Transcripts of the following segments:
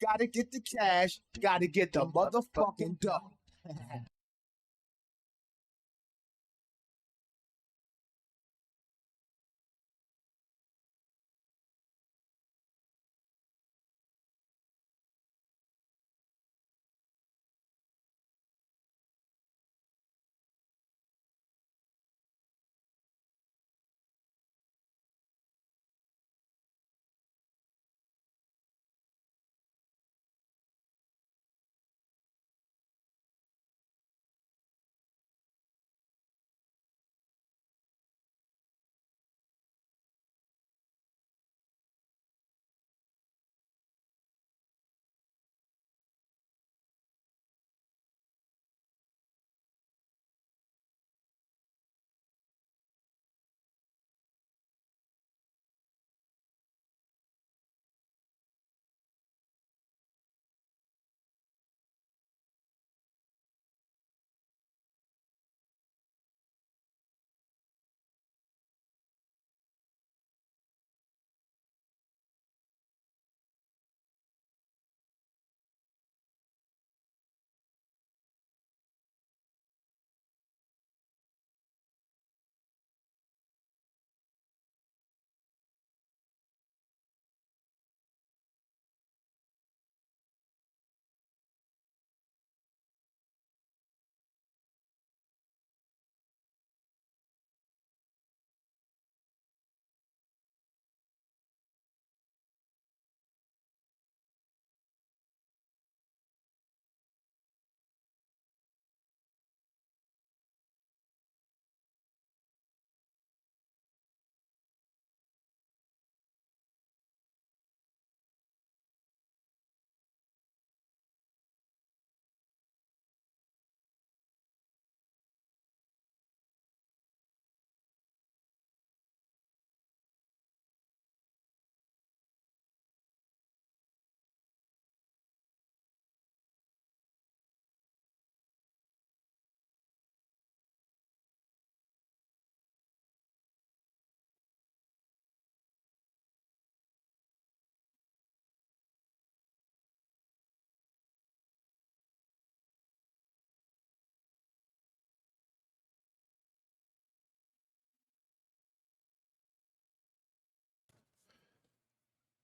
Gotta get the cash, gotta get the motherfucking dough.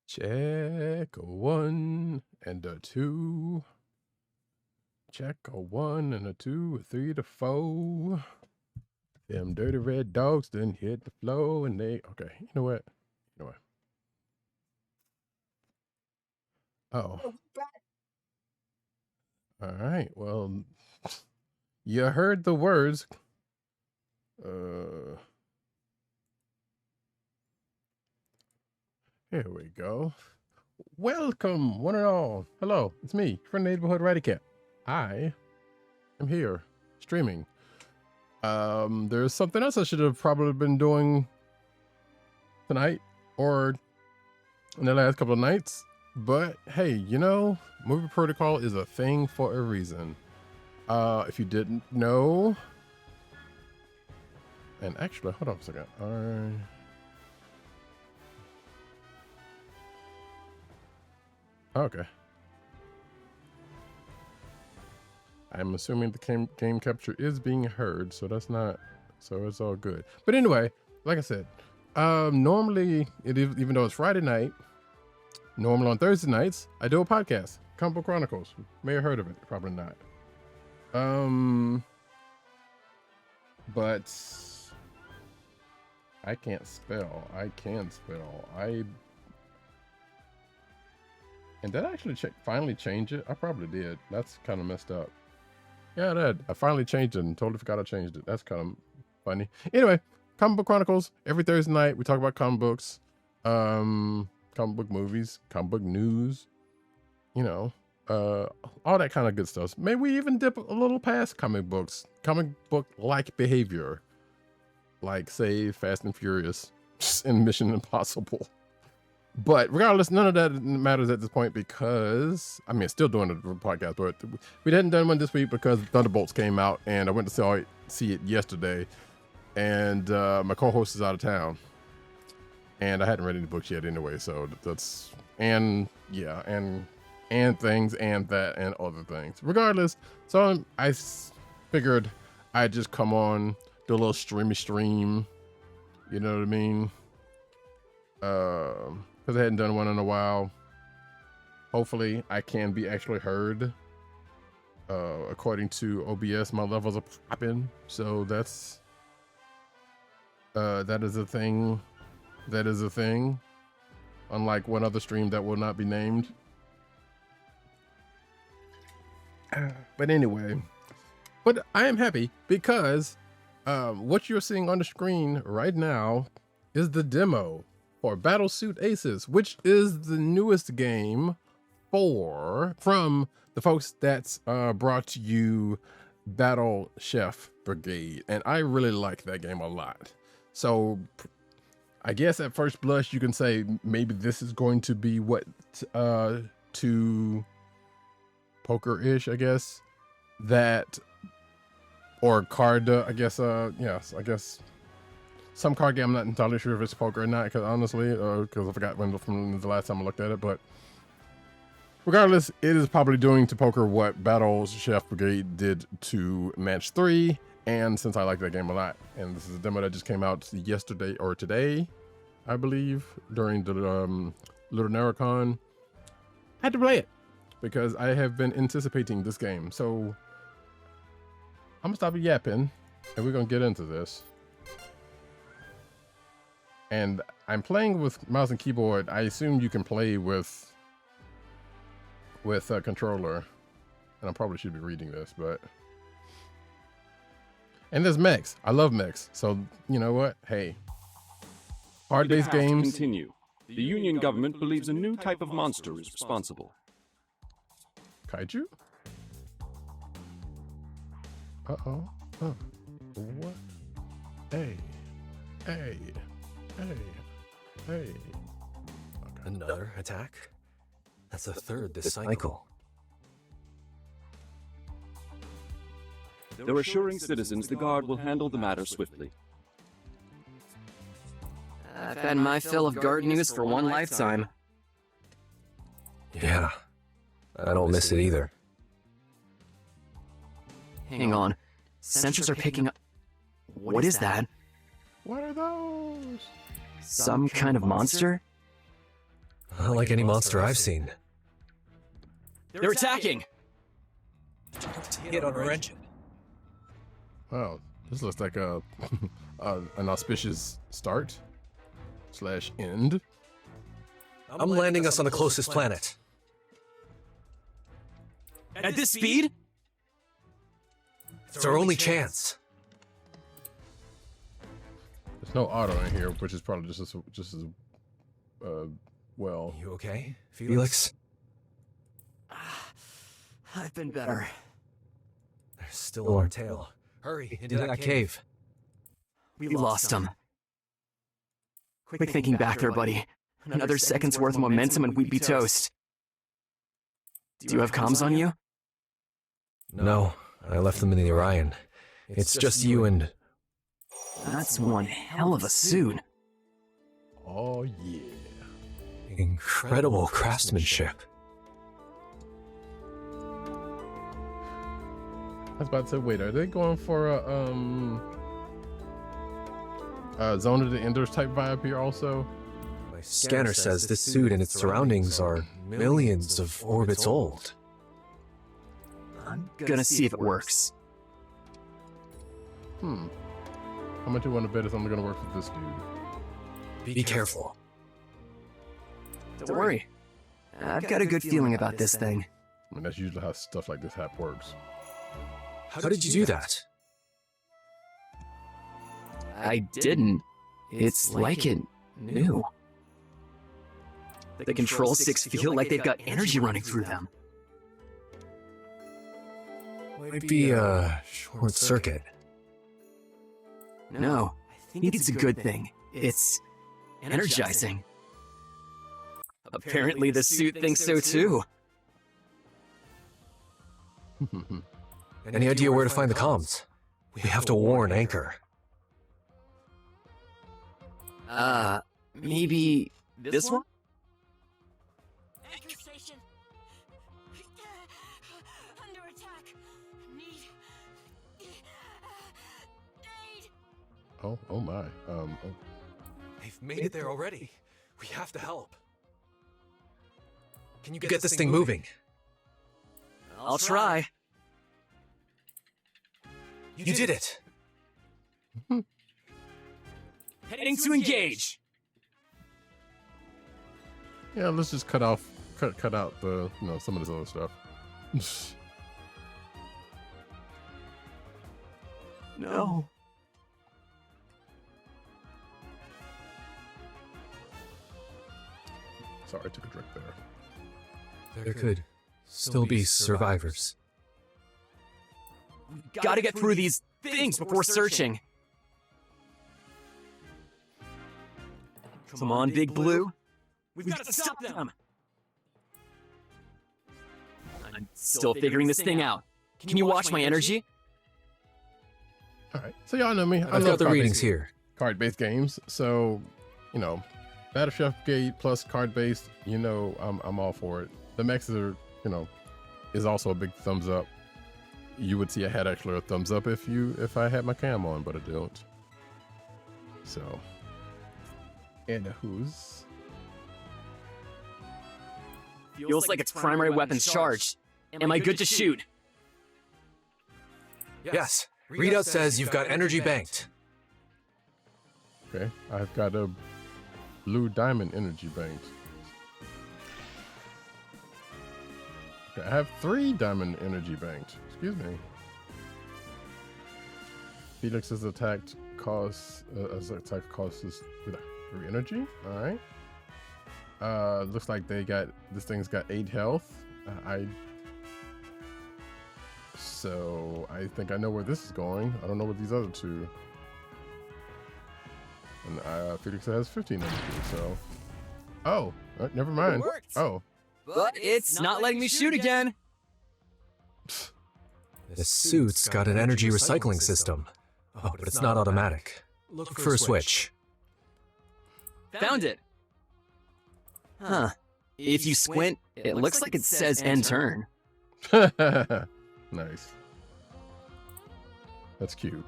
Check a one and a two. Check a one and a two, a three to four. Them dirty red dogs didn't hit the floor and they. Okay, you know what? You know what? Oh, Yeah, we back. all right. Well, you heard the words. Uh, Here we go. Welcome, one and all. Hello, it's me, from Neighborhood Radicat. I am here, streaming. There's something else I should have probably been doing tonight or in the last couple of nights. But hey, you know, Movie Protocol is a thing for a reason. If you didn't know, and actually, hold on a second. Okay. I'm assuming the game capture is being heard, so that's not, so it's all good. But anyway, like I said, normally even though it's Friday night, normal on Thursday nights, I do a podcast, Comic Book Chronicles. May have heard of it, probably not. But I can't spell. I can spell. And did I actually finally change it? I probably did. That's kind of messed up. Yeah, I did. I finally changed it and totally forgot I changed it. That's kind of funny. Anyway, Comic Book Chronicles. Every Thursday night, we talk about comic books, comic book movies, comic book news, you know, all that kind of good stuff. Maybe we even dip a little past comic books, comic book-like behavior, like, say, Fast and Furious and Mission Impossible. But regardless, none of that matters at this point because, I mean, still doing the podcast, but we hadn't done one this week because Thunderbolts came out and I went to see it yesterday, and my co-host is out of town and I hadn't read any books yet anyway, so that's, and yeah, and and things and that and other things. Regardless, so figured I'd just come on, do a little stream. You know what I mean? Because I hadn't done one in a while. Hopefully, I can be actually heard. According to OBS, my levels are popping, so that's that is a thing. That is a thing. Unlike one other stream that will not be named. But anyway, but I am happy because what you're seeing on the screen right now is the demo for Battlesuit Aces, which is the newest game from the folks that's brought you Battle Chef Brigade, and I really like that game a lot. So I guess at first blush you can say maybe this is going to be what to poker-ish, I guess, that or card I guess yes, I guess some card game. I'm not entirely sure if it's poker or not, because honestly, because I forgot when from the last time I looked at it, but regardless, it is probably doing to poker what Battle Chef Brigade did to Match 3, and since I like that game a lot, and this is a demo that just came out yesterday or today, I believe, during the Little Narracon, I had to play it because I have been anticipating this game. So I'm gonna stop yapping, and we're gonna get into this. And I'm playing with mouse and keyboard. I assume you can play with a controller, and I probably should be reading this, but and there's mechs. I love mechs, so you know what? Hey, hard-based games. Continue. The Union government believes a new type of monster is responsible. Kaiju? Uh-oh. Huh. What? Hey. Okay. Another attack? That's the third this cycle. They're assuring citizens the Guard will handle the matter swiftly. I've had my fill of Guard news for one lifetime. Yeah, I don't miss it either. Hang on. Sensors are picking up... What is that? What are those? Some kind of monster? Not like any monster I've seen. They're attacking! Hit on our engine. Wow, this looks like a an auspicious start / end. I'm landing us on the closest planet. At this speed? It's our only chance. There's no auto in here, which is probably just as well. You okay, Felix? I've been better. They're still on our tail. Hurry, into that cave. We lost him. Quick thinking back there, buddy. Another second's worth of momentum and we'd be toast. Do you have comms on you? No, I left them in the Orion. It's just you and... That's one hell of a suit. Oh yeah. Incredible craftsmanship. I was about to say, wait, are they going for a Zone of the Enders type vibe here also? My scanner says this suit and its surroundings are millions of orbits old. I'm gonna see if it works. How much do you want to bet it's only gonna work for this dude? Be careful. Don't worry. I've got a good feeling about this thing. I mean, that's usually how stuff like this works. How did you do that? I didn't. It's like it knew. The control sticks feel like they've got energy running through them. Might be a short circuit. No, I think it's a good thing. It's energizing. Apparently the suit thinks so too. Any idea where to find the comms? We have to warn Anchor. Maybe this one? Anchor station. Oh my. Oh. They've made it there already. We have to help. Can you get this thing moving? I'll try. You did it. Heading to engage. Yeah, let's just cut out the some of this other stuff. No. Sorry, I took a drink there. There could still be survivors. Gotta get through these things before searching. Come on, Big Blue. We've got to stop them. I'm still figuring this thing out. Can you watch my energy? All right, so y'all know me. I I've love got the readings here. card-based games. So, Battle Chef Gate plus card-based. I'm all for it. The mechs are, is also a big thumbs up. You would see I had actually a thumbs up if I had my cam on, but I don't. So, and who's? Feels like its primary weapon's charged. Am I good to shoot? Yes. Readout says you've got energy banked. Okay, I've got a blue diamond energy banked. Okay, I have 3 diamond energy banked. Excuse me. Felix's attack costs is 3 energy. All right. Looks like this thing's got 8 health. So I think I know where this is going. I don't know what these other 2. And Felix has 15 energy. So, never mind. Oh, But it's not letting me shoot again. This suit's got an energy recycling system. Oh, but it's not automatic. Look for a switch. Found it. Huh. If you squint, it looks like it says end turn. nice. That's cute.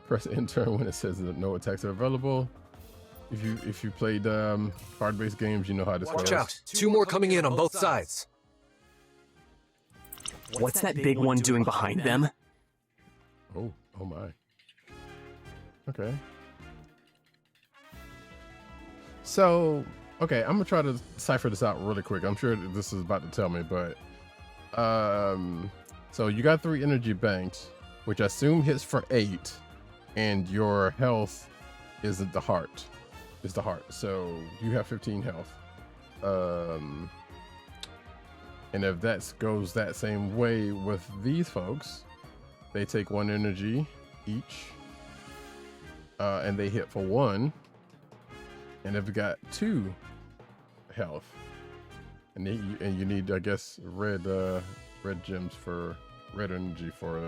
Press end turn when it says that no attacks are available. If you played card-based games, you know how this goes. Watch out! 2 more coming in on both sides. What's that big one doing behind them? Oh my. Okay. So, okay, I'm gonna try to cipher this out really quick. I'm sure this is about to tell me, but so you got 3 energy banks, which I assume hits for 8, and your health is the heart. Is the heart. So you have 15 health. And if that goes that same way with these folks, they take 1 energy each, and they hit for 1. And if you got 2 health, and you need, I guess, red gems for red energy for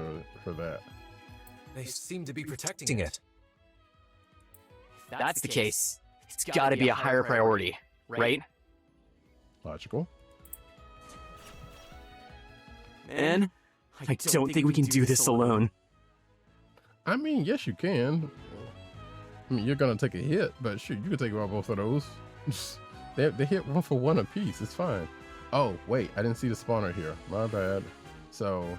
that. They seem to be protecting it. If that's the case, it's gotta be a higher priority, right? Logical. Man, I don't think we can do this alone. I mean, yes, you can. I mean, you're gonna take a hit, but shoot, you can take out both of those. they hit 1 for 1 apiece. It's fine. Oh wait, I didn't see the spawner here. My bad. So,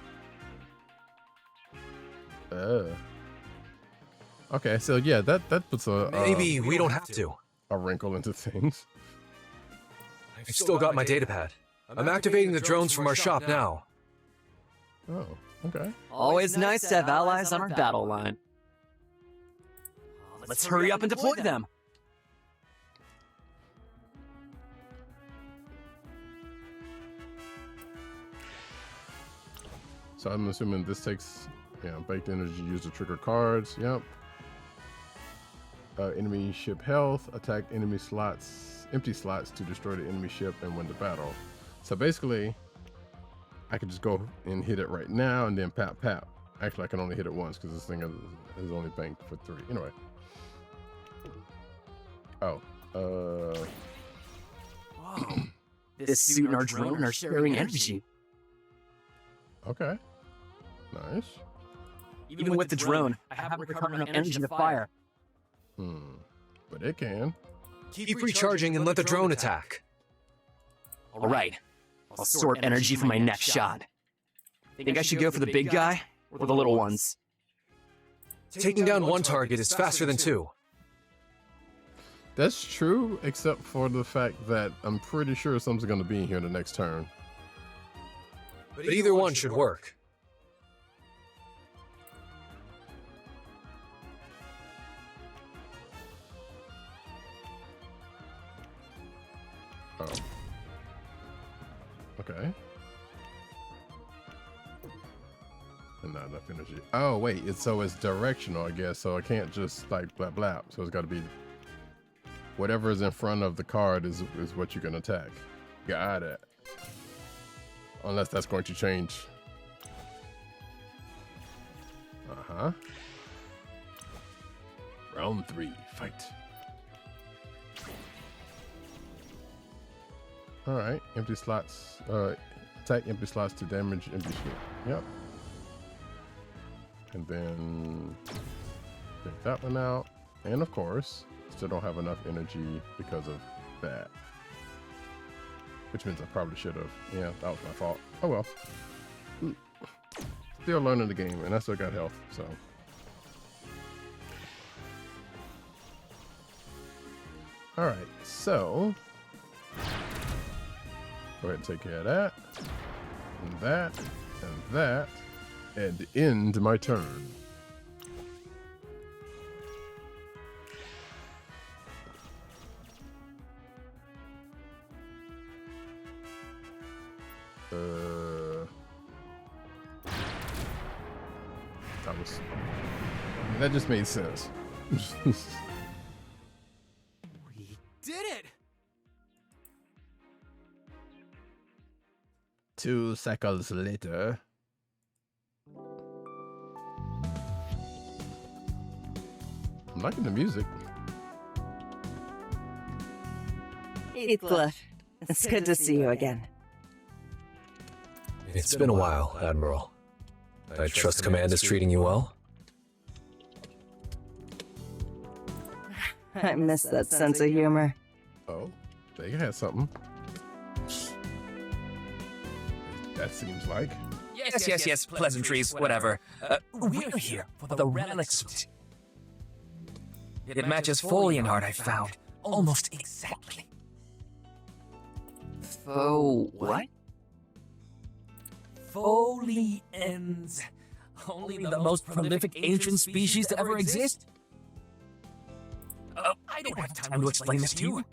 okay. So yeah, that puts Maybe we don't have to. a wrinkle into things. I've still got my datapad. I'm activating the drones from our shop now. Oh, okay. Always nice to have allies on our battle line. Let's hurry up and deploy them. So I'm assuming this takes, baked energy used to trigger cards. Yep. Enemy ship health, attack enemy slots, empty slots to destroy the enemy ship and win the battle. So basically, I could just go and hit it right now and then pap. Actually, I can only hit it once because this thing is only banked for 3. Anyway. Oh. Whoa. This suit and our drone are sharing energy. Okay. Nice. Even with the drone, I haven't recovered enough energy to fire. But it can. Keep recharging and let the drone attack. All right. I'll sort energy for my next shot. Think I should go for the big guy or the little ones? Taking down one target is faster than two. That's true, except for the fact that I'm pretty sure something's going to be in here the next turn. But either one should work. Oh. Okay. And not enough energy. Oh, wait. So it's directional, I guess. So I can't just like blap blap. So it's got to be whatever is in front of the card is what you can attack. Got it. Unless that's going to change. Uh-huh. Round 3, fight. All right, empty slots. Attack empty slots to damage empty shield. Yep. And then take that one out. And of course, still don't have enough energy because of that. Which means I probably should have. Yeah, that was my fault. Oh well. Still learning the game, and I still got health, so. All right, so. Go ahead and take care of that, and that, and that, and end my turn. That just made sense. We did it! 2 seconds later. I'm liking the music. Heathcliff, it's good to see you again. It's been a while, Admiral. I trust Command is treating you well? I miss that sense of humor. Oh, they had something. That seems like. Yes, pleasantries, whatever. We're here for the relic suit. It matches folian art I found, almost exactly. Oh, what? Folians. Only the most prolific ancient species to ever exist? I don't have time to explain this to you.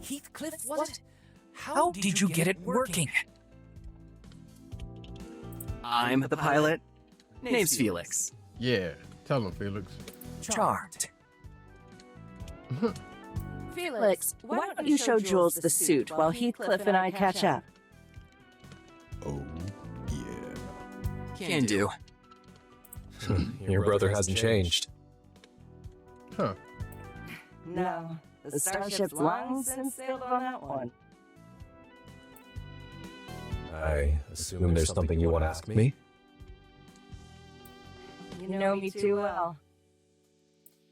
Heathcliff, what? How did you get it working? I'm the pilot. Name's Felix. Yeah, tell him, Felix. Charmed. Felix, why don't you show Jules the suit while Heathcliff and I catch up? Oh, yeah. Can do. Your brother hasn't changed. Huh. No, the starship's long since sailed on that one. I assume there's something you want to ask me? You know me too well.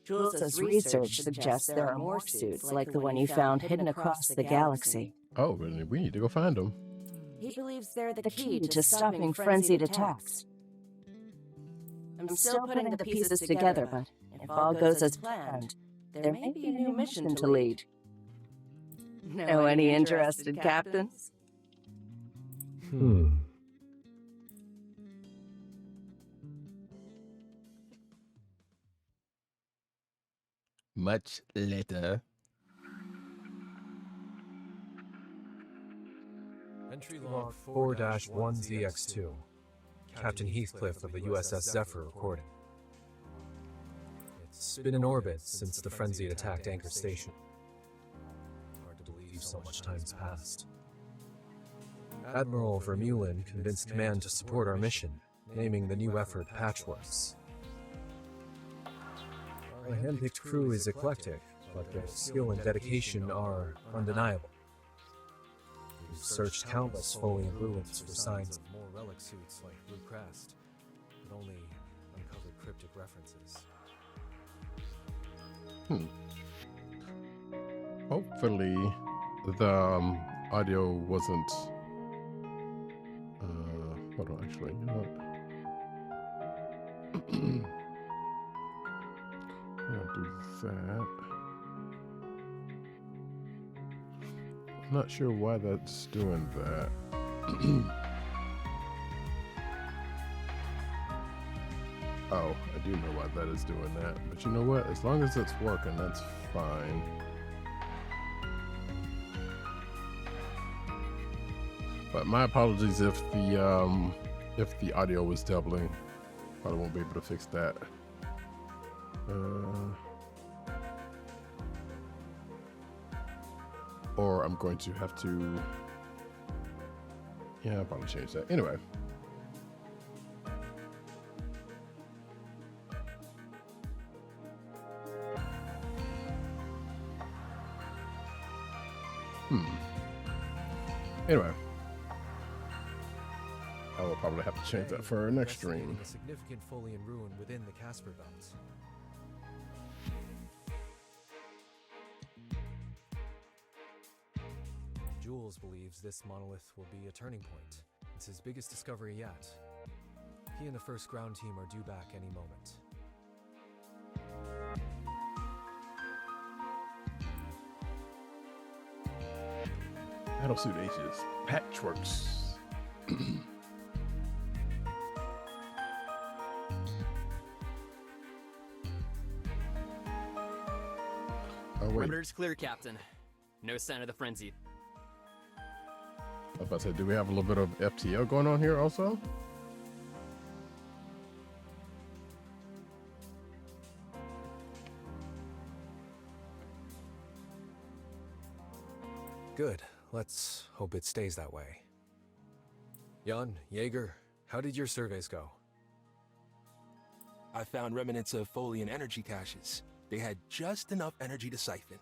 Jules' research suggests there are morph suits like the one you found hidden across the galaxy. Oh, really? We need to go find them. He believes they're the key to stopping frenzied attacks. I'm still putting the pieces together, but if all goes as planned, there may be a new mission to lead. Know any interested captains? Much later. Entry log 4-1ZX2. Captain Heathcliff of the USS Zephyr recording. It's been in orbit since the frenzied attacked Anchor Station. Hard to believe so much time's passed. Admiral Vermeulen convinced Command to support our mission, naming the new effort Patchworks. Our handpicked crew is eclectic, but their skill and dedication are undeniable. searched countless Folian ruins for signs of more relic suits like Blue Crest, but only uncovered cryptic references. Hopefully, the audio wasn't. Hold on, actually, you know what? I'll do that. I'm not sure why that's doing that. Oh, I do know why that is doing that. But you know what? As long as it's working, that's fine. But my apologies if the audio was doubling. Probably won't be able to fix that. Or I'm going to have to. Yeah, I'll probably change that. Anyway. Anyway. I will probably have to change that for our next stream. A significant Folian ruin within the Casper Belt. Jules believes this monolith will be a turning point. It's his biggest discovery yet. He and the first ground team are due back any moment. Battlesuit Ages. Patchworks. Oh, wait. Perimeter's clear, Captain. No sign of the frenzy. I was about to say, do we have a little bit of FTL going on here also? Good. Let's hope it stays that way. Jan, Jaeger, how did your surveys go? I found remnants of Folian energy caches. They had just enough energy to siphon.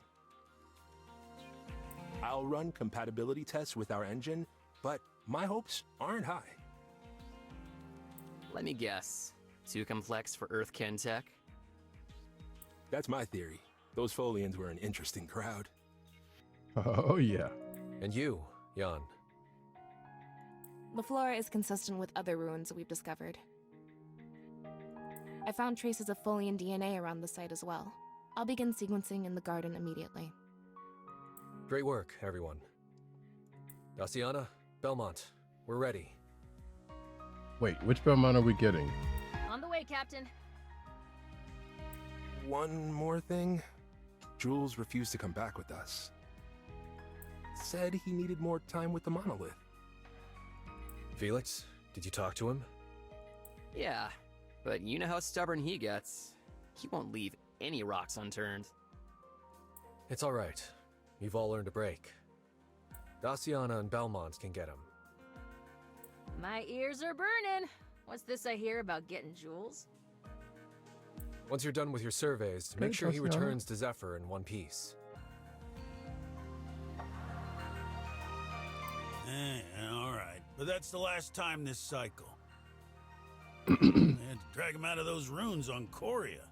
I'll run compatibility tests with our engine, but my hopes aren't high. Let me guess. Too complex for Earth Ken tech? That's my theory. Those Folians were an interesting crowd. Oh, yeah. And you, Jan? The flora is consistent with other ruins we've discovered. I found traces of Folian DNA around the site as well. I'll begin sequencing in the garden immediately. Great work, everyone. Daciana, Belmont, we're ready. Wait, which Belmont are we getting? On the way, Captain. One more thing. Jules refused to come back with us. Said he needed more time with the monolith. Felix, did you talk to him? Yeah, but you know how stubborn he gets. He won't leave any rocks unturned. It's all right. You've all earned a break. Daciana and Belmont can get him. My ears are burning. What's this I hear about getting Jules? Once you're done with your surveys, make sure he returns to Zephyr in one piece. All right. But that's the last time this cycle. They had to drag him out of those ruins on Coria.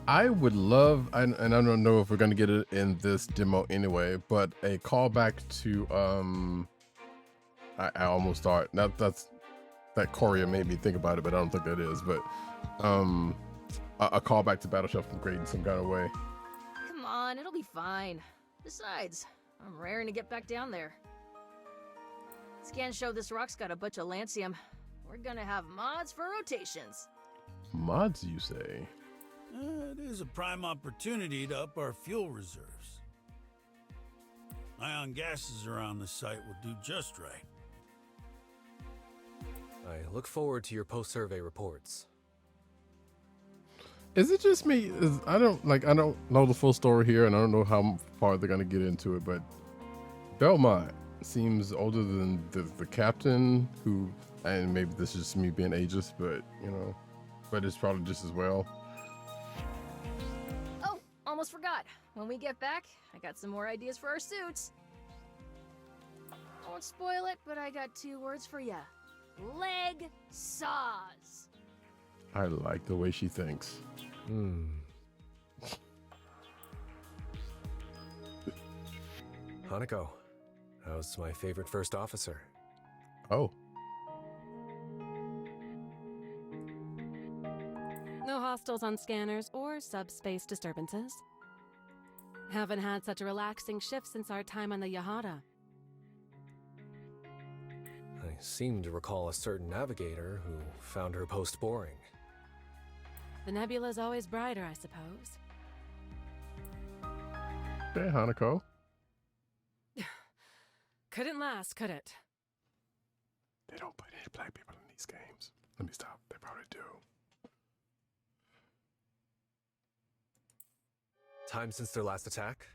I would love, and I don't know if we're going to get it in this demo anyway, but a callback to, I almost thought, that Coria made me think about it, but I don't think that is, but a callback to Battle Shelf from Great in some kind of way. Come on, it'll be fine. Besides, I'm raring to get back down there. Scans show this rock's got a bunch of lancium. We're gonna have mods for rotations. Mods, you say? It is a prime opportunity to up our fuel reserves. Ion gases around the site will do just right. I look forward to your post-survey reports. Is it just me? I don't know the full story here, and I don't know how far they're gonna get into it, but Belmont seems older than the captain, who, and maybe this is just me being ageist, but but it's probably just as well. Oh, almost forgot. When we get back, I got some more ideas for our suits. won't spoil it, but I got 2 words for ya. Leg saws. I like the way she thinks. Hanako, how's my favorite first officer? Oh. No hostiles on scanners or subspace disturbances. Haven't had such a relaxing shift since our time on the Yahada. I seem to recall a certain navigator who found her post boring. The nebula's always brighter, I suppose. Hey, Hanako. Couldn't last, could it? They don't put any black people in these games. Let me stop. They probably do. Time since their last attack?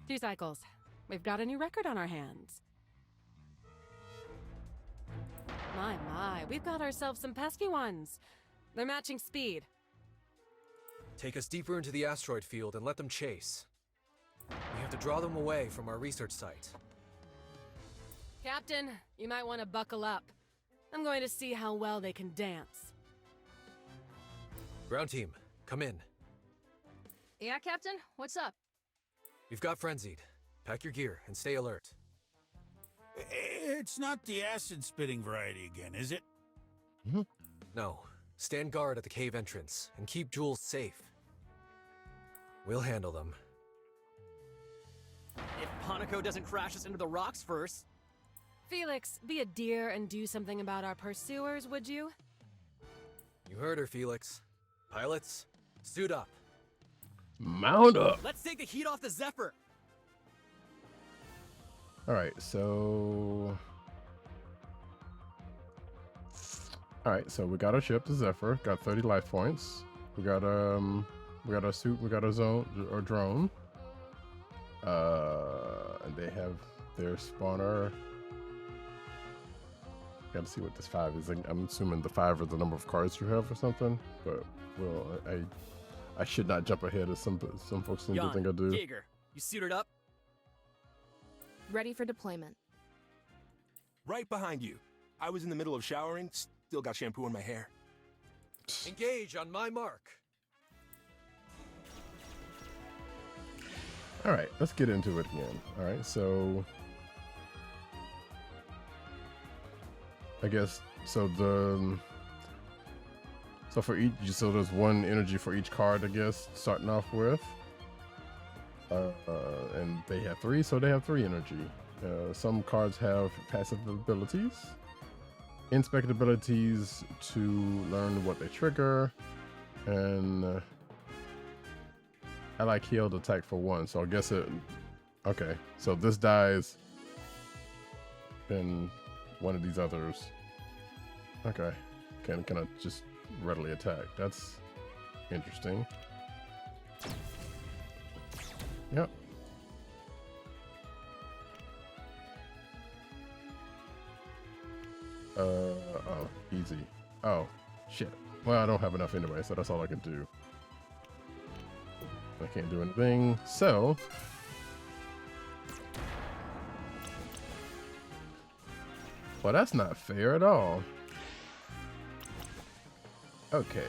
2 cycles. We've got a new record on our hands. My, we've got ourselves some pesky ones. They're matching speed. Take us deeper into the asteroid field and let them chase. We have to draw them away from our research site. Captain, you might want to buckle up. I'm going to see how well they can dance. Ground team, come in. Yeah, Captain? What's up? We've got frenzied. Pack your gear and stay alert. It's not the acid-spitting variety again, is it? No. Stand guard at the cave entrance and keep Jules safe. We'll handle them. If Hanako doesn't crash us into the rocks first. Felix, be a dear and do something about our pursuers, would you? You heard her, Felix. Pilots, suit up. Mount up. Let's take the heat off the Zephyr. All right, so we got our ship, the Zephyr, got 30 life points. We got our suit, we got our drone. And they have their spawner. Got to see what this 5 is. I'm assuming the 5 is the number of cards you have or something. But well, I should not jump ahead as some folks seem to think I do. Jaeger, you suited up? Ready for deployment. Right behind you. I was in the middle of showering, still got shampoo in my hair. Engage on my mark. All right, let's get into it again. All right, so I guess so for each, so there's 1 energy for each card, I guess, starting off with. And they have 3, so they have 3 energy. Some cards have passive abilities, inspect abilities to learn what they trigger, and I like healed attack for 1, so I guess it. Okay, so this dies, then one of these others. Okay, can I just readily attack? That's interesting. Yep. Oh, easy. Oh, shit. Well, I don't have enough anyway, so that's all I can do. I can't do anything, so well, that's not fair at all. Okay,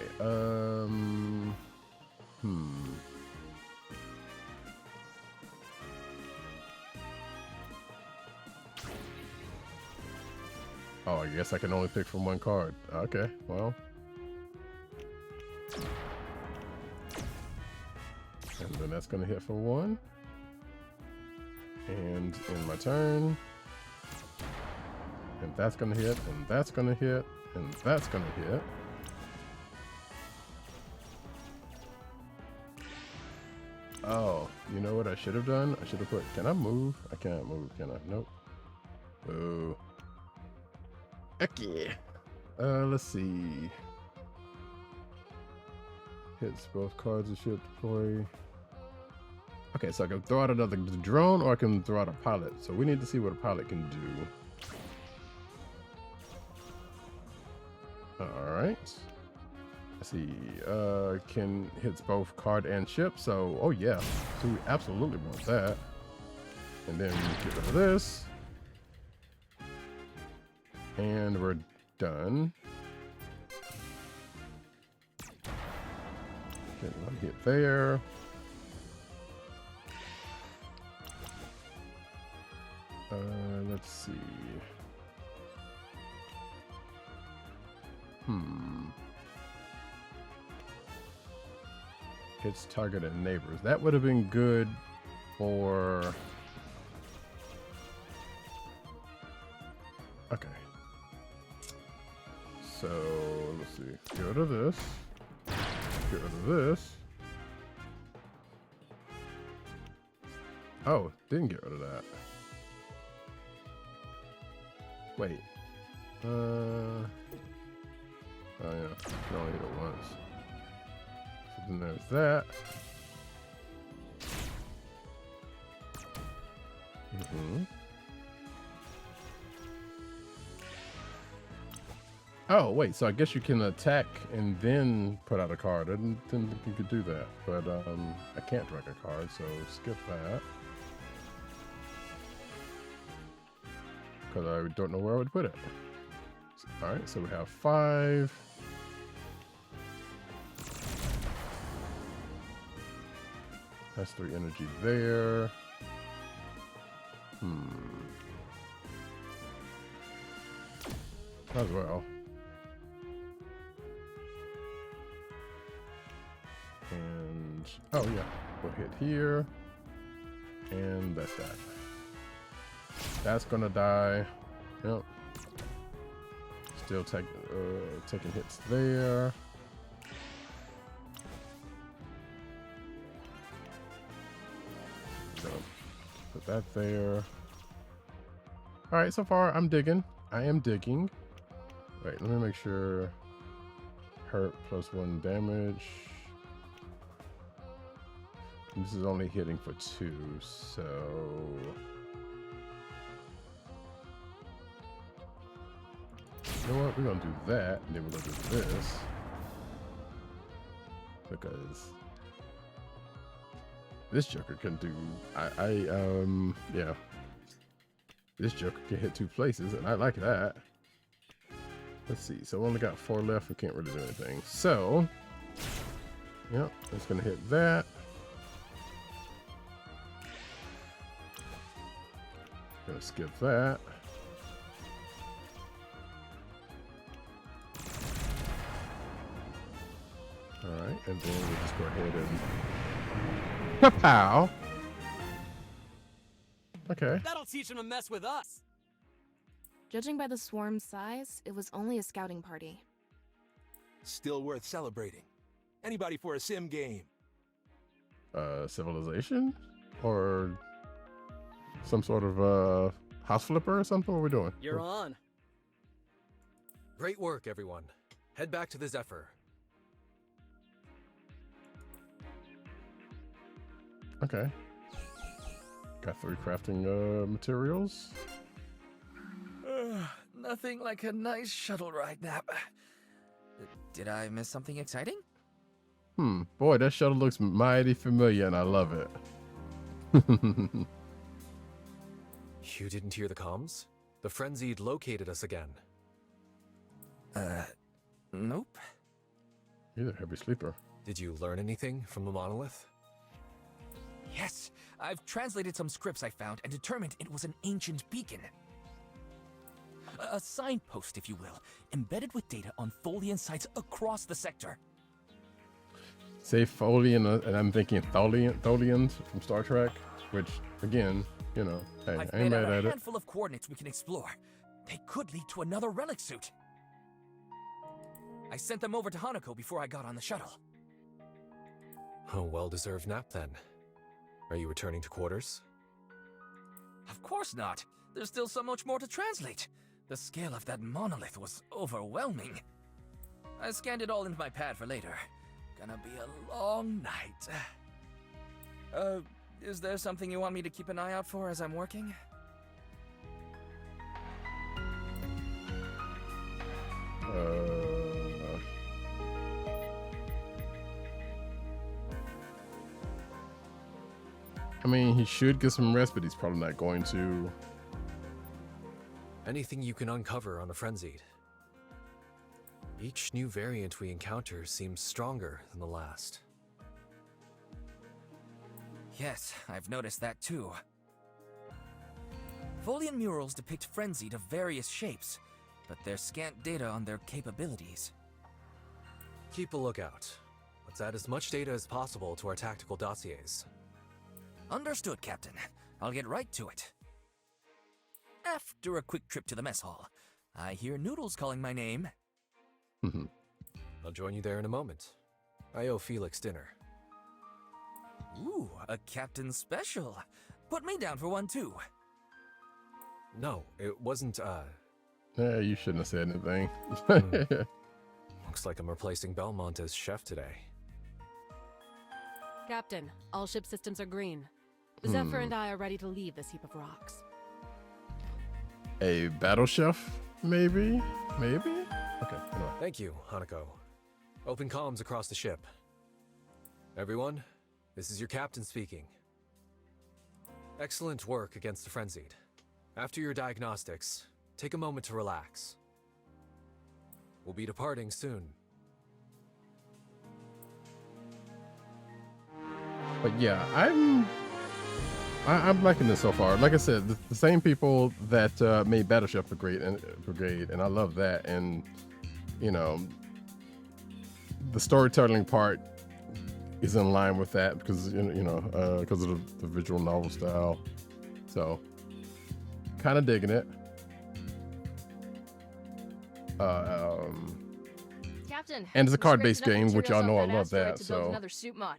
Oh, I guess I can only pick from 1 card. Okay, well. And then that's gonna hit for 1. And in my turn. And that's gonna hit, and that's gonna hit, and that's gonna hit. Oh, you know what I should have done? I should have put, can I move? I can't move, can I? Nope. Boo. Okay. Let's see. Hits both cards and ship deploy. Okay, so I can throw out another drone or I can throw out a pilot. So we need to see what a pilot can do. Alright. Let's see. Can hits both card and ship. So, oh yeah. So we absolutely want that. And then get rid of this. And we're done. Okay, one hit there. Let's see. Hits target and neighbors. That would have been good for... Okay. So, let's see. Get rid of this. Get rid of this. Oh, didn't get rid of that. Wait. Oh yeah, you can only hit it once. So then there's that. Oh wait, so I guess you can attack and then put out a card. I didn't think you could do that, but I can't drag a card, so skip that. Because I don't know where I would put it. Alright, so we have 5. That's 3 energy there. As well. And, oh yeah, we'll hit here. And that's that. That's gonna die. Yep. Still taking hits there. So put that there. All right, so far I'm digging. I am digging. Wait, let me make sure. Hurt plus 1 damage. This is only hitting for 2, so. You know what? We're gonna do that, and then we're gonna do this. Because this Joker can do, yeah. This Joker can hit 2 places, and I like that. Let's see, so we only got 4 left, we can't really do anything. So, yep, it's gonna hit that. Gonna skip that. Alright, and then we'll just go ahead and kapow! Okay. That'll teach him to mess with us. Judging by the swarm's size, it was only a scouting party. Still worth celebrating. Anybody for a sim game? Civilization? Or some sort of house flipper or something? What are we doing? You're on. Great work, everyone. Head back to the Zephyr. Okay. Got 3 crafting materials. Nothing like a nice shuttle ride nap. Did I miss something exciting? Boy, that shuttle looks mighty familiar and I love it. You didn't hear the comms? The Frenzied located us again. Nope. You're a heavy sleeper. Did you learn anything from the monolith? Yes, I've translated some scripts I found and determined it was an ancient beacon. A signpost, if you will, embedded with data on Tholian sites across the sector. Say Tholian, and I'm thinking Tholians from Star Trek, which, again, you know, hey, I've I ain't made mad out at a it. handful of coordinates we can explore. They could lead to another relic suit. I sent them over to Hanako before I got on the shuttle. A well-deserved nap, then. Are you returning to quarters? Of course not. There's still so much more to translate. The scale of that monolith was overwhelming. I scanned it all into my pad for later. Gonna be a long night. Is there something you want me to keep an eye out for as I'm working? I mean, he should get some rest, but he's probably not going to. Anything you can uncover on a Frenzied. Each new variant we encounter seems stronger than the last. Yes, I've noticed that too. Folian murals depict Frenzied of various shapes, but there's scant data on their capabilities. Keep a lookout. Let's add as much data as possible to our tactical dossiers. Understood, Captain. I'll get right to it. After a quick trip to the mess hall, I hear Noodles calling my name. I'll join you there in a moment. I owe Felix dinner. Ooh, a captain special. Put me down for one too. No, it wasn't, Yeah, you shouldn't have said anything. Looks like I'm replacing Belmont as chef today. Captain, all ship systems are green. Zephyr and I are ready to leave this heap of rocks. A battle chef? Maybe? Maybe? Okay, anyway. Thank you, Hanako. Open comms across the ship. Everyone, this is your captain speaking. Excellent work against the Frenzied. After your diagnostics, take a moment to relax. We'll be departing soon. But yeah, I'm liking this so far. Like I said, the same people that made Battle Chef Brigade, and I love that. And you know, the storytelling part is in line with that because because of the visual novel style. So, kind of digging it. Captain, and it's a we card-based scraped enough game, which y'all know I materials love off that. asteroid to build So. another suit mod.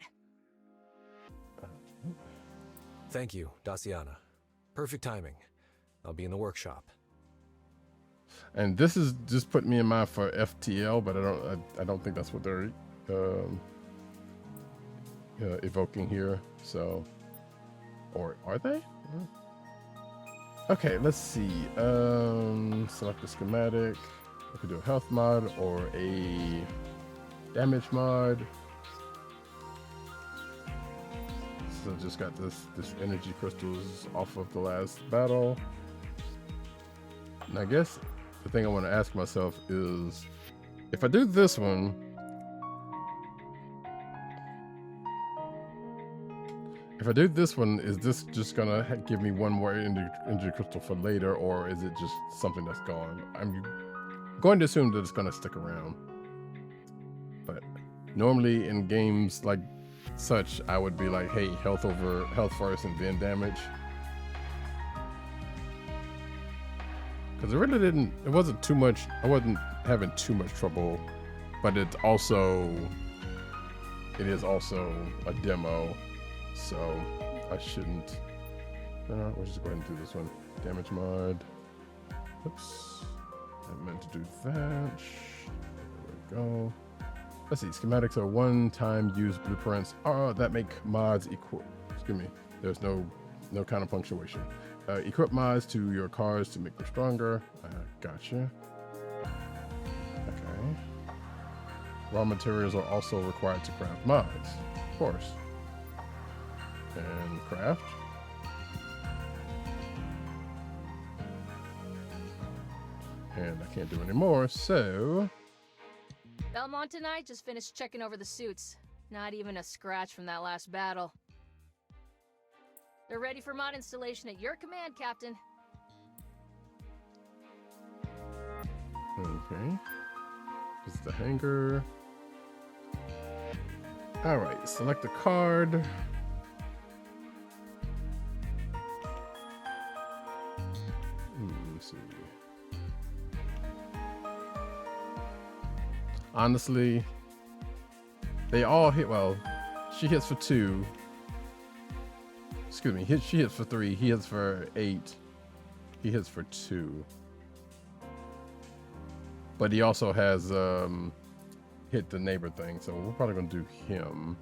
Thank you, Daciana. Perfect timing. I'll be in the workshop. And this is just putting me in mind for FTL, but I don't think that's what they're evoking here. So, or are they? Okay, let's see. Select a schematic. I could do a health mod or a damage mod. So just got this energy crystals off of the last battle. And I guess the thing I want to ask myself is, if I do this one, is this just gonna give me one more energy crystal for later, or is it just something that's gone? I'm going to assume that it's gonna stick around. But normally in games like such, I would be like, hey, health first and then damage. Because it wasn't too much, I wasn't having too much trouble, but it is also a demo, so I shouldn't, we'll just go ahead and do this one. Damage mod, oops, I meant to do that, there we go. Let's see, schematics are one-time use blueprints that make mods equal, excuse me, there's no kind of punctuation. Equip mods to your cars to make them stronger. Gotcha. Okay. Raw materials are also required to craft mods, of course. And craft. And I can't do any more, so... Belmont and I just finished checking over the suits. Not even a scratch from that last battle. They're ready for mod installation at your command, Captain. Okay. This is the hangar. Alright, select a card. Let's see. Honestly, they all hit, well, she hits for 2. Excuse me, she hits for 3, he hits for 8, he hits for 2. But he also has hit the neighbor thing, so we're probably gonna do him.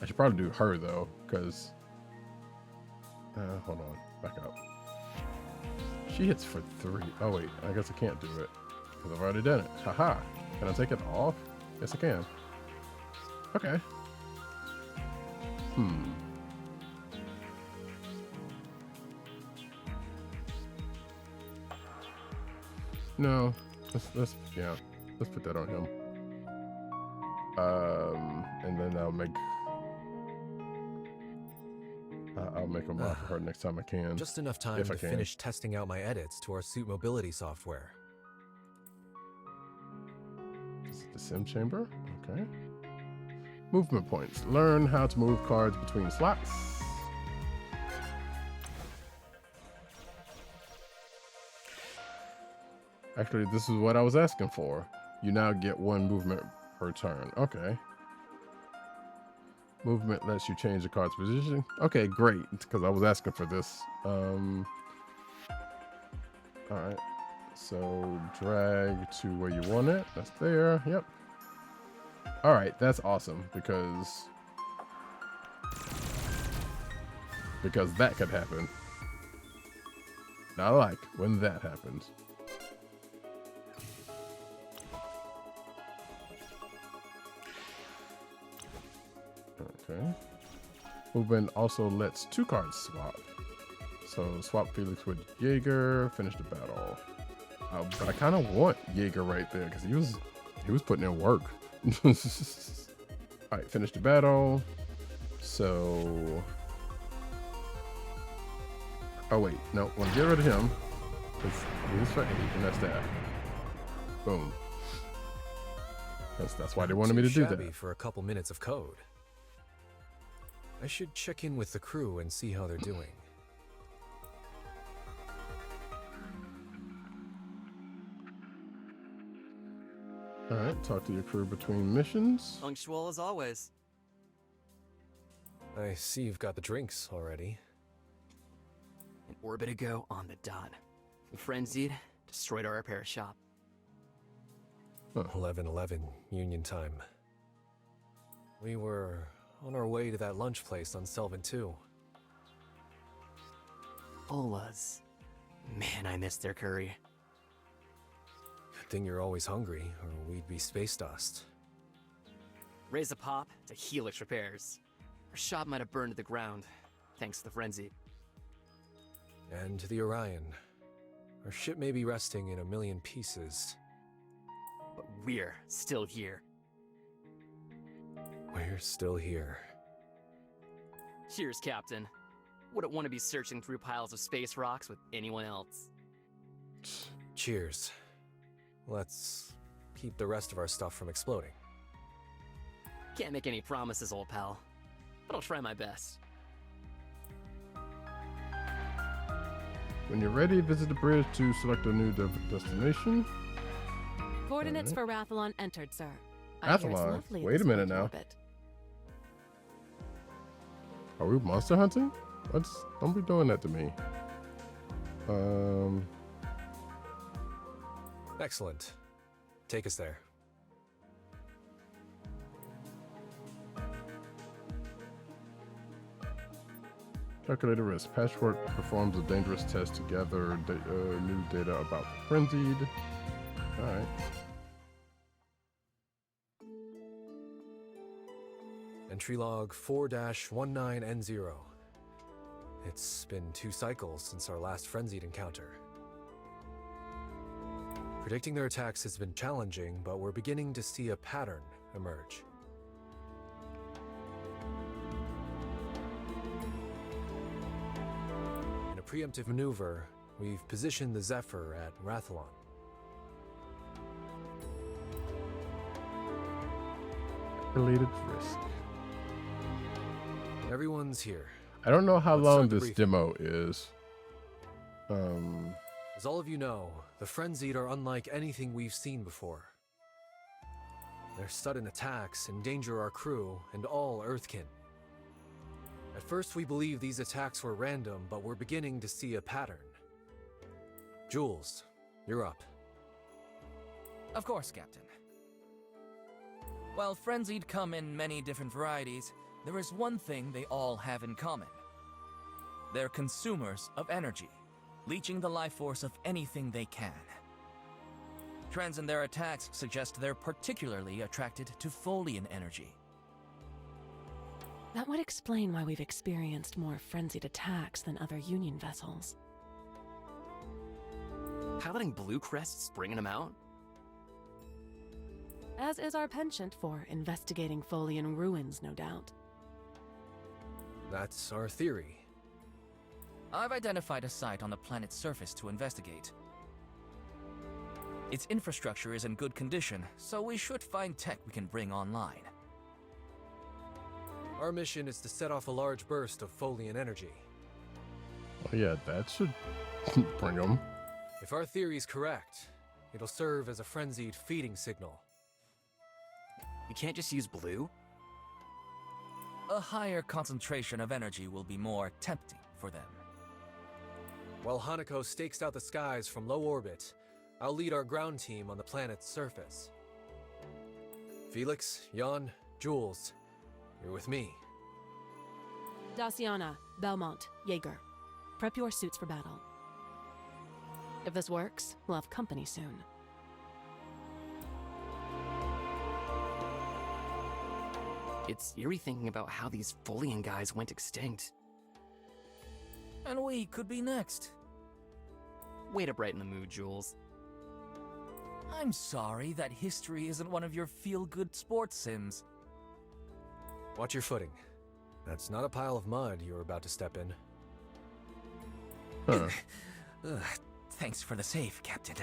I should probably do her though, because hold on, back up. She hits for 3. Oh wait, I guess I can't do it because I've already done it. Haha. Can I take it off? Yes, I can. Okay. No, let's put that on him. And then I'll make a mod for her next time I can. Just enough time to finish testing out my edits to our suit mobility software. Is it the sim chamber? Okay. Movement points. Learn how to move cards between slots. Actually, this is what I was asking for. You now get 1 movement per turn. Okay. Movement lets you change the card's position. Okay, great, because I was asking for this. All right. So drag to where you want it. That's there. Yep. All right, that's awesome because that could happen. Now I like when that happens. Okay. Movement also lets 2 cards swap. So swap Felix with Jaeger, finish the battle. But I kind of want Jaeger right there because he was putting in work. All right, finish the battle. So, oh wait, no, want to get rid of him because he's for 8, and that's that. Boom. That's why they wanted me to do that. For a couple minutes of code. I should check in with the crew and see how they're doing. All right, talk to your crew between missions. Punctual as always. I see you've got the drinks already. An orbit ago on the dot. Frenzied, destroyed our repair shop. 11:11 Union time. We were on our way to that lunch place on Selvin 2. Ola's. Man, I miss their curry. Good thing you're always hungry, or we'd be space dust. Raise a pop to Helix repairs. Our shop might have burned to the ground, thanks to the frenzy. And to the Orion. Our ship may be resting in a million pieces. But we're still here. We're still here. Cheers, Captain. Wouldn't want to be searching through piles of space rocks with anyone else. Cheers. Let's keep the rest of our stuff from exploding. Can't make any promises, old pal. But I'll try my best. When you're ready, visit the bridge to select a new destination. Coordinates for Rathlon entered, sir. I hear it's Rathlon? lovely at Wait this a minute point in now. orbit. Are we monster hunting? Don't be doing that to me. Excellent. Take us there. Calculator risk. Patchwork performs a dangerous test to gather new data about the frenzied. Alright. Entry log 4-19N0. It's been 2 cycles since our last frenzied encounter. Predicting their attacks has been challenging, but we're beginning to see a pattern emerge. In a preemptive maneuver, we've positioned the Zephyr at Rathlon. Related risk. Everyone's here. I don't know how Let's long start the this briefing. demo is. As all of you know, the Frenzied are unlike anything we've seen before. Their sudden attacks endanger our crew and all Earthkin. At first we believed these attacks were random, but we're beginning to see a pattern. Jules, you're up. Of course, Captain. While Frenzied come in many different varieties, there is one thing they all have in common. They're consumers of energy, leeching the life force of anything they can. Trends in their attacks suggest they're particularly attracted to Folian energy. That would explain why we've experienced more frenzied attacks than other Union vessels. Piloting Blue Crests bringing them out? As is our penchant for investigating Folian ruins, no doubt. That's our theory. I've identified a site on the planet's surface to investigate. Its infrastructure is in good condition, so we should find tech we can bring online. Our mission is to set off a large burst of Folian energy. Oh yeah, that should bring them. If our theory's correct, it'll serve as a frenzied feeding signal. You can't just use blue? A higher concentration of energy will be more tempting for them. While Hanako stakes out the skies from low orbit, I'll lead our ground team on the planet's surface. Felix, Jan, Jules, you're with me. Daciana, Belmont, Jaeger. Prep your suits for battle. If this works, we'll have company soon. It's eerie thinking about how these Folian guys went extinct. And we could be next. Way to brighten the mood, Jules. I'm sorry that history isn't one of your feel-good sports sims. Watch your footing. That's not a pile of mud you're about to step in. Huh. Thanks for the save, Captain.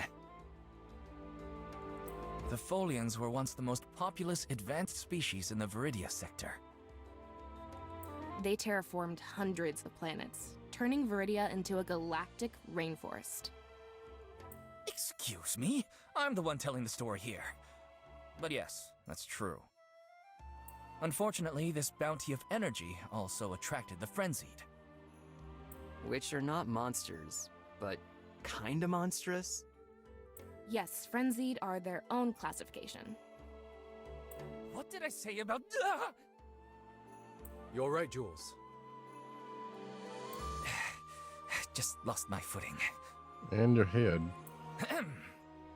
The Folians were once the most populous advanced species in the Viridia sector. They terraformed hundreds of planets, turning Viridia into a galactic rainforest. Excuse me? I'm the one telling the story here. But yes, that's true. Unfortunately, this bounty of energy also attracted the Frenzied. Which are not monsters, but kinda monstrous? Yes, Frenzied are their own classification. What did I say about... You're right, Jules. Just lost my footing. And your head.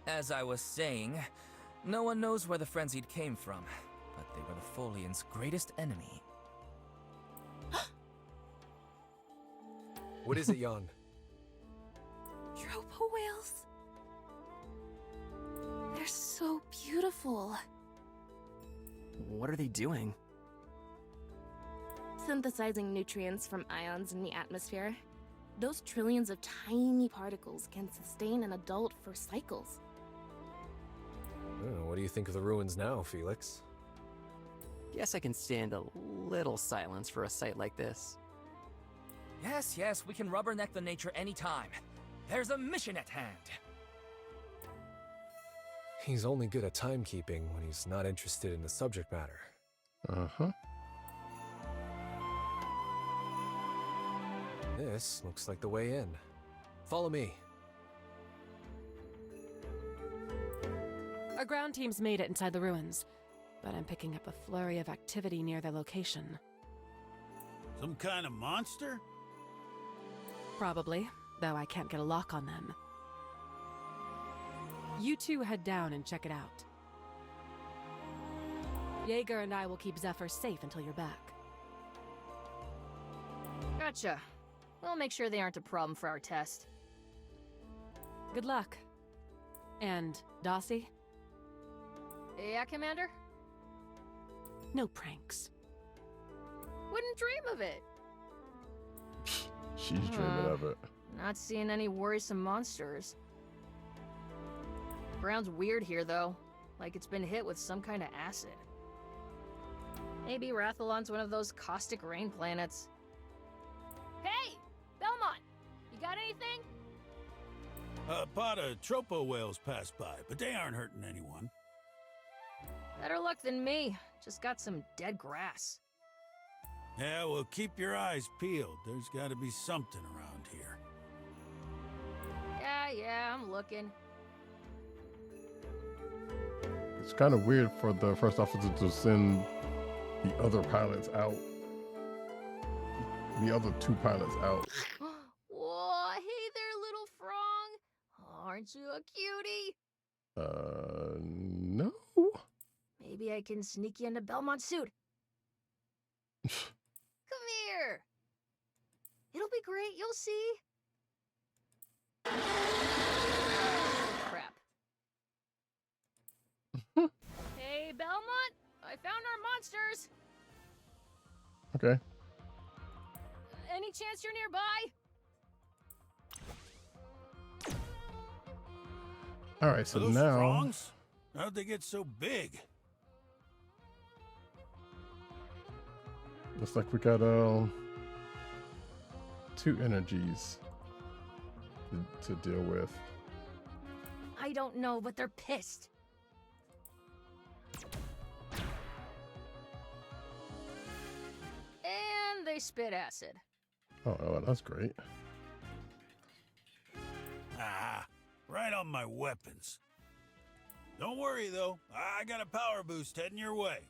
As I was saying, no one knows where the Frenzied came from, but they were the Folians' greatest enemy. What is it, Jan? Tropo whales. They're so beautiful. What are they doing? Synthesizing nutrients from ions in the atmosphere. Those trillions of tiny particles can sustain an adult for cycles. Oh, what do you think of the ruins now, Felix? Guess I can stand a little silence for a sight like this. Yes, we can rubberneck the nature anytime. There's a mission at hand. He's only good at timekeeping when he's not interested in the subject matter. Uh-huh. This looks like the way in. Follow me. Our ground team's made it inside the ruins, but I'm picking up a flurry of activity near their location. Some kind of monster? Probably, though I can't get a lock on them. You two head down and check it out. Jaeger and I will keep Zephyr safe until you're back. Gotcha. We'll make sure they aren't a problem for our test. Good luck. And Dossie? Yeah, Commander? No pranks. Wouldn't dream of it. She's dreaming of it. Not seeing any worrisome monsters. Ground's weird here, though. Like it's been hit with some kind of acid. Maybe Rathalon's one of those caustic rain planets. Hey! Belmont! You got anything? A pot of tropo whales passed by, but they aren't hurting anyone. Better luck than me. Just got some dead grass. Yeah, well, keep your eyes peeled. There's gotta be something around here. Yeah, I'm looking. It's kind of weird for the first officer to send the other pilots out. The other two pilots out. Whoa, hey there, little frog. Aren't you a cutie? No. Maybe I can sneak you into Belmont's suit. here. It'll be great, you'll see. Crap. Hey, Belmont, I found our monsters. Okay. Any chance you're nearby? All right, so Are those now. frongs? How'd they get so big? Looks like we got 2 energies to deal with. I don't know, but they're pissed. And they spit acid. Oh, well, that's great. Ah, right on my weapons. Don't worry, though. I got a power boost heading your way.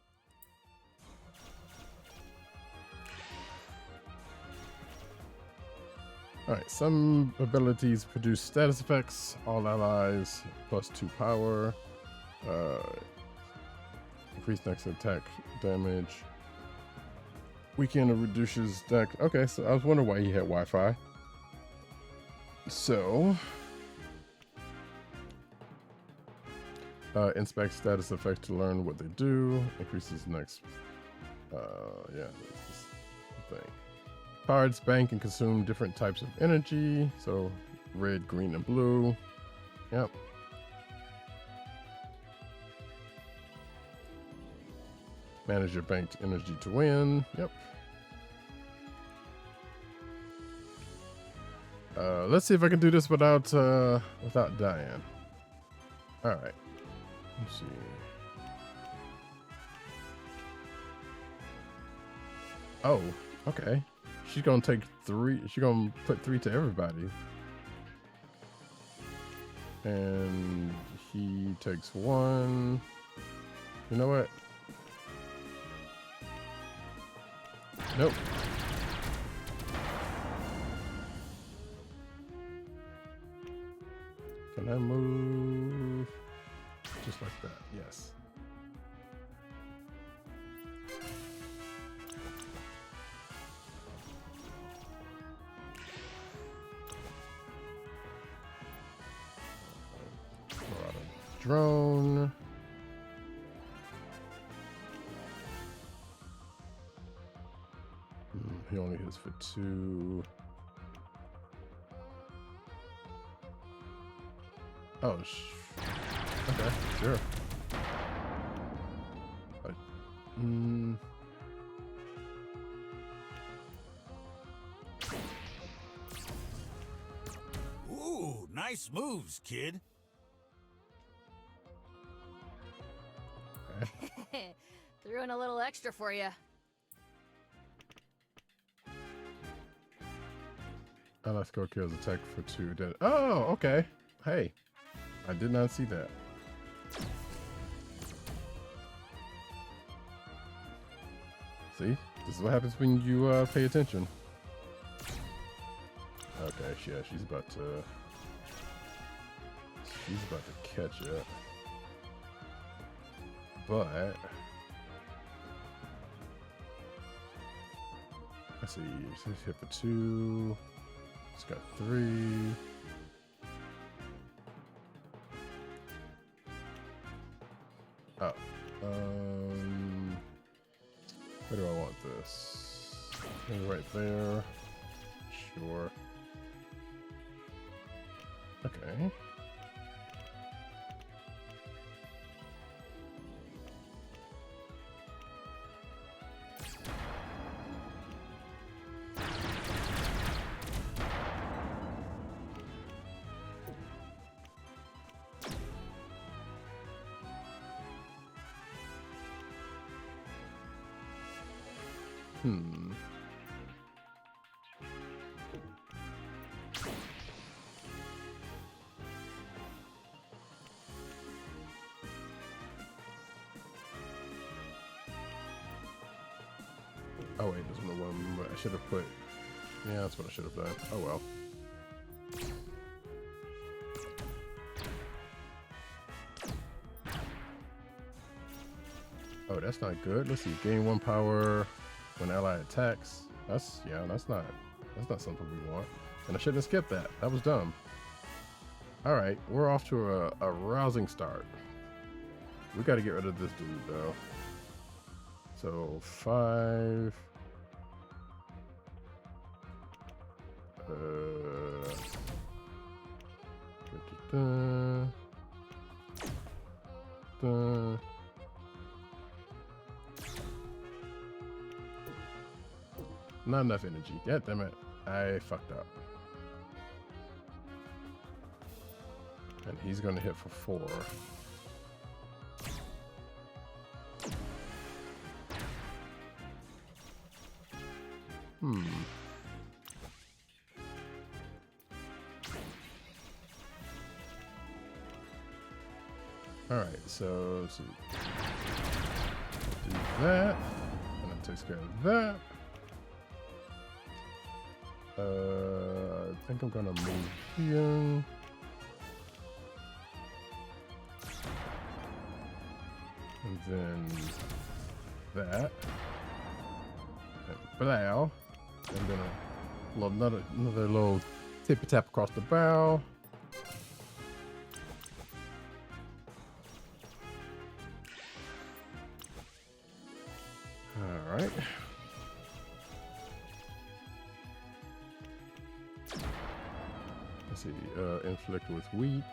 Alright, some abilities produce status effects. All allies +2 power. Increase next attack damage. Weaken or reduces deck. Okay, so I was wondering why he had Wi-Fi. So, inspect status effects to learn what they do. Increases next. Yeah, that's the thing. Cards bank and consume different types of energy. So, red, green, and blue. Yep. Manage your banked energy to win. Yep. Let's see if I can do this without dying. All right. Let's see. Oh, okay. She's gonna take 3. She's gonna put 3 to everybody. And he takes 1. You know what? Nope. Can I move? Just like that, yes. Drone. He only hits for 2. Oh, okay, sure. Ooh, nice moves, kid. Threw in a little extra for you. Let's kills attack for 2. Dead. Oh, okay. Hey, I did not see that. See, this is what happens when you pay attention. Okay, yeah, she's about to catch it. But let's see, she's hit for 2. It's got 3. Oh, where do I want this? Maybe right there. Sure. Okay. Oh wait, there's no one, but I should have put... Yeah, that's what I should have done. Oh well. Oh, that's not good. Let's see. Gain 1 power when ally attacks. That's not something we want. And I shouldn't have skipped that. That was dumb. All right, we're off to a rousing start. We got to get rid of this dude though. So 5. Not enough energy. Yeah, damn it. I fucked up. And he's going to hit for 4. Alright, so let's see. Do that. And that takes care of that. I think I'm gonna move here. And then that. And blow. And then another little tippy tap across the bow. All right. Let's see. Inflict with weak.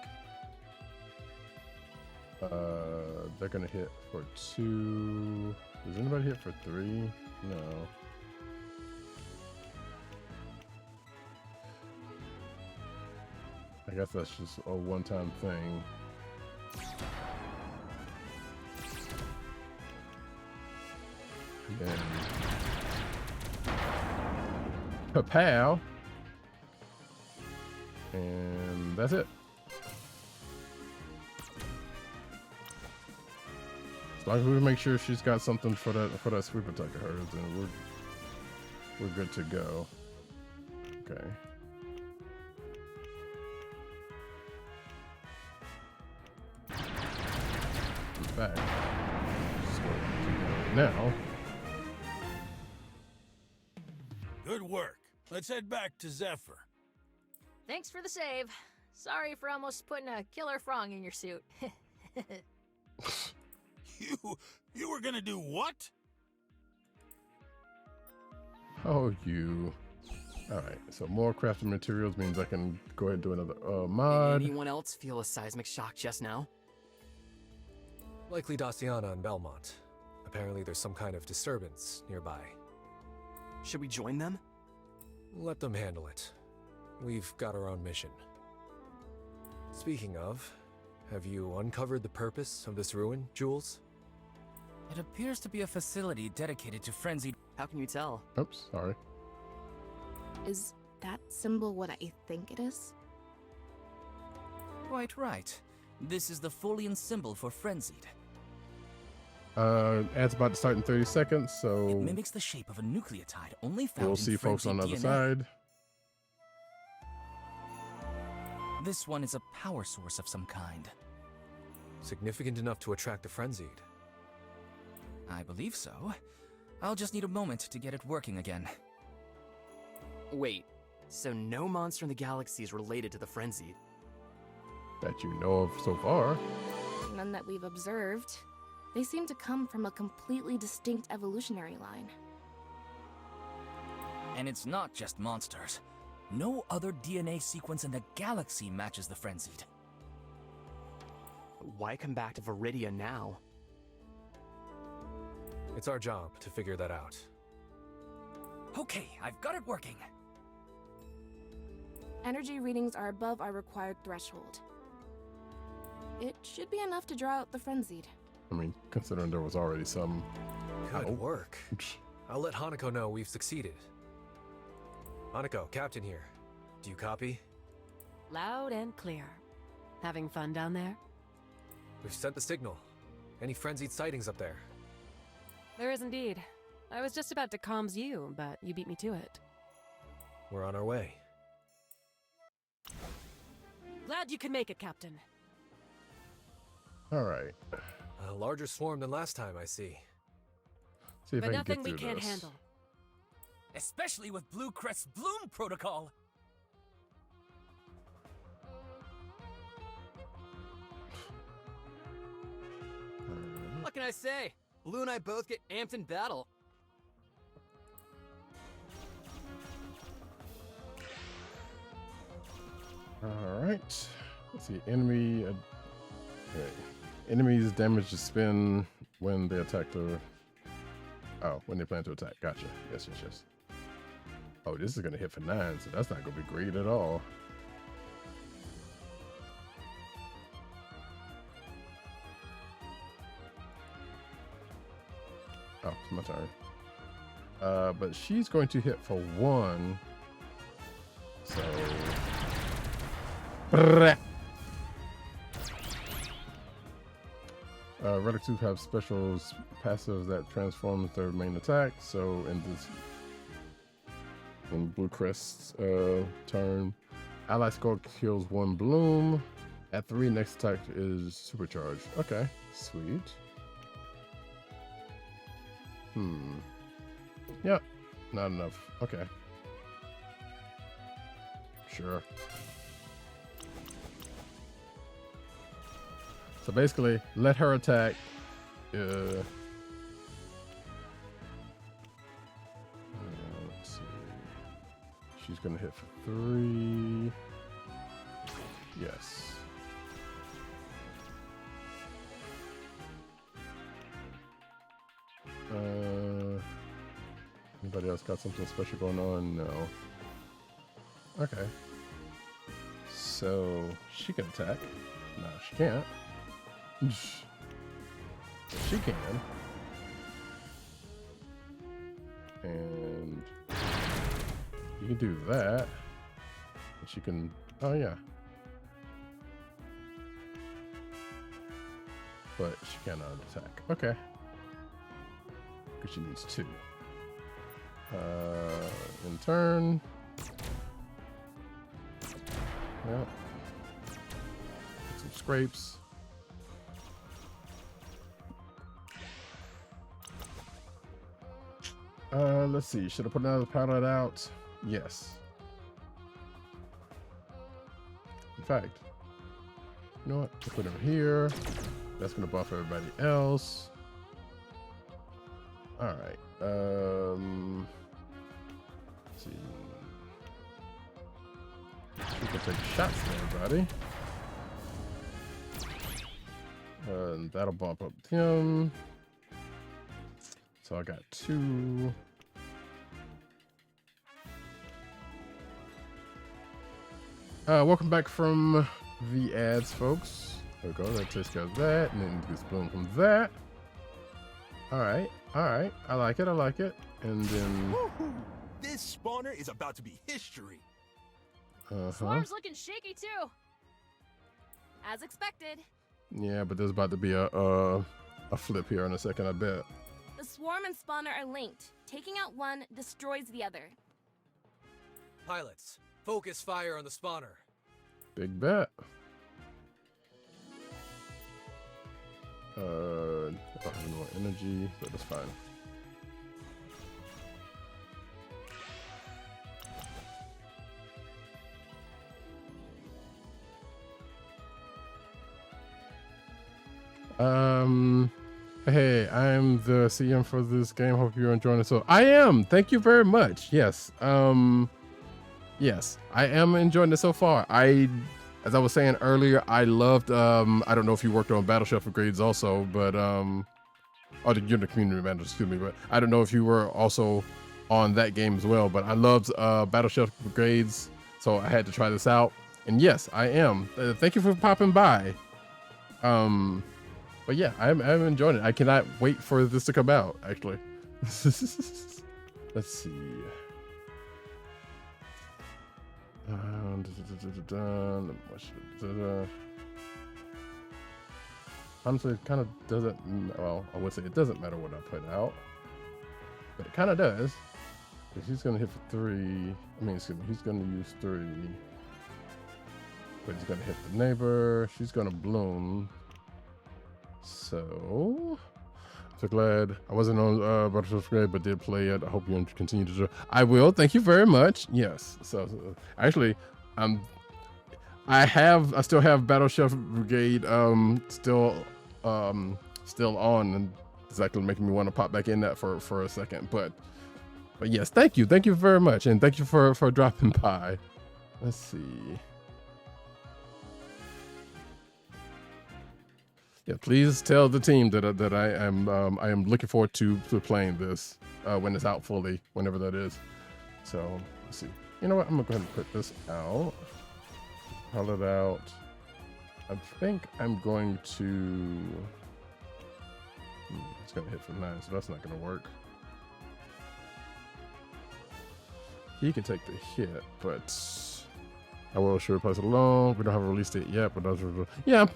They're gonna hit for 2. Does anybody hit for 3? No. I guess that's just a one-time thing. And then Kapow. And that's it. As long as we make sure she's got something for that sweep attack of hers, then we're good to go. Okay. Back. Now. Good work. Let's head back to Zephyr. Thanks for the save. Sorry for almost putting a killer frog in your suit. You were gonna do what? Oh, you. Alright, so more crafting materials means I can go ahead and do another mod. Anyone else feel a seismic shock just now? Likely Daciana and Belmont. Apparently there's some kind of disturbance nearby. Should we join them? Let them handle it. We've got our own mission. Speaking of, have you uncovered the purpose of this ruin, Jules? It appears to be a facility dedicated to frenzied. How can you tell? Oops, sorry. Is that symbol what I think it is? Quite right. This is the Folian symbol for frenzied. Ad's about to start in 30 seconds, so It mimics the shape of a nucleotide only found we'll in see folks on the other DNA. side. This one is a power source of some kind. Significant enough to attract the frenzied. I believe so. I'll just need a moment to get it working again. Wait, so no monster in the galaxy is related to the frenzied? That you know of so far. None that we've observed. They seem to come from a completely distinct evolutionary line. And it's not just monsters. No other DNA sequence in the galaxy matches the frenzied. Why come back to Viridia now? It's our job to figure that out. Okay, I've got it working. Energy readings are above our required threshold. It should be enough to draw out the frenzied. I mean, considering there was already some. Good work. I'll let Hanako know we've succeeded. Hanako, Captain here. Do you copy? Loud and clear. Having fun down there? We've sent the signal. Any frenzied sightings up there? There is indeed. I was just about to comms you, but you beat me to it. We're on our way. Glad you could make it, Captain. All right. A larger swarm than last time, I see. See if But I can nothing get we through can't this. handle. especially with Blue Crest's Bloom Protocol. What can I say? Blue and I both get amped in battle. All right. Let's see. Enemy. Okay. Enemies damage the spin when they attack the. Oh, when they plan to attack. Gotcha. Yes, yes, yes. Oh, this is gonna hit for 9, so that's not gonna be great at all. Oh, it's my turn. But she's going to hit for 1. So. Relic 2 have special passives that transforms their main attack. So in Blue Crest's turn, ally score kills 1 bloom. At 3, next attack is supercharged. Okay, sweet. Yep, not enough. Okay. Sure. So basically, let her attack. Let's see. She's gonna hit for 3. Yes. Anybody else got something special going on? No. Okay. So she can attack. No, she can't. She can. And you can do that. And she can. Oh, yeah. But she cannot attack. Okay. Because she needs 2. In turn. Yep. Get some scrapes. Let's see. Should I put another pallet out? Yes. In fact, you know what? I'll put them here. That's gonna buff everybody else. All right. Let's see. We can take shots at everybody. And that'll bump up him. So I got 2. Welcome back from the ads, folks. There we go. That takes care of that, and then gets blown from that. All right, all right. I like it. I like it. And then this spawner is about to be history. Swarm's looking shaky too. As expected. Yeah, but there's about to be a flip here in a second, I bet. The swarm and spawner are linked. Taking out one destroys the other. Pilots, focus fire on the spawner. Big bet. I don't have any more energy, but that's fine. Hey, I'm the CM for this game. Hope you're enjoying it. So I am. Thank you very much. Yes. Yes, I am enjoying it so far. As I was saying earlier, I loved. I don't know if you worked on Battle Shelf Grades also, but or you're the community manager, excuse me. But I don't know if you were also on that game as well. But I loved Battle Shelf Grades, so I had to try this out. And yes, I am. Thank you for popping by. But yeah, I'm enjoying it. I cannot wait for this to come out, actually. Let's see. Honestly, it kind of doesn't, well, I would say it doesn't matter what I put out, but it kind of does. Because he's going to hit for 3. I mean, excuse me, he's going to use 3. But he's going to hit the neighbor. She's going to bloom. So, I So glad I wasn't on Butterfly Grade, but did play it. I hope you continue to do. I will. Thank you very much. Yes. So actually, I still have Battleship Brigade still on, and it's actually making me want to pop back in that for a second. But yes, thank you very much, and thank you for dropping by. Let's see. Yeah, please tell the team that I am looking forward to playing this when it's out fully, whenever that is. So let's see. You know what? I'm gonna go ahead and put this out. Call it out. I think I'm going to. It's gonna hit for 9, so that's not gonna work. He can take the hit, but I will sure pass it along. We don't have a release date yet, but those are, yeah.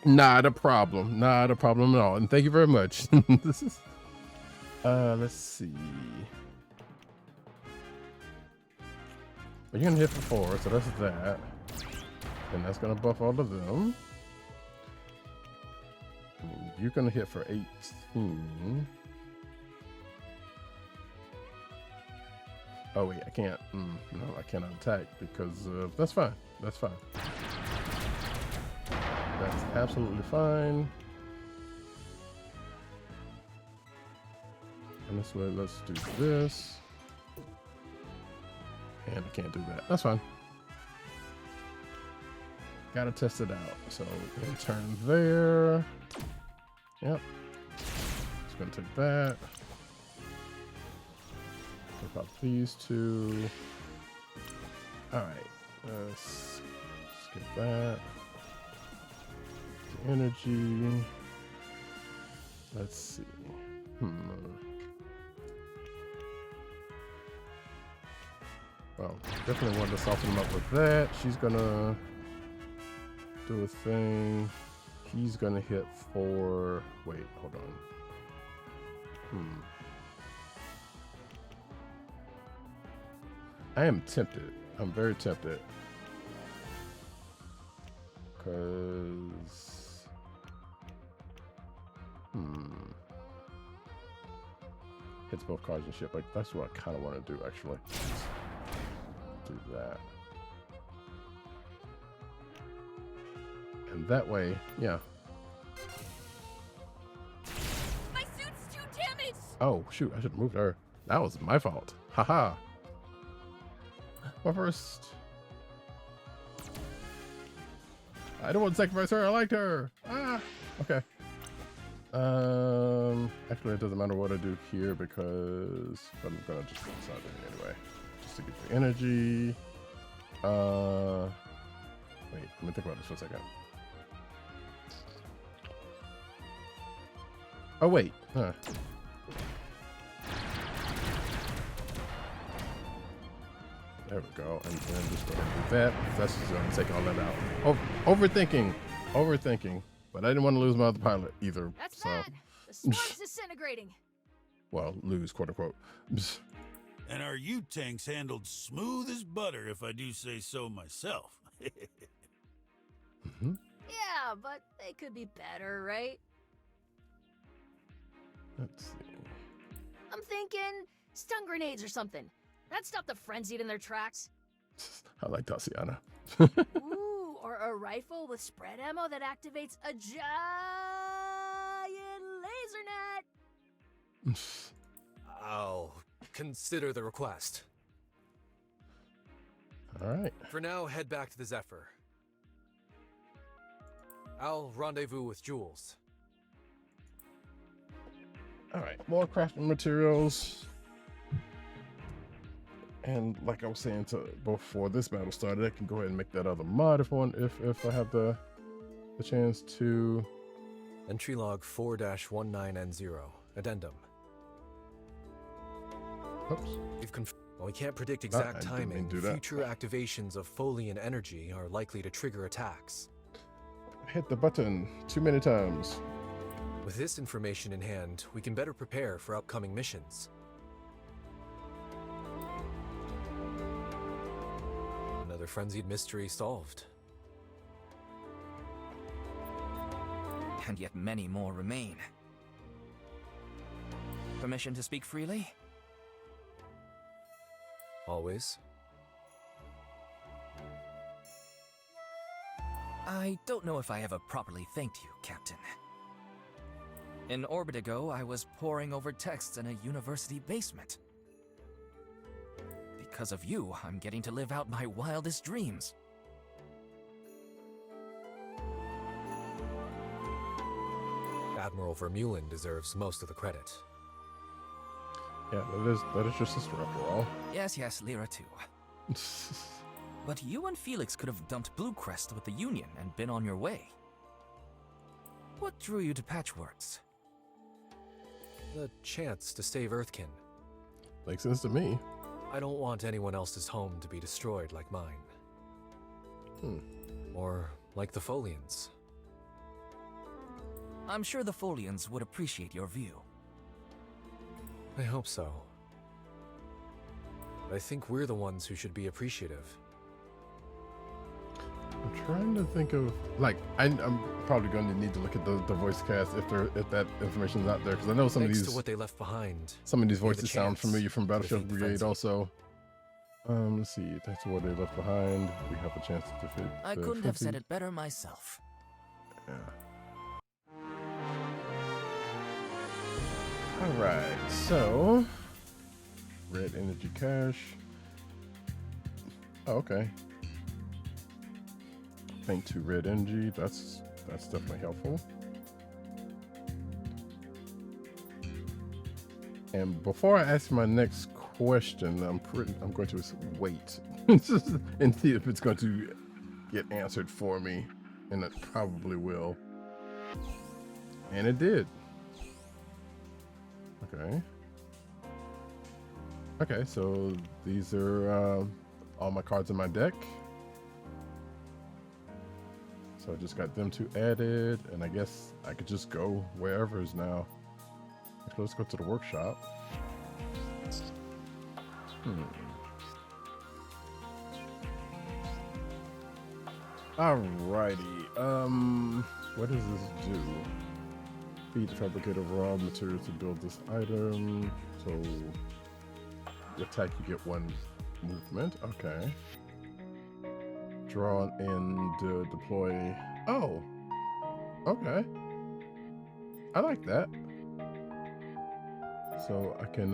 Not a problem at all. And thank you very much. This is, let's see. You're gonna hit for 4, so that's that. And that's gonna buff all of them. You're gonna hit for 18. Oh wait, I can't. No, I cannot attack because that's fine. That's fine. That's absolutely fine. And this way, let's do this. And I can't do that. That's fine. Gotta test it out. So turn there. Yep. Just gonna take that. Take out these 2. Alright. Let's skip that. Energy. Let's see. Well, definitely wanted to soften him up with that. She's gonna do a thing. He's gonna hit for. Wait, hold on. I am tempted. I'm very tempted. Because. Hits both cards and shit. Like, that's what I kind of want to do, actually. Do that. And that way, yeah. My suit's too damaged! Oh, shoot. I should have moved her. That was my fault. Haha. Well, first. I don't want to sacrifice her. I liked her. Ah. Okay. Actually, it doesn't matter what I do here because I'm gonna just go inside there anyway, just to get the energy. Wait, let me think about this for a second. Oh wait, huh. There we go, and then just go ahead and do that. That's just gonna take all that out. Overthinking. But I didn't want to lose my other pilot either. That's bad. The storm's disintegrating. Well, lose, quote unquote. And our U-tanks handled smooth as butter, if I do say so myself. Yeah, but they could be better, right? Let's see. I'm thinking stun grenades or something. That stopped the frenzied in their tracks. I like Tatiana. Ooh, or a rifle with spread ammo that activates a giant laser net. I'll consider the request. All right. For now, head back to the Zephyr. I'll rendezvous with Jules. All right, more crafting materials. And like I was saying before this battle started, I can go ahead and make that other mod if I have the chance to. Entry log 4-19N0. Addendum. Oops. While we can't predict exact timing, future activations of Folian energy are likely to trigger attacks. Hit the button too many times. With this information in hand, we can better prepare for upcoming missions. Another frenzied mystery solved. And yet many more remain. permission to speak freely? Always. I don't know if I ever properly thanked you, Captain. An orbit ago, I was poring over texts in a university basement. Because of you, I'm getting to live out my wildest dreams. Admiral Vermeulen deserves most of the credit. Yeah, that is your sister after all. Yes, Lyra too. But you and Felix could have dumped Bluecrest with the Union and been on your way. What drew you to Patchworks? The chance to save Earthkin. Makes sense to me. I don't want anyone else's home to be destroyed like mine. Or like the Folians. I'm sure the Folians would appreciate your view. I hope so. I think we're the ones who should be appreciative. I'm trying to think of, like, I'm probably going to need to look at the voice cast if that information's not there, because I know some Thanks of these to what they left behind. Some of these Give the voices sound chance familiar from to Battleship defeat the Brigade Frenzy. also. Let's see. Thanks to what they left behind, we have a chance to defeat. I couldn't have said it better myself. Yeah. Alright, so red energy cache. Oh, okay. Paint to red energy, that's definitely helpful. And before I ask my next question, I'm going to wait and see if it's going to get answered for me, and it probably will. And it did. Okay. Okay, so these are all my cards in my deck. So I just got them two added, and I guess I could just go wherever is now. Actually, let's go to the workshop. Alrighty. What does this do? Feed the fabricator raw materials to build this item. So you attack, you get 1 movement. Okay. Draw and deploy. Oh. Okay. I like that. So I can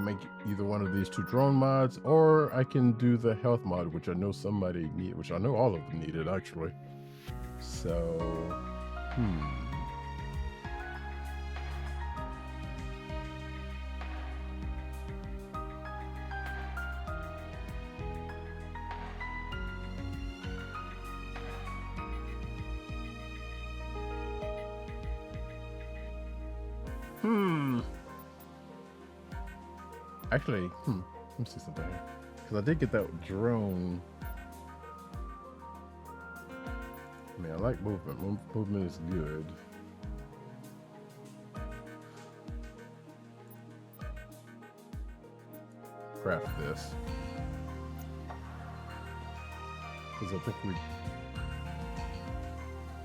make either one of these 2 drone mods, or I can do the health mod, which I know somebody needed, which I know all of them needed actually. So, Actually, let me see something here. Because I did get that drone. I mean, I like movement. Movement is good. Craft this. Because I think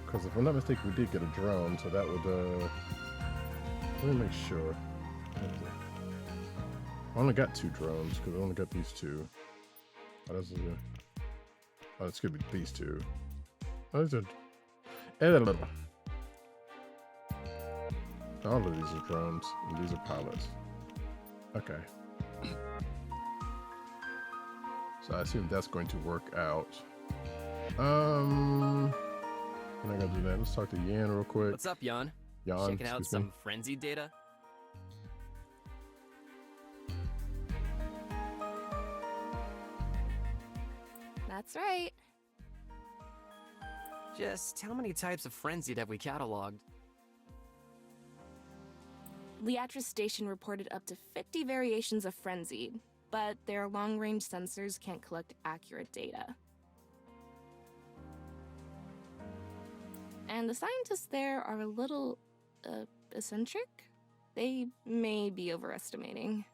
because if I'm not mistaken, we did get a drone, so that would, let me make sure. I only got 2 drones because I only got these 2. Oh, it's gonna be these 2. Oh, these are. All of these are drones, and these are pilots. Okay. So I assume that's going to work out. I'm not gonna do that. Let's talk to Yan real quick. What's up, Yan? Yan, Checking out excuse me. some frenzied data? That's right. Just how many types of frenzied have we cataloged? Leatris Station reported up to 50 variations of frenzied, but their long-range sensors can't collect accurate data. And the scientists there are a little, eccentric? They may be overestimating.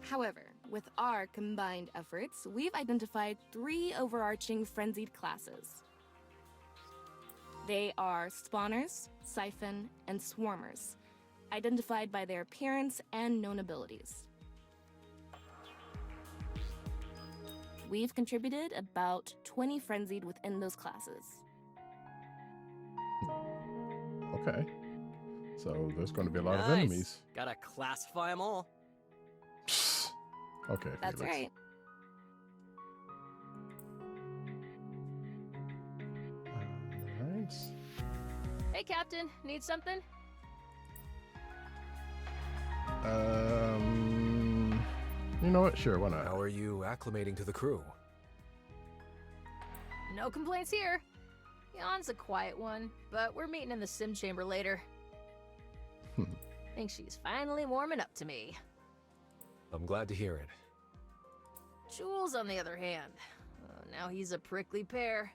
However, with our combined efforts, we've identified 3 overarching frenzied classes. They are spawners, siphon, and swarmers. identified by their appearance and known abilities. We've contributed about 20 frenzied within those classes. Okay. So there's going to be a lot of Nice. enemies. Gotta classify them all. Okay. That's Felix. right. Alright. Hey, Captain, need something? You know what? Sure, why not? How are you acclimating to the crew? No complaints here. Yon's a quiet one, but we're meeting in the sim chamber later. Think she's finally warming up to me. I'm glad to hear it. Jules, on the other hand, now he's a prickly pear.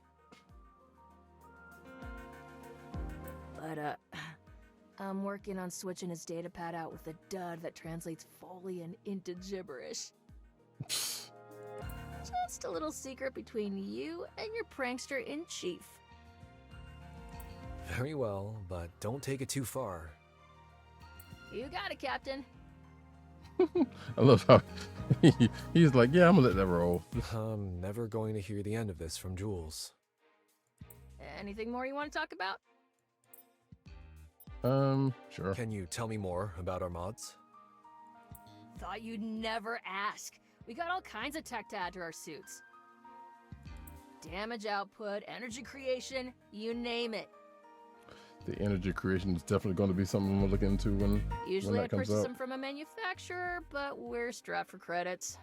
But, I'm working on switching his datapad out with a dud that translates Folian into gibberish. Just a little secret between you and your prankster-in-chief. Very well, but don't take it too far. You got it, Captain. I love how he's like, yeah, I'm gonna let that roll. I'm never going to hear the end of this from Jules. Anything more you want to talk about? Sure. Can you tell me more about our mods? Thought you'd never ask. We got all kinds of tech to add to our suits. Damage output, energy creation, you name it. The energy creation is definitely going to be something I'm gonna look into when Usually that I'd comes purchase up. them from a manufacturer, but we're strapped for credits.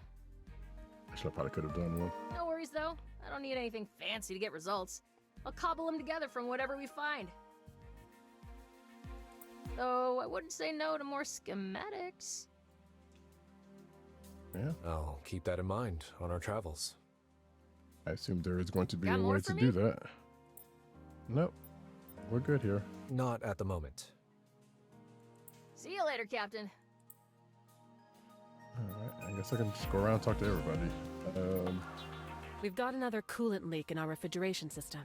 Actually, I probably could have done one. No worries though. I don't need anything fancy to get results. I'll cobble them together from whatever we find. Though I wouldn't say no to more schematics. Yeah. I'll keep that in mind on our travels. I assume there is going to be Got a more way for to me? do that. Nope. We're good here. Not at the moment. See you later, Captain. Alright, I guess I can just go around and talk to everybody. We've got another coolant leak in our refrigeration system.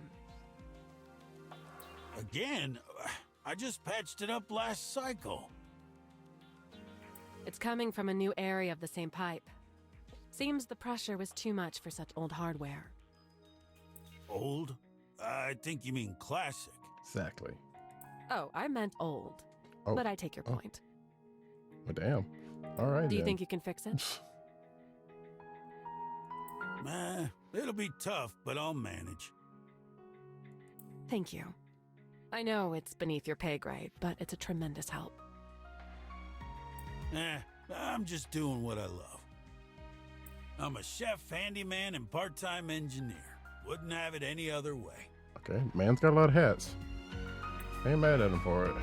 Again? I just patched it up last cycle. It's coming from a new area of the same pipe. Seems the pressure was too much for such old hardware. Old? I think you mean classic. Exactly. Oh, I meant old. Oh. But I take your point. Well, damn. Alright. Do you think you can fix it? It'll be tough, but I'll manage. Thank you. I know it's beneath your pay grade, but it's a tremendous help. I'm just doing what I love. I'm a chef, handyman, and part-time engineer. Wouldn't have it any other way. Okay, man's got a lot of hats. I ain't mad at him for it.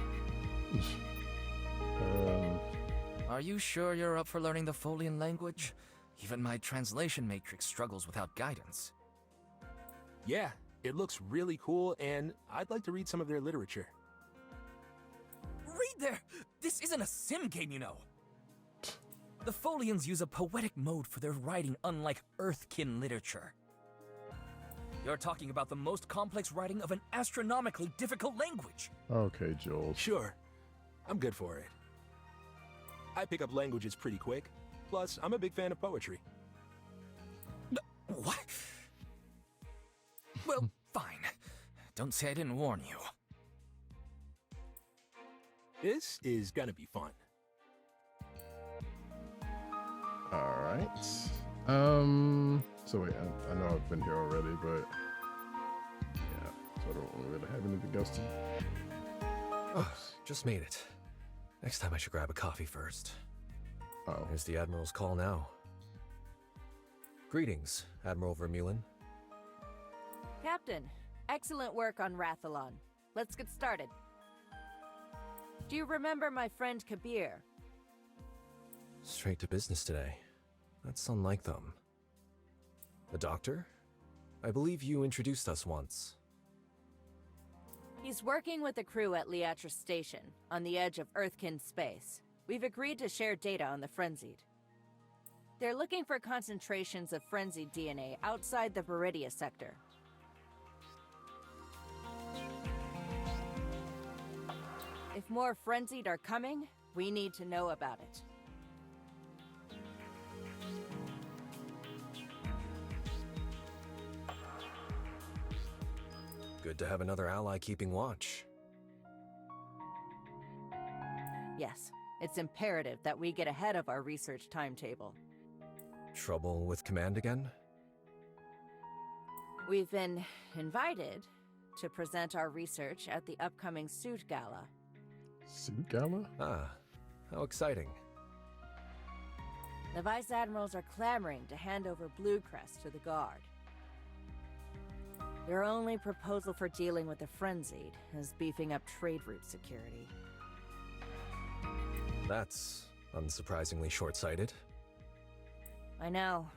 Are you sure you're up for learning the Folian language? Even my translation matrix struggles without guidance. Yeah, it looks really cool, and I'd like to read some of their literature. Read there! This isn't a sim game, you know. The Folians use a poetic mode for their writing, unlike Earthkin literature. You're talking about the most complex writing of an astronomically difficult language. Okay, Joel. Sure, I'm good for it. I pick up languages pretty quick. Plus, I'm a big fan of poetry. What? Well, fine. Don't say I didn't warn you. This is gonna be fun. Alright. So wait, I know I've been here already, but yeah, so I don't really have anything else to. Oh, just made it. Next time I should grab a coffee first. Oh. Here's the Admiral's call now. Greetings, Admiral Vermeulen. Captain, excellent work on Rathalon. Let's get started. Do you remember my friend Kabir? Straight to business today. That's unlike them. The doctor? I believe you introduced us once. He's working with the crew at Liatra Station, on the edge of Earthkin space. We've agreed to share data on the Frenzied. They're looking for concentrations of Frenzied DNA outside the Viridia sector. If If more Frenzied are coming, we need to know about it. Good to have another ally keeping watch. Yes, it's imperative that we get ahead of our research timetable. Trouble with command again? We've been invited to present our research at the upcoming Suit Gala. Suit Gala? Ah, how exciting. The Vice Admirals are clamoring to hand over Bluecrest to the Guard. Their only proposal for dealing with the Frenzied is beefing up trade route security. That's unsurprisingly short-sighted. I know.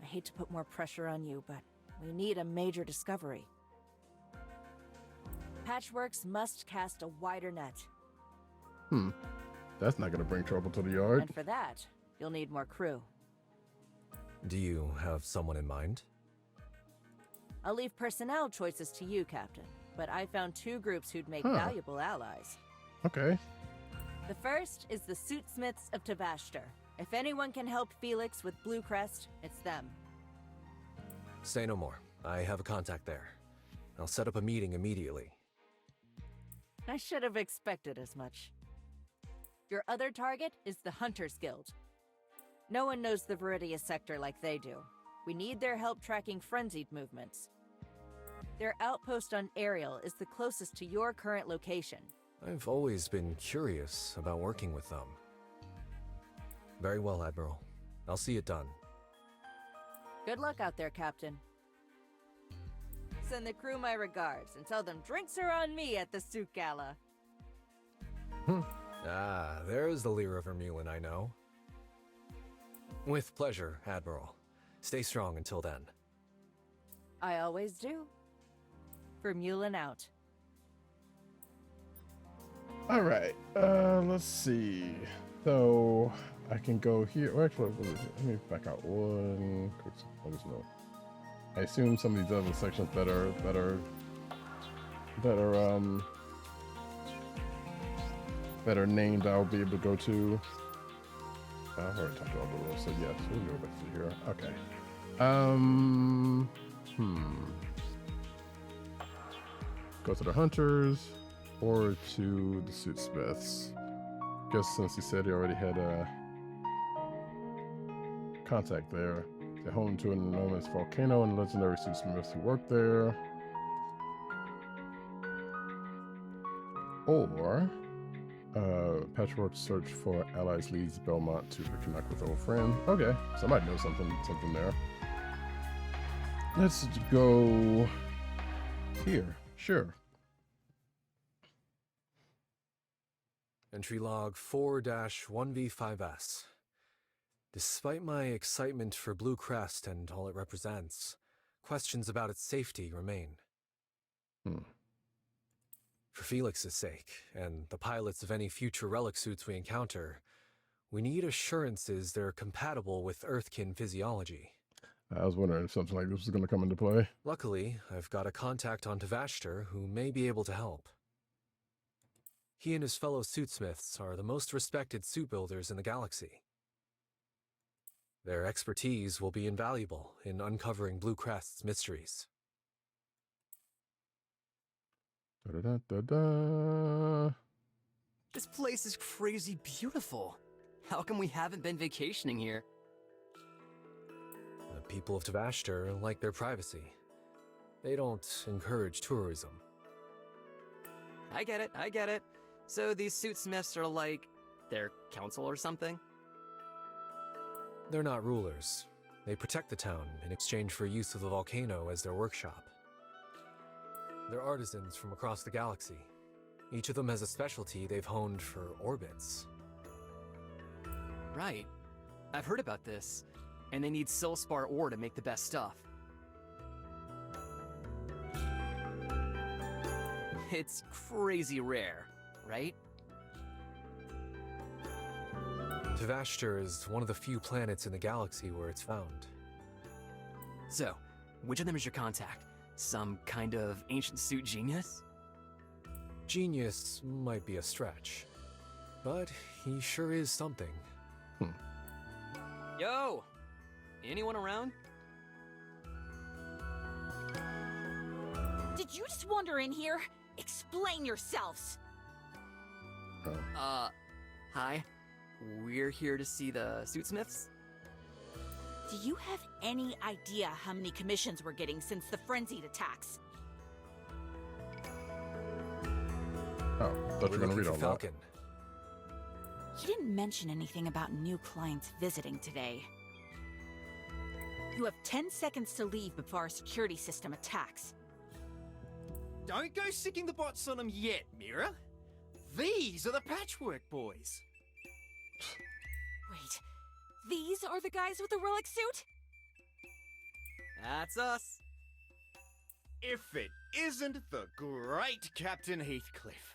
I hate to put more pressure on you, but we need a major discovery. Patchworks must cast a wider net. That's not gonna bring trouble to the yard. And for that, you'll need more crew. Do you have someone in mind? I'll leave personnel choices to you, Captain, but I found 2 groups who'd make valuable allies. Okay. The first is the Suitsmiths of Tavashter. If anyone can help Felix with Bluecrest, it's them. Say no more. I have a contact there. I'll set up a meeting immediately. I should have expected as much. Your other target is the Hunters Guild. No one knows the Viridia sector like they do. We need their help tracking frenzied movements. Their outpost on Ariel is the closest to your current location. I've always been curious about working with them. Very well, Admiral. I'll see it done. Good luck out there, Captain. Send the crew my regards and tell them drinks are on me at the Suit Gala. Ah, there's the Lear of Vermeulen I know. With pleasure, Admiral. Stay strong until then. I always do. Vermeulen out. All right. Let's see. So I can go here. Well, actually, let me back out one quick. I just know. I assume some of these other sections that are named, I'll be able to go to. I've already talked about those, so yes, we'll go back to here. Okay. Go to the Hunters or to the Suitsmiths. Guess since he said he already had a contact there. They're home to an enormous volcano and legendary Suitsmiths who work there. Or Patchwork search for allies leads Belmont to reconnect with old friends. Okay, somebody knows something there. Let's go here. Sure. Entry log 4-1V5S. Despite my excitement for Bluecrest and all it represents, questions about its safety remain. For Felix's sake, and the pilots of any future relic suits we encounter, we need assurances they're compatible with Earthkin physiology. I was wondering if something like this was going to come into play. Luckily, I've got a contact on Tavashter who may be able to help. He and his fellow suitsmiths are the most respected suit builders in the galaxy. Their expertise will be invaluable in uncovering Bluecrest's mysteries. This place is crazy beautiful. How come we haven't been vacationing here? The people of Tavashter like their privacy. They don't encourage tourism. I get it. So these suitsmiths are like their council or something? They're not rulers. They protect the town in exchange for use of the volcano as their workshop. They're artisans from across the galaxy. Each of them has a specialty they've honed for orbits. Right. I've heard about this. And they need Silspar ore to make the best stuff. It's crazy rare, right? Tavashter is one of the few planets in the galaxy where it's found. So, which of them is your contact? Some kind of ancient suit genius? Genius might be a stretch, but he sure is something. Yo! Anyone around? Did you just wander in here? Explain yourselves! Hi. We're here to see the Suitsmiths. Do you have any idea how many commissions we're getting since the frenzied attacks? Oh, thought you were gonna read all that. Falcon. He didn't mention anything about new clients visiting today. You have 10 seconds to leave before our security system attacks. Don't go sicking the bots on them yet, Mira. These are the Patchwork Boys. Wait, these are the guys with the relic suit? That's us. If it isn't the great Captain Heathcliff.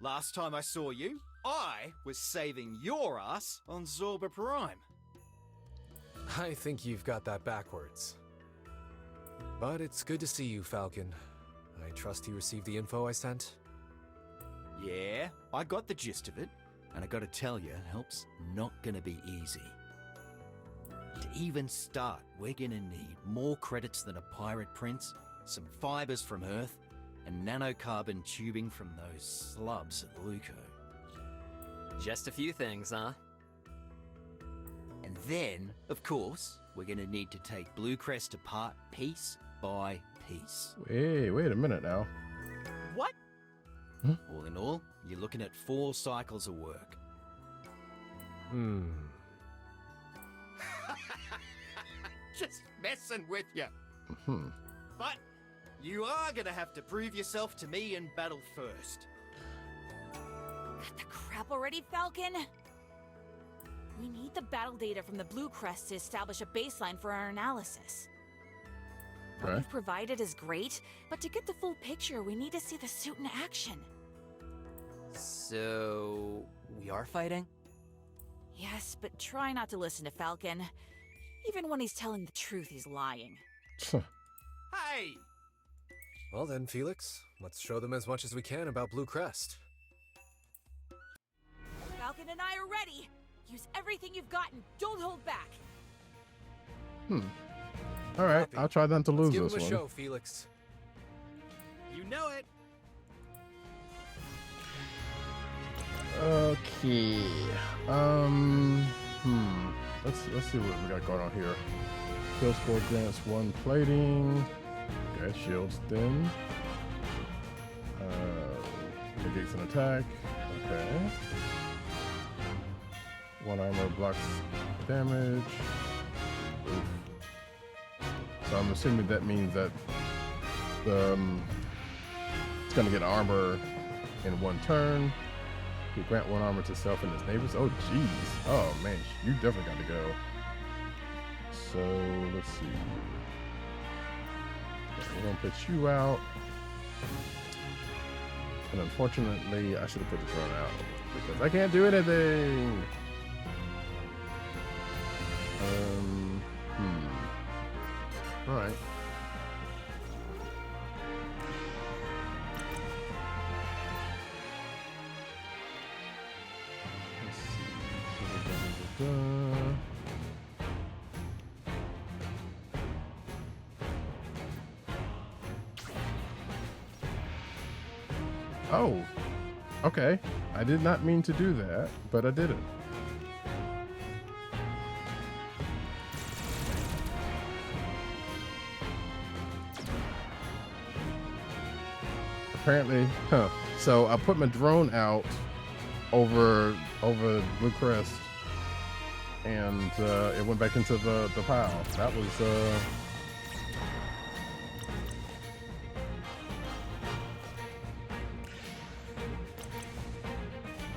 Last time I saw you, I was saving your ass on Zorba Prime. I think you've got that backwards. But it's good to see you, Falcon. I trust you received the info I sent? Yeah, I got the gist of it. And I gotta tell you, help's not gonna be easy. To even start, we're gonna need more credits than a pirate prince, some fibers from Earth, and nanocarbon tubing from those slubs at Luco. Just a few things, huh? And then, of course, we're gonna need to take Bluecrest apart piece by piece. Hey, wait a minute now. What? Huh? All in all, you're looking at 4 cycles of work. Just messing with you. But you are gonna have to prove yourself to me in battle first. Got the crap already, Falcon? We need the battle data from the Blue Crest to establish a baseline for our analysis. What you've provided is great, but to get the full picture, we need to see the suit in action. So, we are fighting? Yes, but try not to listen to Falcon. Even when he's telling the truth, he's lying. Hey! Well then, Felix, let's show them as much as we can about Blue Crest. Falcon and I are ready! Use everything you've got and don't hold back! Alright, I'll try not to lose Give this him a one. show, Felix. You know it! Okay. Let's see what we got going on here. Kill score grants 1 plating. Okay, shields thin. Negates an attack. Okay. 1 armor blocks damage. Oof. So I'm assuming that means that it's gonna get armor in 1 turn. You grant 1 armor to self and its neighbors. Oh jeez. Oh man, you definitely got to go. So let's see. We're gonna put you out. And unfortunately, I should have put the drone out because I can't do anything. All right. Let's see. Oh, okay. I did not mean to do that, but I did it. Apparently, so I put my drone out over Blue Crest, and it went back into the pile. That was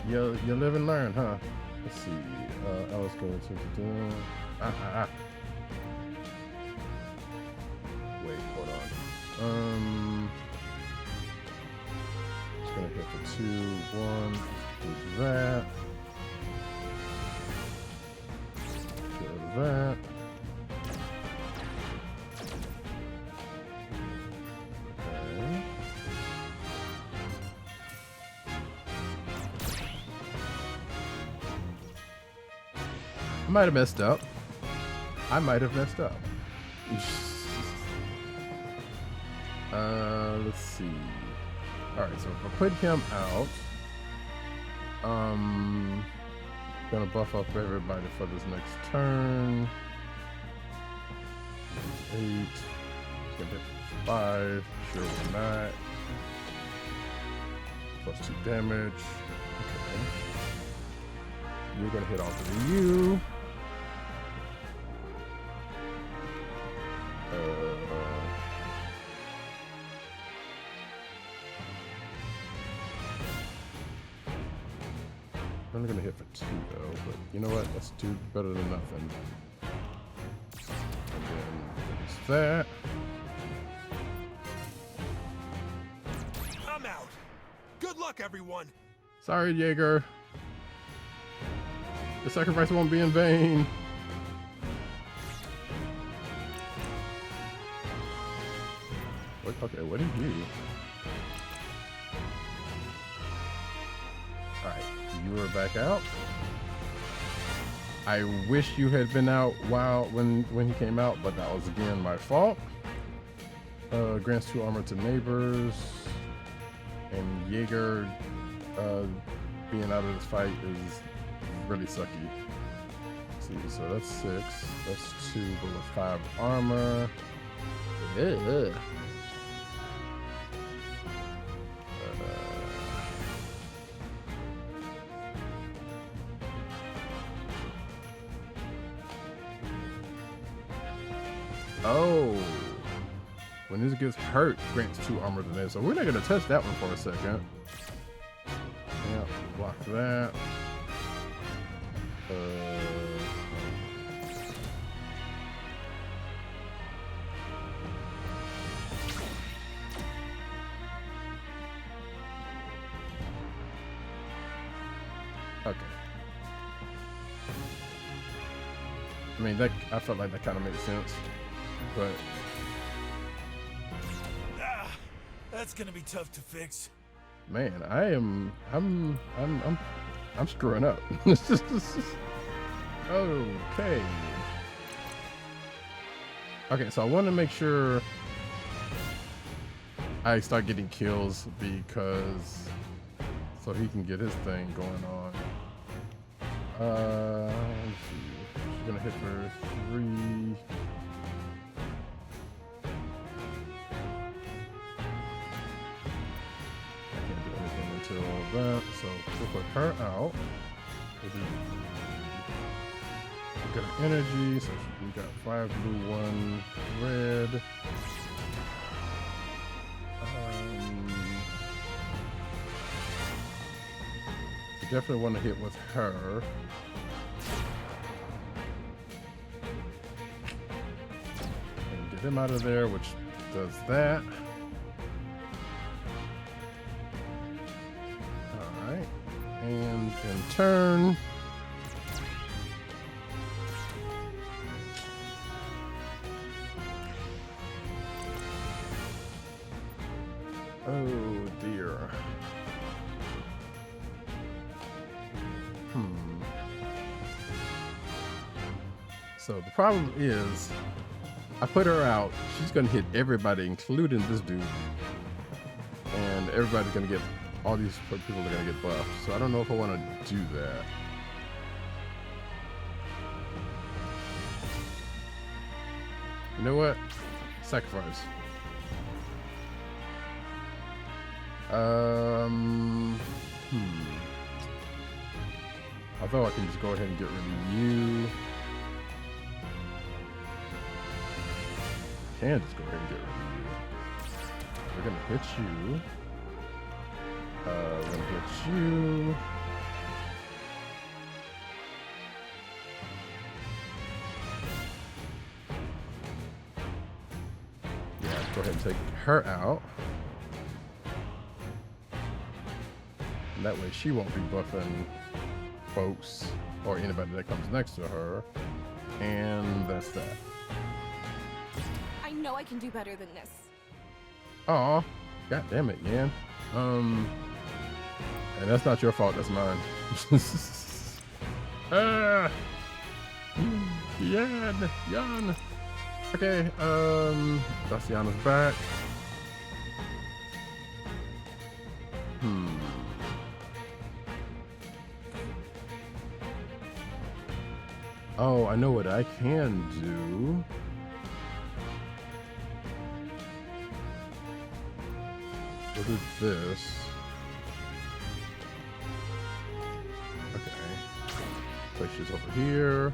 you live and learn, huh? Let's see. I was going to wait, hold on. Just gonna hit the 2, 1, do that. Kill that. Okay. I might have messed up. Let's see. Alright, so if I put him out, gonna buff up everybody for this next turn. 8. He's gonna hit 5. Sure why not. Plus 2 damage. Okay. You're gonna hit off of you. I'm only gonna hit for 2 though, but you know what? That's 2 better than nothing. And then there's that. I'm out. Good luck, everyone. Sorry, Jaeger. The sacrifice won't be in vain. What? Okay, what did you? Alright, you were back out. I wish you had been out when he came out, but that was again my fault. Grants 2 armor to neighbors, and Jaeger being out of this fight is really sucky. Let's see, so that's 6. That's 2, but with 5 armor. Ugh. Oh, when this gets hurt, grants 2 armor to neighbors. So we're not gonna touch that one for a second. Yeah, block that. Okay. I mean, that I felt like that kind of made sense, but that's gonna be tough to fix. Man, I'm screwing up. Okay. Okay, so I want to make sure I start getting kills because so he can get his thing going on. Let's see. She's gonna hit for 3. That, so we'll put her out. We got energy, so we got 5 blue, 1 red. We definitely want to hit with her. And get him out of there, which does that. And in turn, oh dear. So the problem is, I put her out. She's gonna hit everybody, including this dude, and everybody's gonna get. All these people are gonna get buffed, so I don't know if I want to do that. You know what? Sacrifice. Although I can just go ahead and get rid of you. Can just go ahead and get rid of you. We're gonna hit you. We're gonna hit you. Yeah, go ahead and take her out. And that way she won't be buffing folks or anybody that comes next to her. And that's that. I know I can do better than this. Aw, god damn it, Yan. And that's not your fault, that's mine. Yan. Okay, Daciana's back. Oh, I know what I can do. We'll do this. Okay. Place this over here.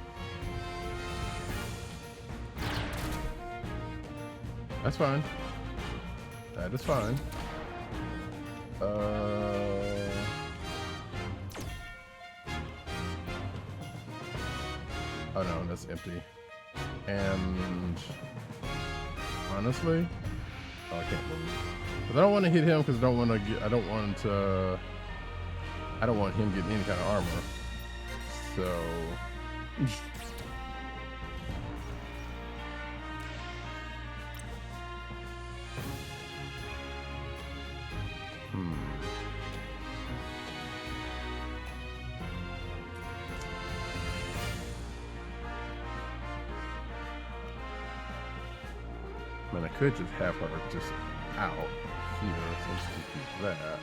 That's fine. That is fine. Oh no, that's empty. And honestly, oh, I can't move. But I don't want to hit him because I don't want to get. I don't want him getting any kind of armor. So. I mean, I could just have her just out here, so let's just do that.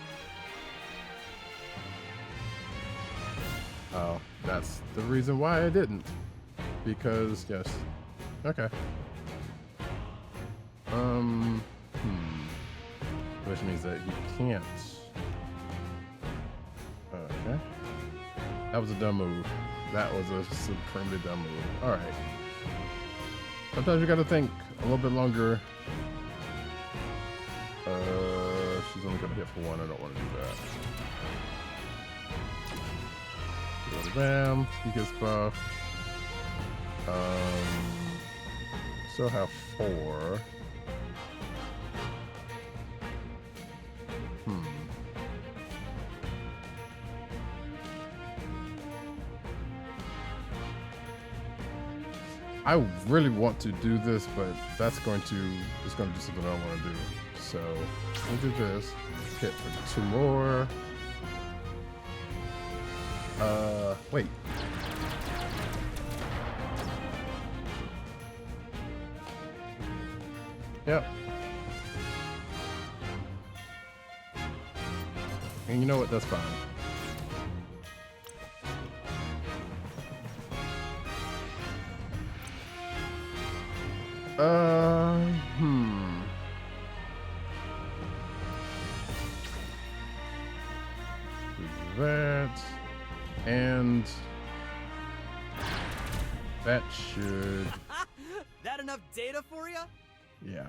Oh, that's the reason why I didn't. Because, yes. Okay. Which means that he can't. Okay. That was a dumb move. That was a supremely dumb move. Alright. Sometimes you gotta think a little bit longer. She's only gonna hit for one. I don't want to do that. Bam. He gets buffed. Still have 4. I really want to do this, but it's going to do something I don't want to do. So we'll do this. Hit for 2 more. Wait. Yep. And you know what? That's fine. That and that should. That enough data for you? Yeah.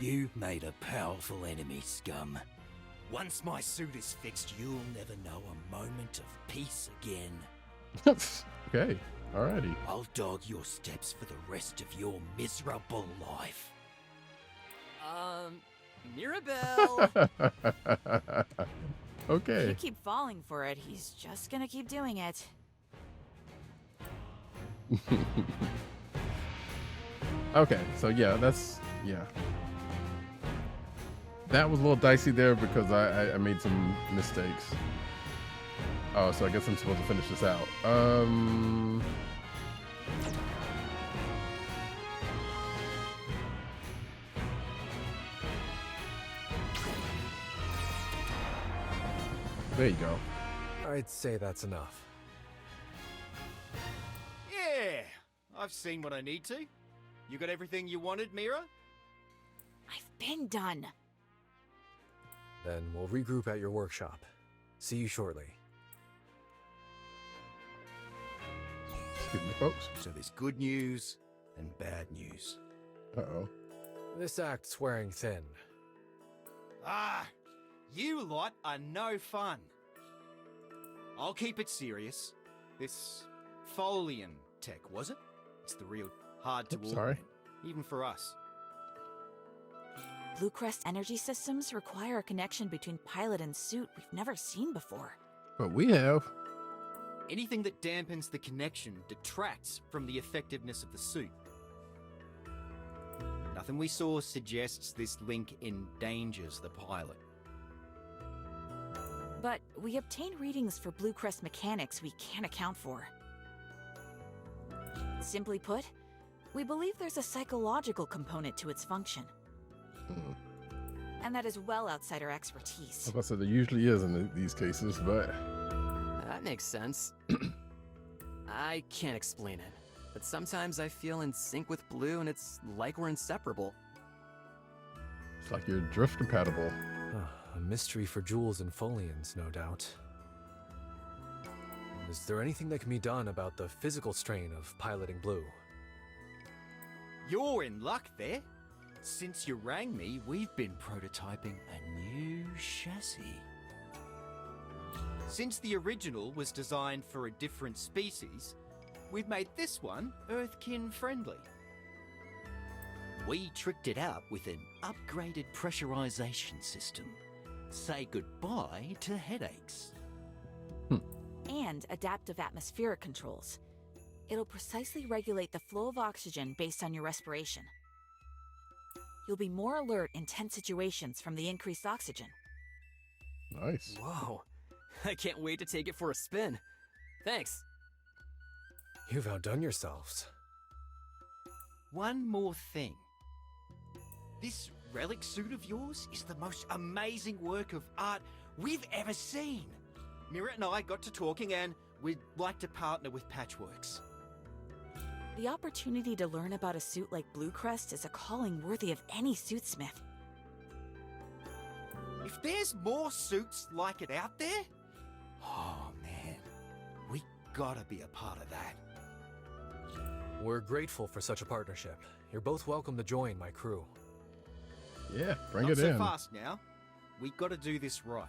You made a powerful enemy, scum. Once my suit is fixed, you'll never know a moment of peace again. Okay. Alrighty. I'll dog your steps for the rest of your miserable life. Mirabelle! Okay. If you keep falling for it, he's just gonna keep doing it. Okay, so yeah, that was a little dicey there because I made some mistakes. Oh, so I guess I'm supposed to finish this out. There you go. I'd say that's enough. Yeah, I've seen what I need to. You got everything you wanted, Mira? I've been done. Then we'll regroup at your workshop. See you shortly. Excuse me, folks. So there's good news and bad news. Uh-oh. This act's wearing thin. Ah, you lot are no fun. I'll keep it serious. This Folian tech, was it? It's the real hard to Sorry. even for us. Bluecrest energy systems require a connection between pilot and suit we've never seen before. But we have. Anything that dampens the connection detracts from the effectiveness of the suit. Nothing we saw suggests this link endangers the pilot. But we obtain readings for Bluecrest mechanics we can't account for. Simply put, we believe there's a psychological component to its function. And that is well outside our expertise. I was about to say there usually is in these cases, but... That makes sense. I can't explain it, but sometimes I feel in sync with Blue and it's like we're inseparable. It's like you're drift compatible. A mystery for Jules and Folians, no doubt. Is there anything that can be done about the physical strain of piloting Blue? You're in luck there. Since you rang me, we've been prototyping a new chassis. Since the original was designed for a different species, we've made this one Earthkin friendly. We tricked it out with an upgraded pressurization system. Say goodbye to headaches. And adaptive atmospheric controls. It'll precisely regulate the flow of oxygen based on your respiration. You'll be more alert in tense situations from the increased oxygen. Nice. Whoa. I can't wait to take it for a spin. Thanks. You've outdone yourselves. One more thing. This relic suit of yours is the most amazing work of art we've ever seen. Mirror and I got to talking and we'd like to partner with Patchworks. The opportunity to learn about a suit like Bluecrest is a calling worthy of any suitsmith. If there's more suits like it out there, oh man, we gotta be a part of that. We're grateful for such a partnership. You're both welcome to join my crew. Yeah, bring Not it so in. fast now. We gotta do this right.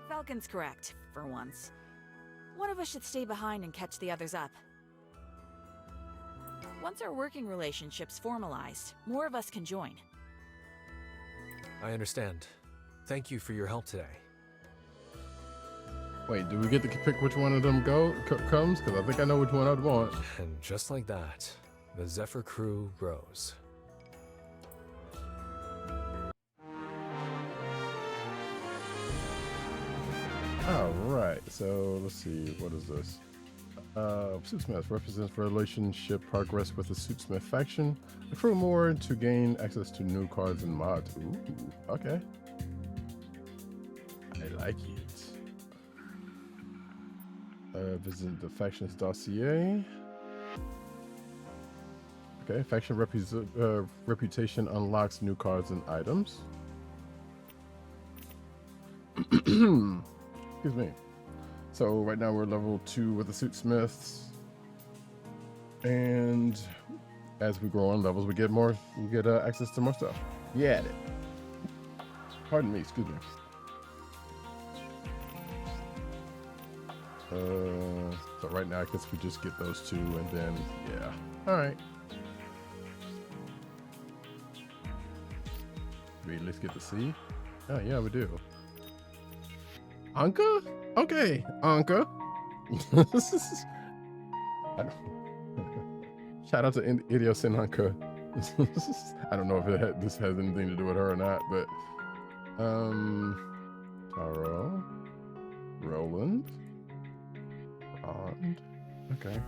Falcon's correct, for once. One of us should stay behind and catch the others up. Once our working relationship's formalized, more of us can join. I understand. Thank you for your help today. Wait, do we get to pick which one of them comes? Because I think I know which one I'd want. And just like that, the Zephyr crew grows. Alright, so let's see, what is this? Suitsmith represents relationship progress with the Suitsmith faction. Accrue more to gain access to new cards and mods. Ooh, okay. I like it. Visit the faction's dossier. Okay, faction reputation unlocks new cards and items. Excuse me. So right now we're level 2 with the Suitsmiths, and as we grow on levels, we get access to more stuff. Yeah, at it. Pardon me. Excuse me. So right now I guess we just get those two, and then yeah. All right. We at least get to see. Oh yeah, we do. Anka? Okay, Anka. Shout out to Idiosin Anka. I don't know if this has anything to do with her or not, but Taro, Roland, Rond, okay,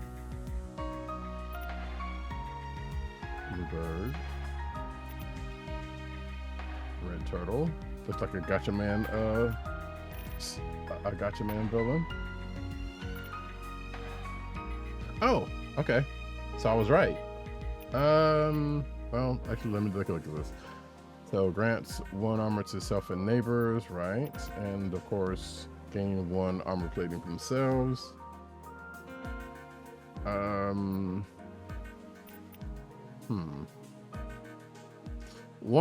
Bluebird, Red Turtle. Looks like a Gotcha Man. A Gotcha Man villain. Oh, okay. So I was right. Well, actually, let me take a look at this. So grants 1 armor to self and neighbors, right? And of course, gain 1 armor plating for themselves. 1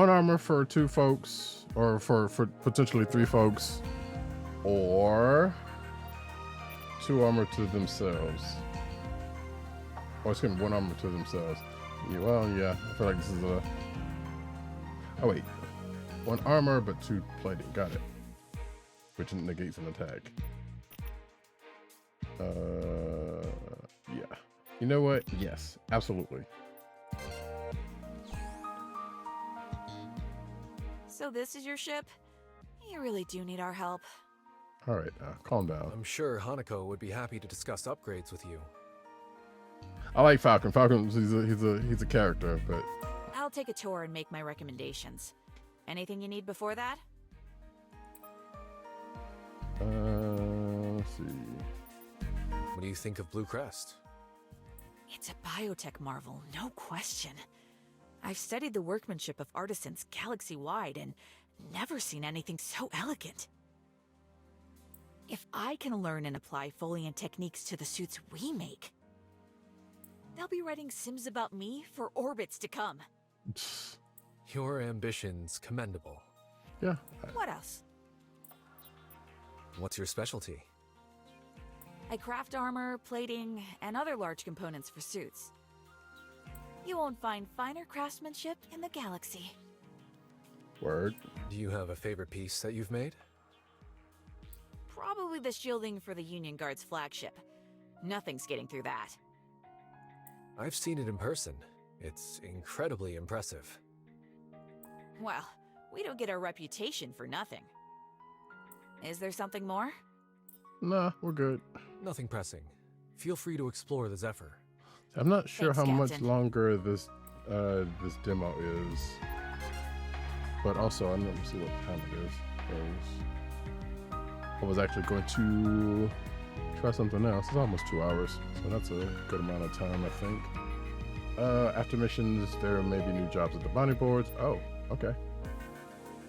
armor for 2 folks, or for potentially 3 folks, or 2 armor to themselves. Or it's gonna be 1 armor to themselves. Yeah, well, yeah, I feel like this is a... Oh wait, 1 armor but 2 plating, got it. Which negates an attack. Yeah. You know what? Yes, absolutely. So this is your ship? You really do need our help. All right, calm down. I'm sure Hanako would be happy to discuss upgrades with you. I like Falcon. Falcon, he's a character, but I'll take a tour and make my recommendations. Anything you need before that? let's see. What do you think of Blue Crest? It's a biotech marvel, no question. I've studied the workmanship of artisans galaxy-wide and never seen anything so elegant. If I can learn and apply Folian techniques to the suits we make, they'll be writing sims about me for orbits to come. Your ambition's commendable. Yeah. What else? What's your specialty? I craft armor, plating, and other large components for suits. You won't find finer craftsmanship in the galaxy. Word. Do you have a favorite piece that you've made? Probably the shielding for the Union Guard's flagship. Nothing's getting through that. I've seen it in person. It's incredibly impressive. Well, we don't get our reputation for nothing. Is there something more? Nah, we're good. Nothing pressing. Feel free to explore the Zephyr. I'm not sure Thanks, how much Captain. longer this demo is, but also I don't see what time it is. 'Cause I was actually going to try something else. It's almost 2 hours, so that's a good amount of time, I think. After missions, there may be new jobs at the bounty boards. Oh, okay.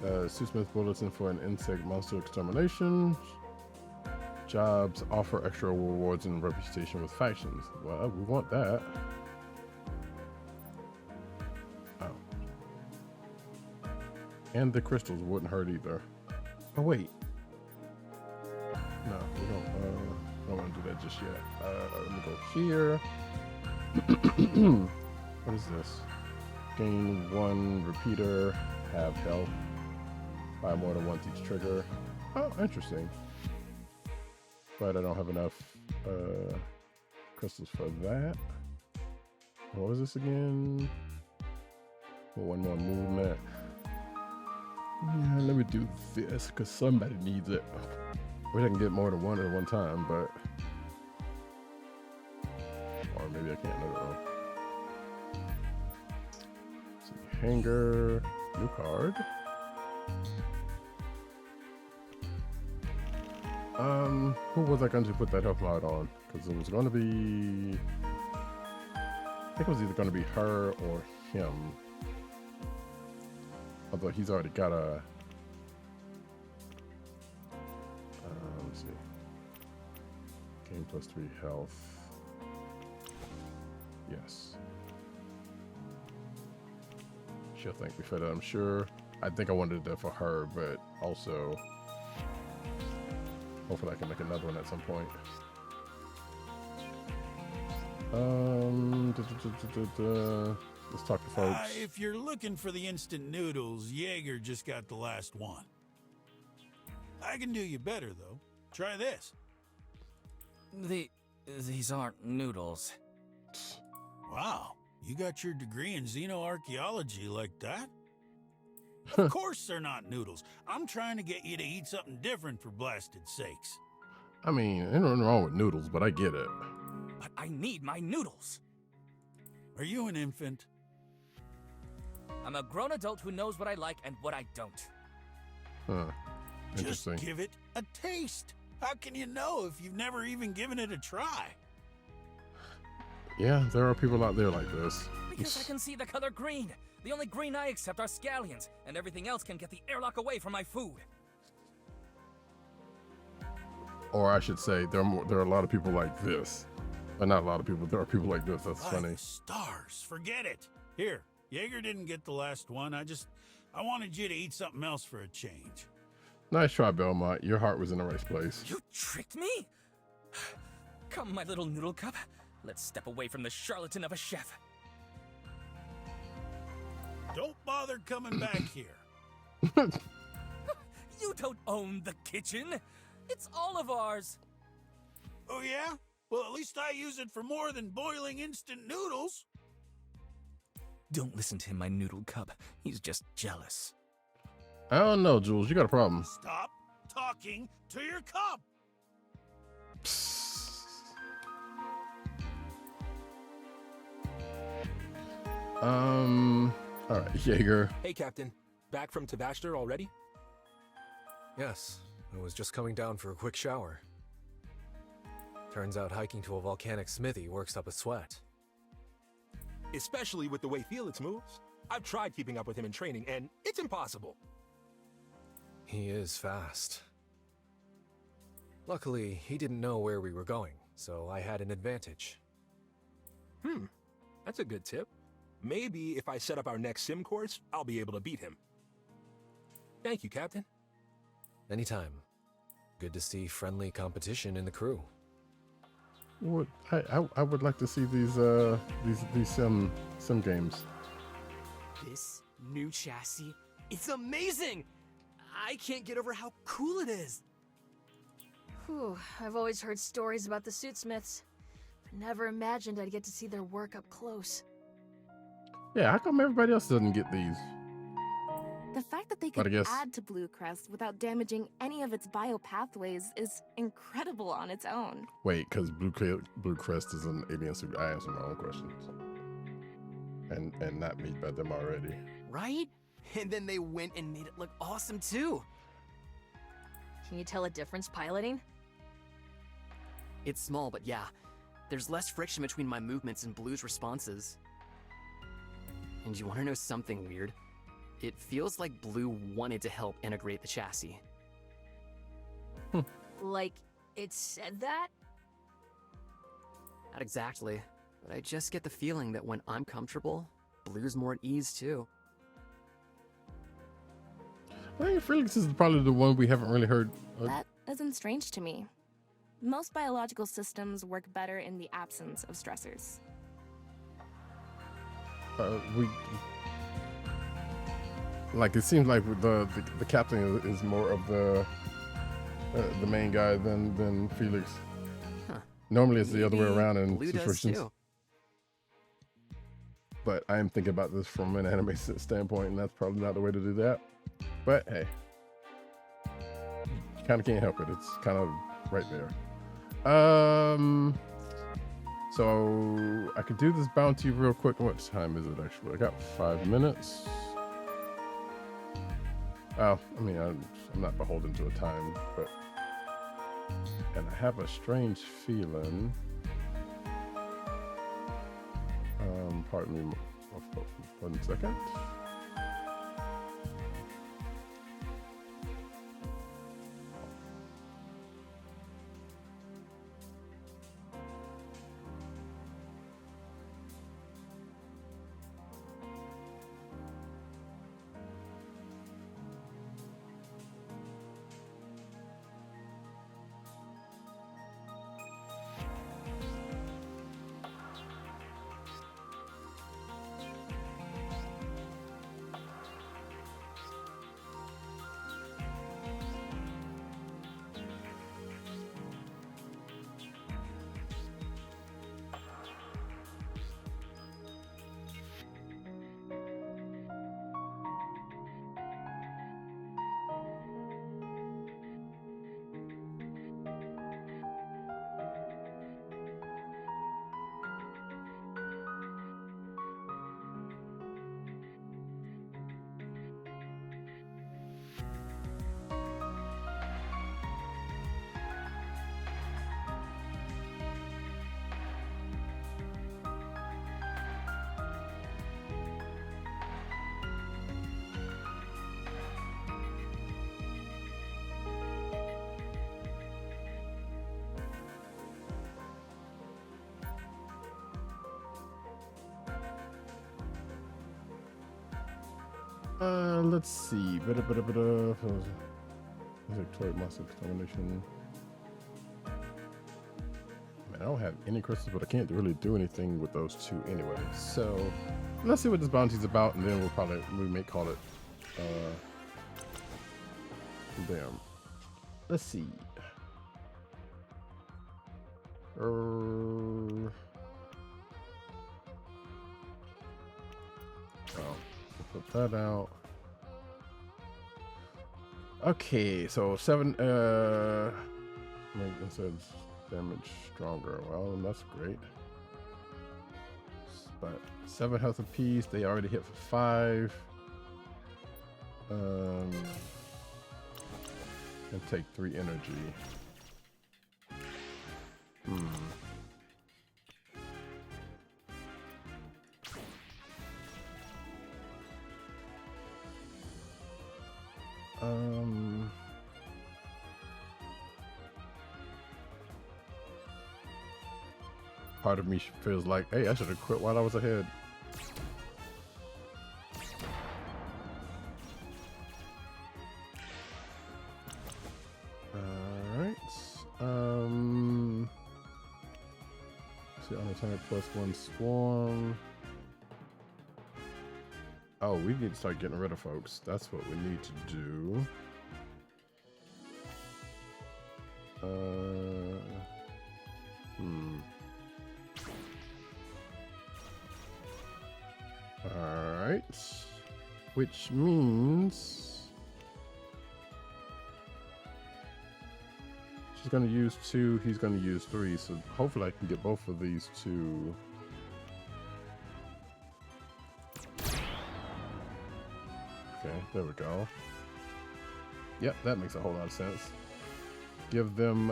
Suitsmith bulletin for an insect monster extermination. Jobs offer extra rewards and reputation with factions. Well, we want that. Oh. And the crystals wouldn't hurt either. Oh, wait. No, we don't want to do that just yet. Let me go here. What is this? Gain 1 repeater, have health. Buy more than once each trigger. Oh, interesting. But I don't have enough crystals for that. What was this again? Oh, 1 more movement. Yeah, let me do this because somebody needs it. I wish I can get more than one at one time, but or maybe I can't. I don't know. Let's see, hanger, new card. Who was I going to put that health mod on? Because it was going to be, I think it was either going to be her or him. Although he's already got a, let's see, gain +3 health. Yes. She'll thank me for that, I'm sure. I think I wanted that for her, but also hopefully I can make another one at some point. Let's talk to folks. If you're looking for the instant noodles, Jaeger just got the last one. I can do you better, though. Try this. These aren't noodles. Wow, you got your degree in xenoarchaeology like that? Of course they're not noodles. I'm trying to get you to eat something different for blasted sakes. I mean, ain't nothing wrong with noodles, but I get it. But I need my noodles. Are you an infant? I'm a grown adult who knows what I like and what I don't. Huh. Interesting. Just give it a taste. How can you know if you've never even given it a try? Yeah, there are people out there like this. Because I can see the color green. The only green I accept are scallions, and everything else can get the airlock away from my food. Or I should say, there are a lot of people like this. But not a lot of people. There are people like this. That's By funny. the stars, forget it. Here, Jaeger didn't get the last one. I wanted you to eat something else for a change. Nice try, Belmont. Your heart was in the right place. You tricked me? Come, my little noodle cup. Let's step away from the charlatan of a chef. Don't bother coming back here. You don't own the kitchen. It's all of ours. Oh, yeah? Well, at least I use it for more than boiling instant noodles. Don't listen to him, my noodle cup. He's just jealous. I don't know, Jules. You got a problem. Stop talking to your cup. All right, Jaeger. Hey, Captain. Back from Tabashter already? Yes, I was just coming down for a quick shower. Turns out hiking to a volcanic smithy works up a sweat. Especially with the way Felix moves. I've tried keeping up with him in training, and it's impossible. He is fast. Luckily, he didn't know where we were going, so I had an advantage. That's a good tip. Maybe if I set up our next sim course, I'll be able to beat him. Thank you, Captain. Anytime. Good to see friendly competition in the crew. What I would like to see these sim games. This new chassis, it's amazing! I can't get over how cool it is. Whew, I've always heard stories about the suitsmiths, but never imagined I'd get to see their work up close. Yeah, how come everybody else doesn't get these? The fact that they But I could guess- add to Blue Crest without damaging any of its biopathways is incredible on its own. Wait, because Blue Crest is an alien suit. I answered my own questions, and not made by them already. Right? And then they went and made it look awesome too. Can you tell a difference piloting? It's small, but yeah. There's less friction between my movements and Blue's responses. And you want to know something weird? It feels like Blue wanted to help integrate the chassis. Like, it said that? Not exactly, but I just get the feeling that when I'm comfortable, Blue's more at ease too. I think Felix is probably the one we haven't really heard. That isn't strange to me. Most biological systems work better in the absence of stressors. It seems like the captain is more of the main guy than Felix. Huh. Normally it's the other way Maybe around in Blue does situations. too. But I am thinking about this from an anime standpoint, and that's probably not the way to do that. But hey, you kind of can't help it. It's kind of right there. So I could do this bounty real quick. What time is it actually? I got 5 minutes. Oh, I mean, I'm not beholden to a time, but... And I have a strange feeling... pardon me 1 second. Let's see. Victory monster combination. Man, I don't have any crystals, but I can't really do anything with those two anyway. So let's see what this bounty's about, and then we may call it. Damn. Let's see. Put that out. Okay, so 7 make it says damage stronger. Well, that's great. But 7 health apiece. They already hit for 5. And take 3 energy. Part of me feels like, hey, I should have quit while I was ahead. Alright. See, unattack +1 swarm. Oh, we need to start getting rid of folks. That's what we need to do. Alright. Which means she's going to use 2, he's going to use 3. So hopefully I can get both of these 2. Okay, there we go. Yep, that makes a whole lot of sense. Give them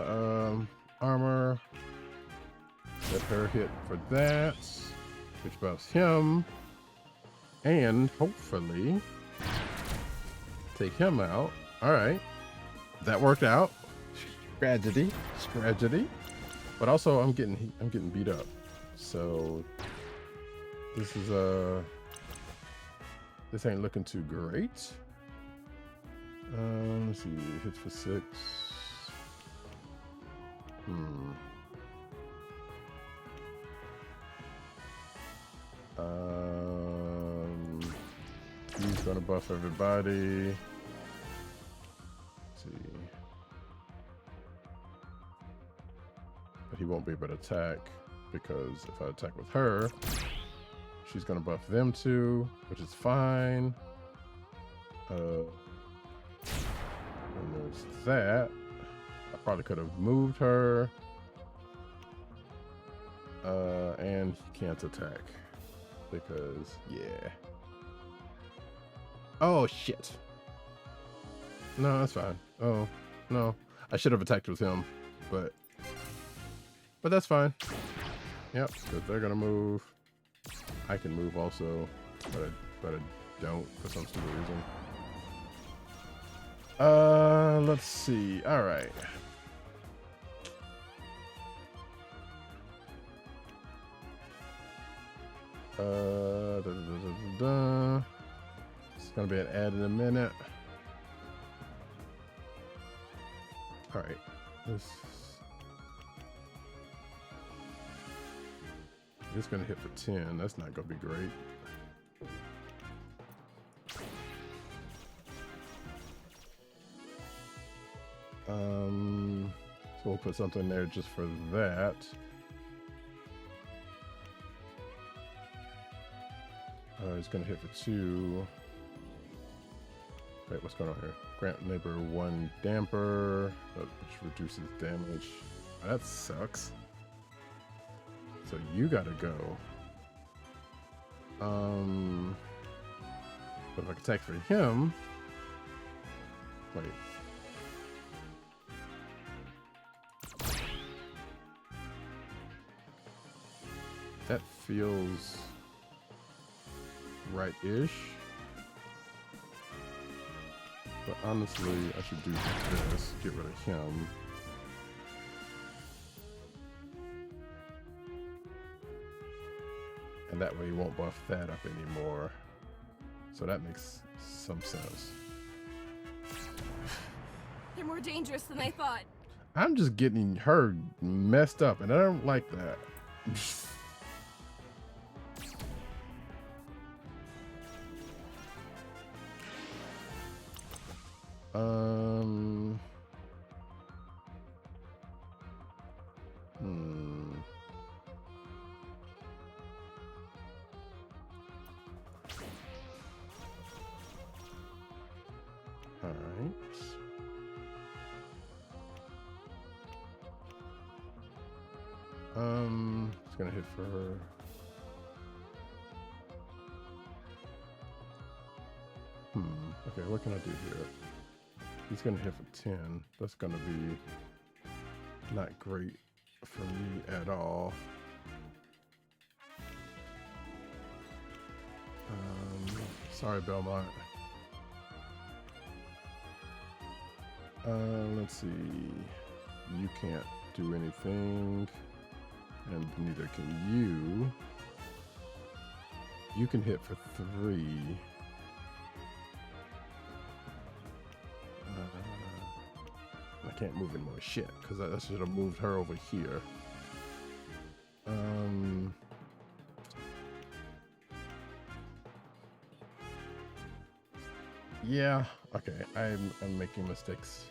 armor. Let her hit for that, which buffs him. And hopefully take him out. All right, that worked out. Strategy. But also, I'm getting beat up. So this is this ain't looking too great. Let's see, hits for 6. He's gonna buff everybody. Let's see. But he won't be able to attack because if I attack with her, she's gonna buff them too, which is fine. And there's that. I probably could have moved her. And he can't attack because, yeah. Oh shit. No, that's fine. Oh no, I should have attacked with him, but that's fine. Yep, because they're gonna move. I can move also, but I don't for some stupid reason. Let's see. All right. It's gonna be an ad in a minute. All right. This gonna hit for 10. That's not gonna be great. So we'll put something there just for that. It's gonna hit for 2. Wait, what's going on here? Grant neighbor 1 damper, which reduces damage. That sucks. So you gotta go. But if I can attack for him, wait. That feels right-ish. But honestly, I should do this. Get rid of him. And that way he won't buff that up anymore. So that makes some sense. They're more dangerous than I thought. I'm just getting her messed up, and I don't like that. It's gonna hit for her. Okay, what can I do here? He's gonna hit for 10. That's gonna be not great for me at all. Sorry, Belmont. Let's see. You can't do anything, and neither can you. You can hit for 3. I can't move any more shit because I should have moved her over here. Yeah. Okay. I'm making mistakes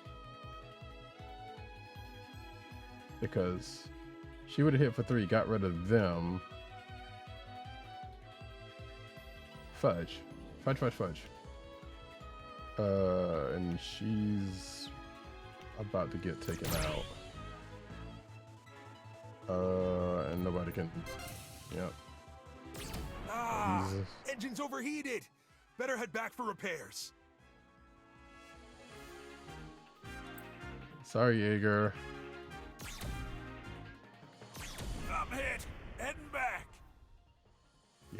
because she would have hit for 3, got rid of them. Fudge. And she's about to get taken out. And nobody can. Yep. Jesus. Engine's overheated. Better head back for repairs. Sorry, Jaeger. I'm hit. Heading back.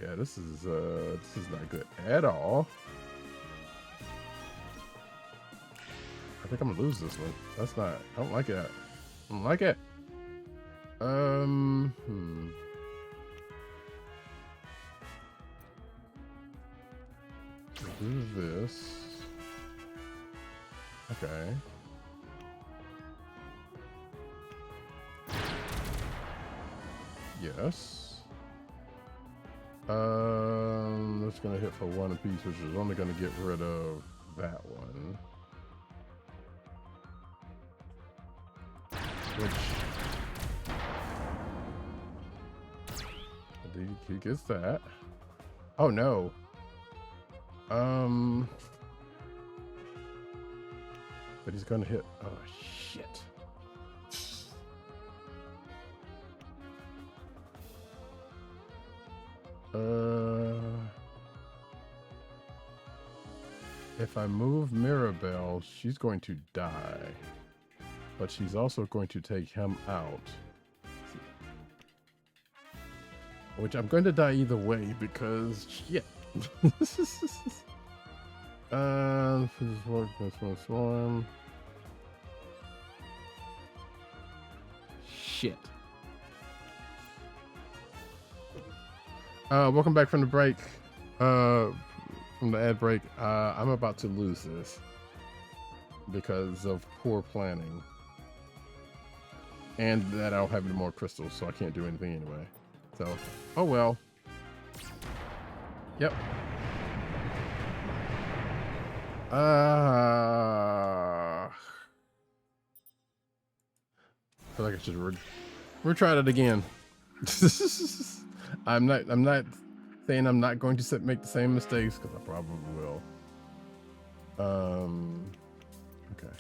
Yeah, this is not good at all. I think I'm gonna lose this one. That's not. I don't like it. I don't like it. Do this. Okay. Yes. That's gonna hit for 1 apiece, which is only gonna get rid of that one. Which he gets that. Oh no. But he's gonna hit. Oh shit. If I move Mirabelle, she's going to die. But she's also going to take him out. Which I'm going to die either way because shit. This one swarm. Shit. Welcome back from the break. From the ad break. I'm about to lose this because of poor planning. And that I don't have any more crystals, so I can't do anything anyway. So, oh well. Yep. I feel like I should retry it again. I'm not saying I'm not going to make the same mistakes because I probably will. Okay.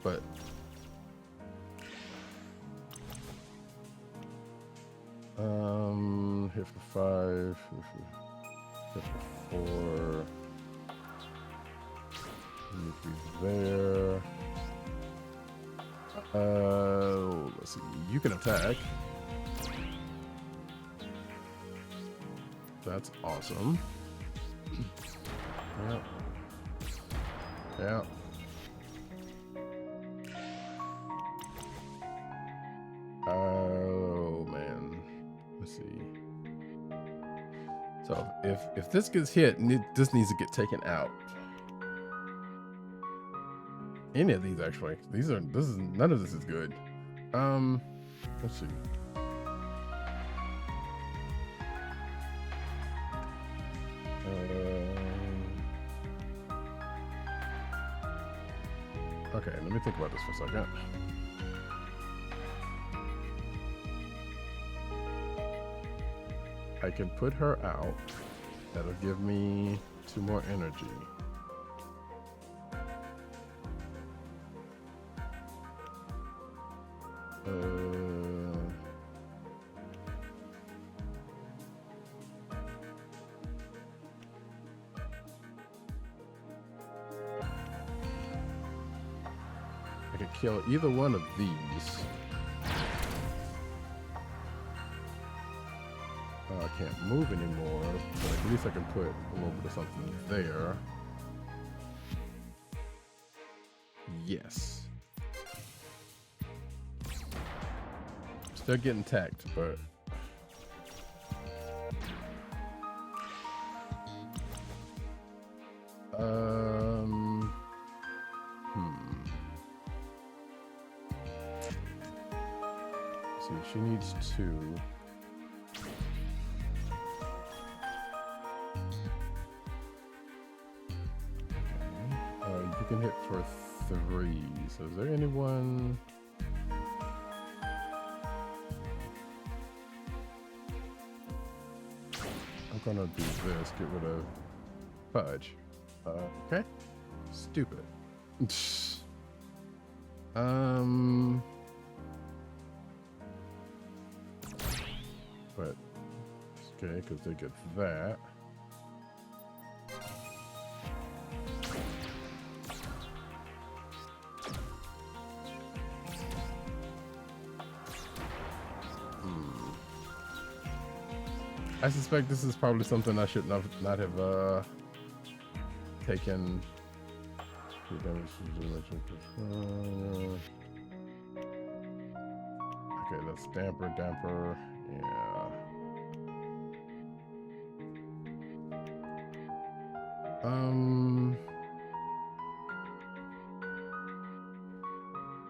But hit for 5, hit for 4. Need to be there. Let's see. You can attack. That's awesome. Yep. Yeah. Oh man. Let's see. So if this gets hit, this needs to get taken out. Any of these actually. None of this is good. Let's see. Okay, let me think about this for a second. I can put her out. That'll give me 2 more energy. can't kill either one of these. I can't move anymore, but at least I can put a little bit of something there. Yes. Still getting tacked, but see, she needs 2. You can hit for 3. So is there anyone? I'm gonna do this, get rid of Fudge. Okay. Stupid. But okay, because they get that. I suspect this is probably something I should not have taken. Okay, that's damper. Yeah.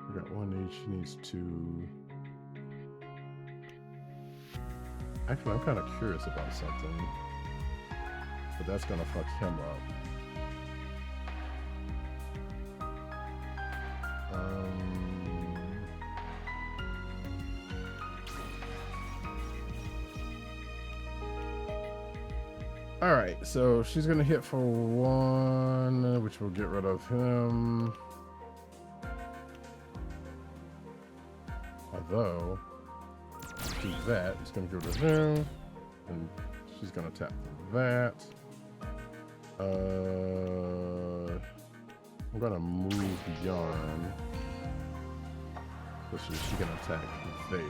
We got 1 each. She needs 2. Actually, I'm kind of curious about something, but that's gonna fuck him up. All right, so she's gonna hit for 1, which will get rid of him. Although, do that, it's gonna go to him, and she's gonna tap for that. I'm gonna move Yarn, so she can attack there.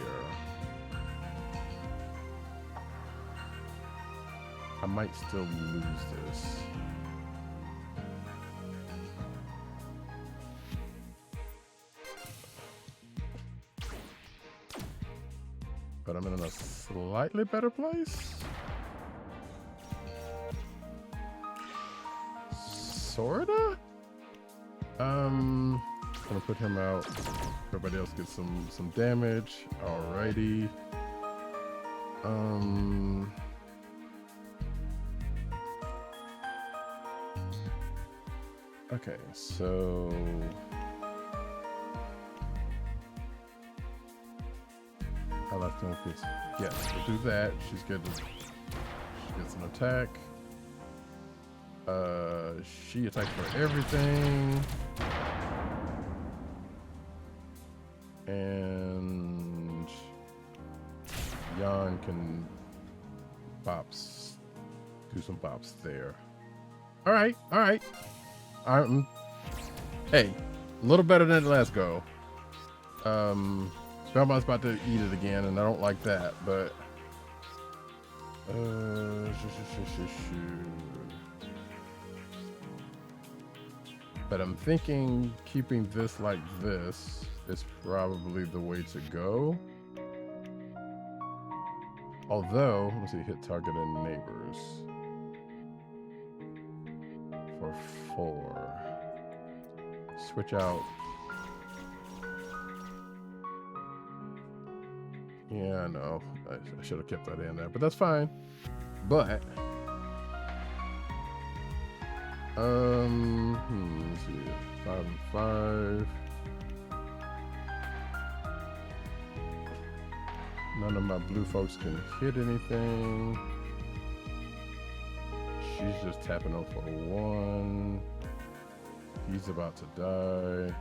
I might still lose this. But I'm in a slightly better place. Sorta? Gonna put him out. Everybody else gets some damage. Alrighty. Okay, so I left him with, yes, we'll do that. She gets an attack. She attacks for everything. And Jan can do some bops there. All right. Hey, a little better than the last go. Belmont's about to eat it again, and I don't like that, but but I'm thinking keeping this like this is probably the way to go. Although, let's see, hit target and neighbors for 4. Switch out. Yeah, I know. I should have kept that in there, but that's fine. But let's see, 5 and 5. None of my blue folks can hit anything. She's just tapping on for 1. He's about to die.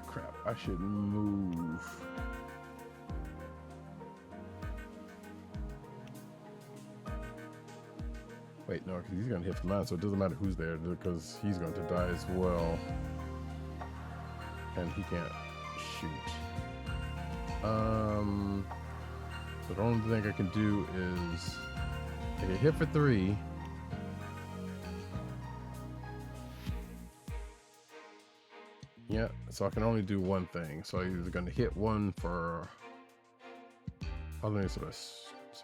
Crap, I should move. Wait, no, because he's gonna hit from mine, so it doesn't matter who's there because he's going to die as well. And he can't shoot. So the only thing I can do is I get hit for 3. Yeah, so I can only do one thing. So he's gonna hit 1 for so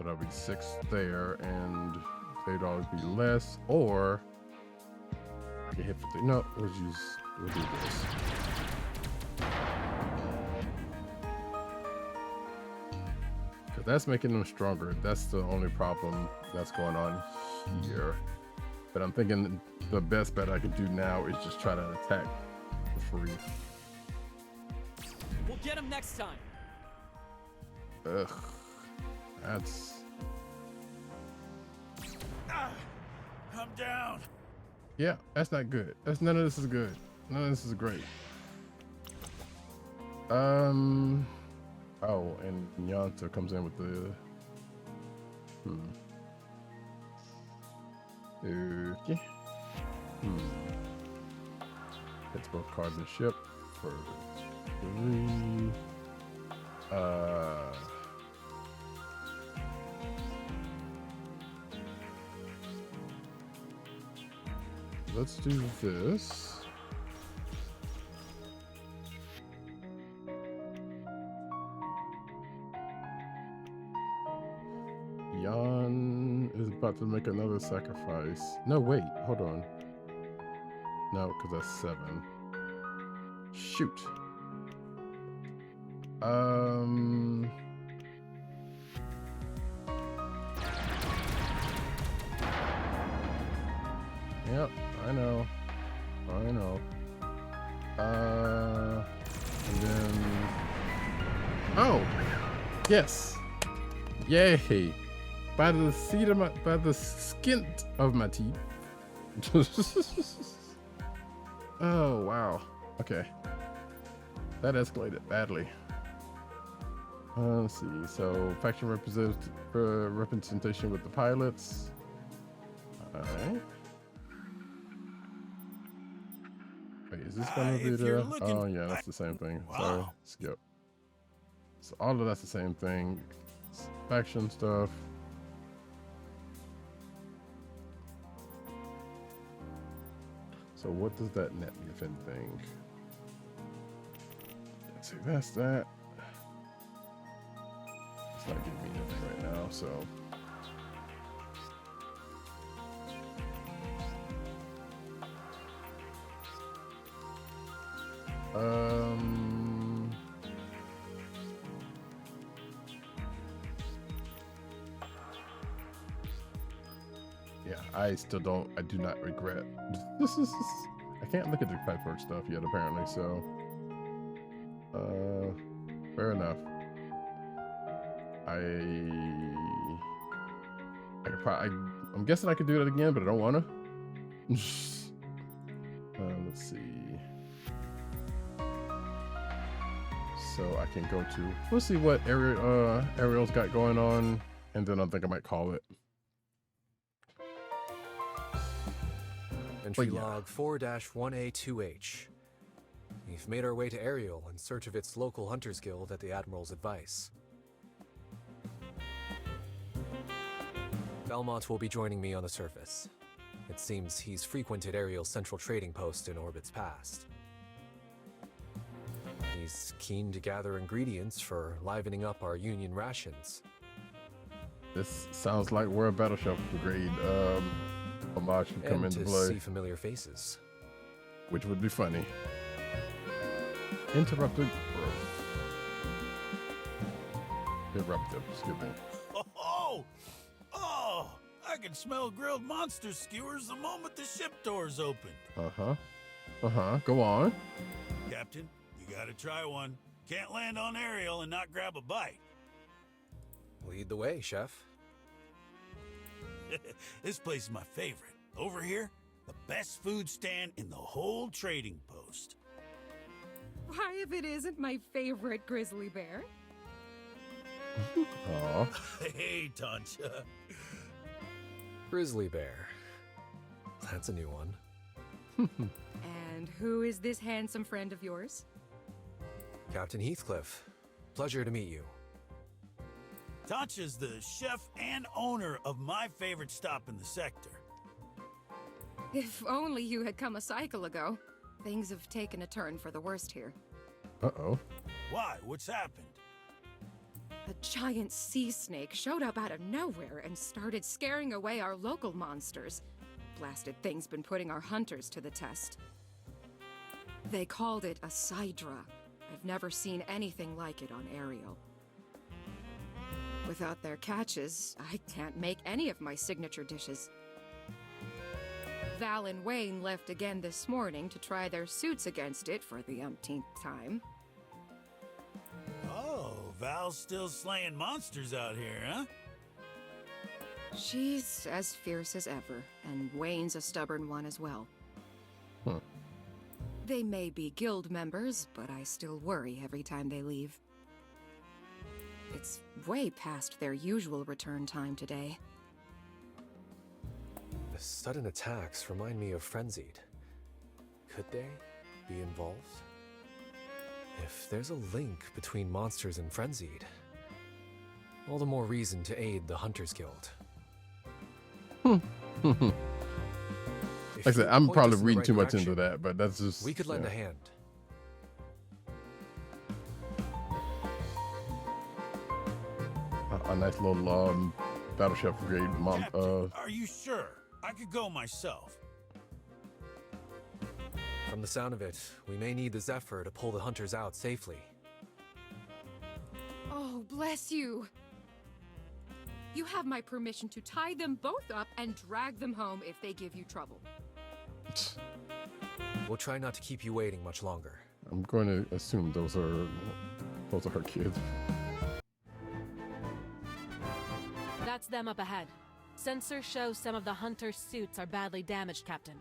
that'll be 6 there, and they'd always be less, or I can hit for 3. No, we'll do this. Cause that's making them stronger. That's the only problem that's going on here. But I'm thinking the best bet I can do now is just try to attack for free. We'll get him next time. Ugh. That's... I'm down. Yeah, that's not good. None of this is good. None of this is great. Oh, and Yanta comes in with the... Okay. Hits both cards and ship for 3. Let's do this. Jan is about to make another sacrifice. No, wait, hold on. No, because that's 7. Shoot. Yep, I know. And then... Oh! Yes! Yay! By the skin of my teeth. Oh, wow. Okay. That escalated badly. Let's see. So, faction representation with the pilots. Alright. Wait, is this gonna be the... Oh, yeah, that's the same thing. Wow. So, skip. So, all of that's the same thing. Faction stuff. So what does that net me, if anything? Let's see, that's that. It's not giving me anything right now, so. Yeah, I do not regret. I can't look at the pipework stuff yet, apparently, so. Fair enough. I'm guessing I could do it again, but I don't want to. Let's see. So I can go to, let's see what Ariel's got going on, and then I think I might call it. Entry log 4-1A2H. We've made our way to Ariel in search of its local hunters guild at the Admiral's advice. Belmont will be joining me on the surface. It seems he's frequented Ariel's central trading post in orbits past. He's keen to gather ingredients for livening up our Union rations. This sounds like where a Battle Shelf Brigade homage should come into play. See familiar faces. Which would be funny. Interrupted growth. Eruptive, excuse me. Oh! I can smell grilled monster skewers the moment the ship doors open. Go on. Captain, you gotta try one. Can't land on Ariel and not grab a bite. Lead the way, Chef. This place is my favorite. Over here, the best food stand in the whole trading post. Why, if it isn't my favorite grizzly bear? Aw. Hey, Tancha. Grizzly bear. That's a new one. And who is this handsome friend of yours? Captain Heathcliff. Pleasure to meet you. Tancha's the chef and owner of my favorite stop in the sector. If only you had come a cycle ago. Things have taken a turn for the worst here. Uh-oh. Why? What's happened? A giant sea snake showed up out of nowhere and started scaring away our local monsters. Blasted thing's been putting our hunters to the test. They called it a Sidra. I've never seen anything like it on Ariel. Without their catches, I can't make any of my signature dishes. Val and Wayne left again this morning to try their suits against it for the umpteenth time. Oh, Val's still slaying monsters out here, huh? She's as fierce as ever, and Wayne's a stubborn one as well. Huh. They may be guild members, but I still worry every time they leave. It's way past their usual return time today. The sudden attacks remind me of Frenzied. Could they be involved? If there's a link between monsters and Frenzied, all the more reason to aid the Hunters Guild. Like I said, I'm probably reading too much into that, but that's just... We could lend a hand. A nice little Battleship Brigade Are you sure? I could go myself. From the sound of it, we may need the Zephyr to pull the hunters out safely. Oh, bless you! You have my permission to tie them both up and drag them home if they give you trouble. We'll try not to keep you waiting much longer. I'm going to assume those are her kids. That's them up ahead. Sensors show some of the hunters' suits are badly damaged, Captain.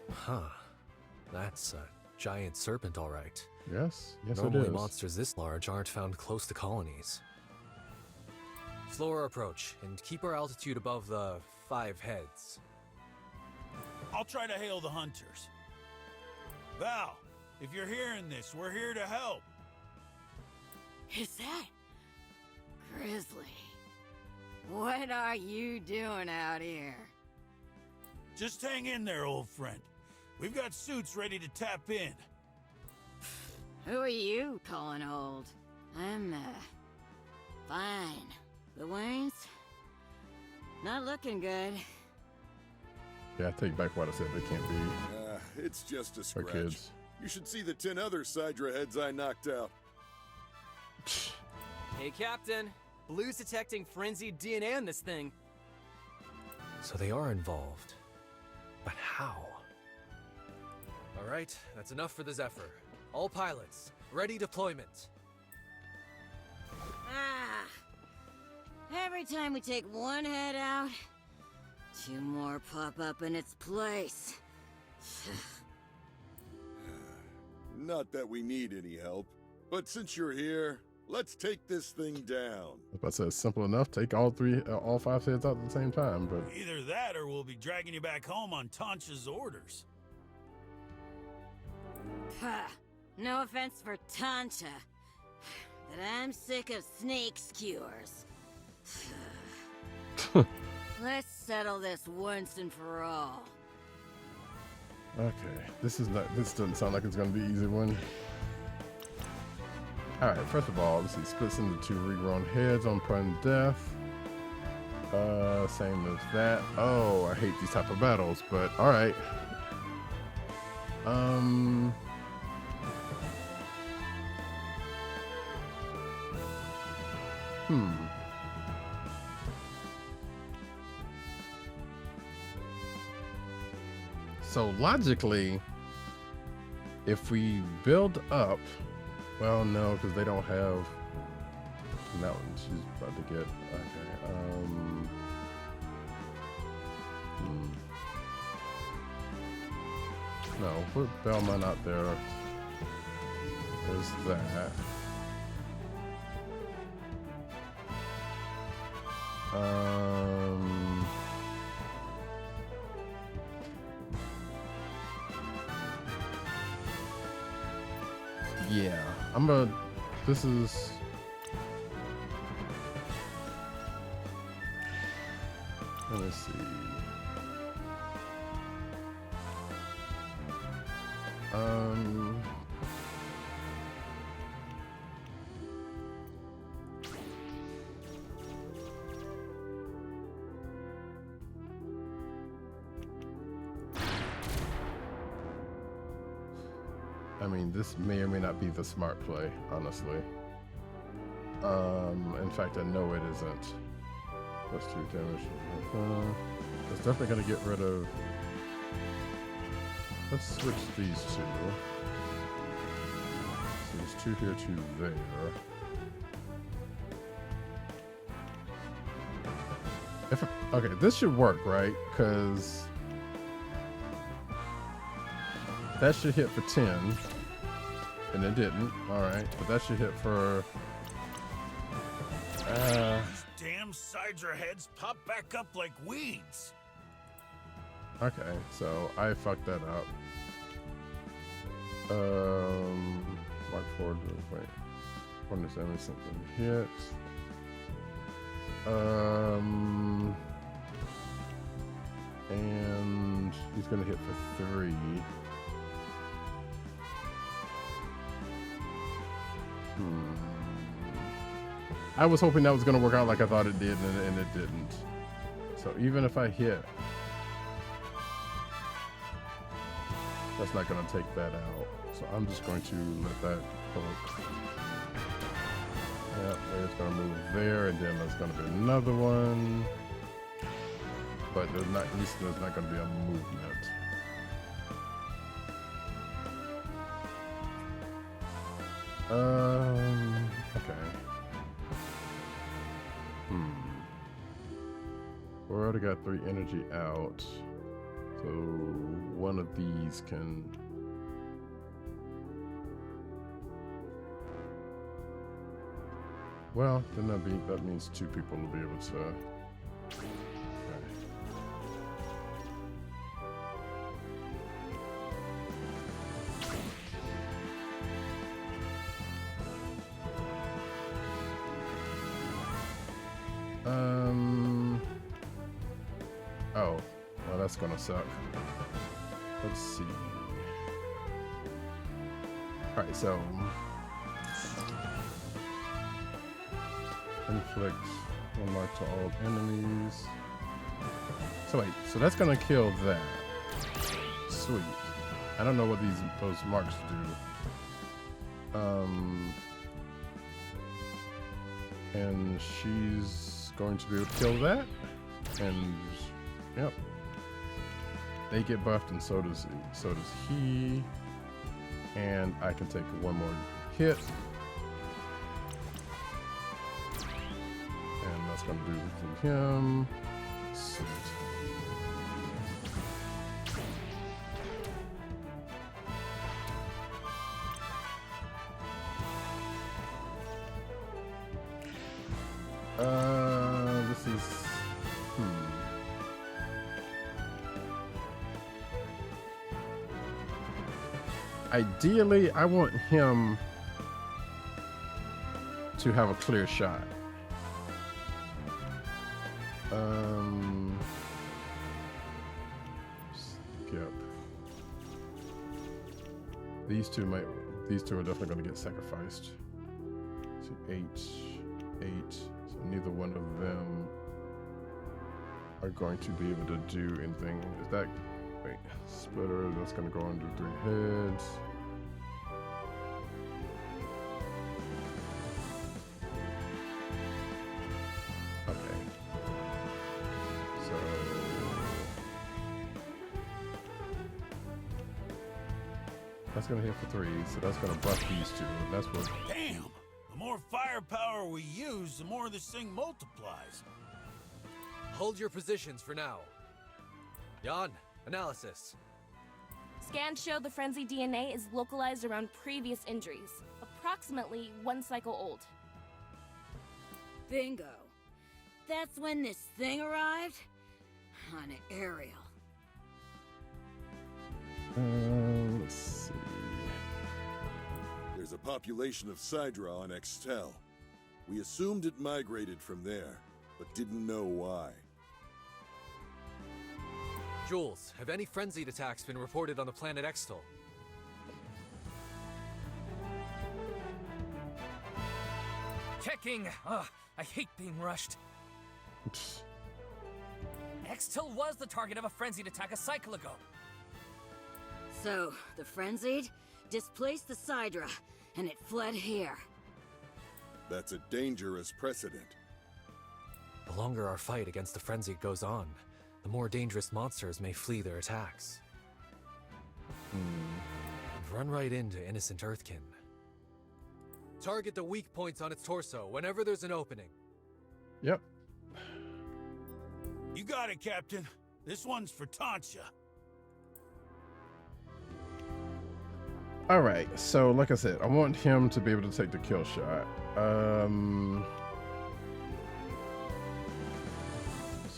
Huh. That's a giant serpent, all right. Yes, Normally it is. Monsters this large aren't found close to colonies. Slower approach, and keep our altitude above the 5 heads. I'll try to hail the hunters. Val, if you're hearing this, we're here to help. Is that Grizzly? What are you doing out here? Just hang in there, old friend. We've got suits ready to tap in. Who are you calling old? I'm, fine. The Waynes? Not looking good. Yeah, I take back what I said. They can't be It's just a her scratch. kids. You should see the 10 other Sidra heads I knocked out. Hey, Captain. Blue's detecting frenzied DNA in this thing. So they are involved. But how? All right, that's enough for the Zephyr. All pilots, ready deployment. Every time we take one head out, 2 more pop up in its place. Not that we need any help, but since you're here, let's take this thing down. If I said it's simple enough, take all 5 heads out at the same time, but Either that or we'll be dragging you back home on Tancha's orders. No offense for Tancha, but I'm sick of snake skewers. Let's settle this once and for all. okay. This doesn't sound like it's gonna be an easy one. Alright, first of all, this is splits into 2 regrown heads on prime death. Same as that. Oh, I hate these type of battles, but alright. So logically, if we build up, well, no, because they don't have. No, she's about to get. Okay. No, put Belmont out there. There's that. Yeah, this is... Let me see. I mean, this may or may not be the smart play, honestly. In fact, I know it isn't. Plus 2 damage. It's definitely going to get rid of... Let's switch these two. So there's 2 here, 2 there. Okay, this should work, right? Because that should hit for 10. And it didn't. Alright, but that should hit for... These damn sides or heads pop back up like weeds. Okay, so I fucked that up. Mark forward. Wait. When does damage something hit? And he's gonna hit for 3. I was hoping that was gonna work out like I thought it did, and it didn't. So even if I hit, that's not gonna take that out. So I'm just going to let that hook. Yeah, it's gonna move there, and then there's gonna be another one. But there's not, at least there's not gonna be a movement. Okay. We already got 3 energy out. So one of these can... Well, then that means 2 people will be able to... Oh, well, that's gonna suck. Let's see. Alright, so... Inflict 1 mark to all enemies. So wait, so that's gonna kill that. Sweet. I don't know what those marks do. And she's going to be able to kill that. And yep. They get buffed, and so does he. And I can take 1 more hit. And that's gonna do him. Sweet. This is... Ideally, I want him to have a clear shot. Skip. These two are definitely going to get sacrificed. So 8. So neither one of them are going to be able to do anything. Is that... Wait, splitter, that's gonna go under 3 heads. Okay. So... That's gonna hit for 3, so that's gonna buff these 2. And that's what... Damn! The more firepower we use, the more this thing multiplies. Hold your positions for now. Jan, analysis. Scans show the frenzy DNA is localized around previous injuries, approximately 1 cycle old. Bingo. That's when this thing arrived? On Ariel. Let's see. There's There's a population of Sidra on Extel. We assumed it migrated from there, but didn't know why. Jules, have any frenzied attacks been reported on the planet Extel? Checking! Ugh, I hate being rushed. Extel was the target of a frenzied attack a cycle ago. So, the Frenzied displaced the Sidra, and it fled here. That's a dangerous precedent. The longer our fight against the frenzied goes on, the more dangerous monsters may flee their attacks. And run right into innocent Earthkin. Target the weak points on its torso whenever there's an opening. Yep. You got it, Captain. This one's for Tantia. All right, so like I said, I want him to be able to take the kill shot.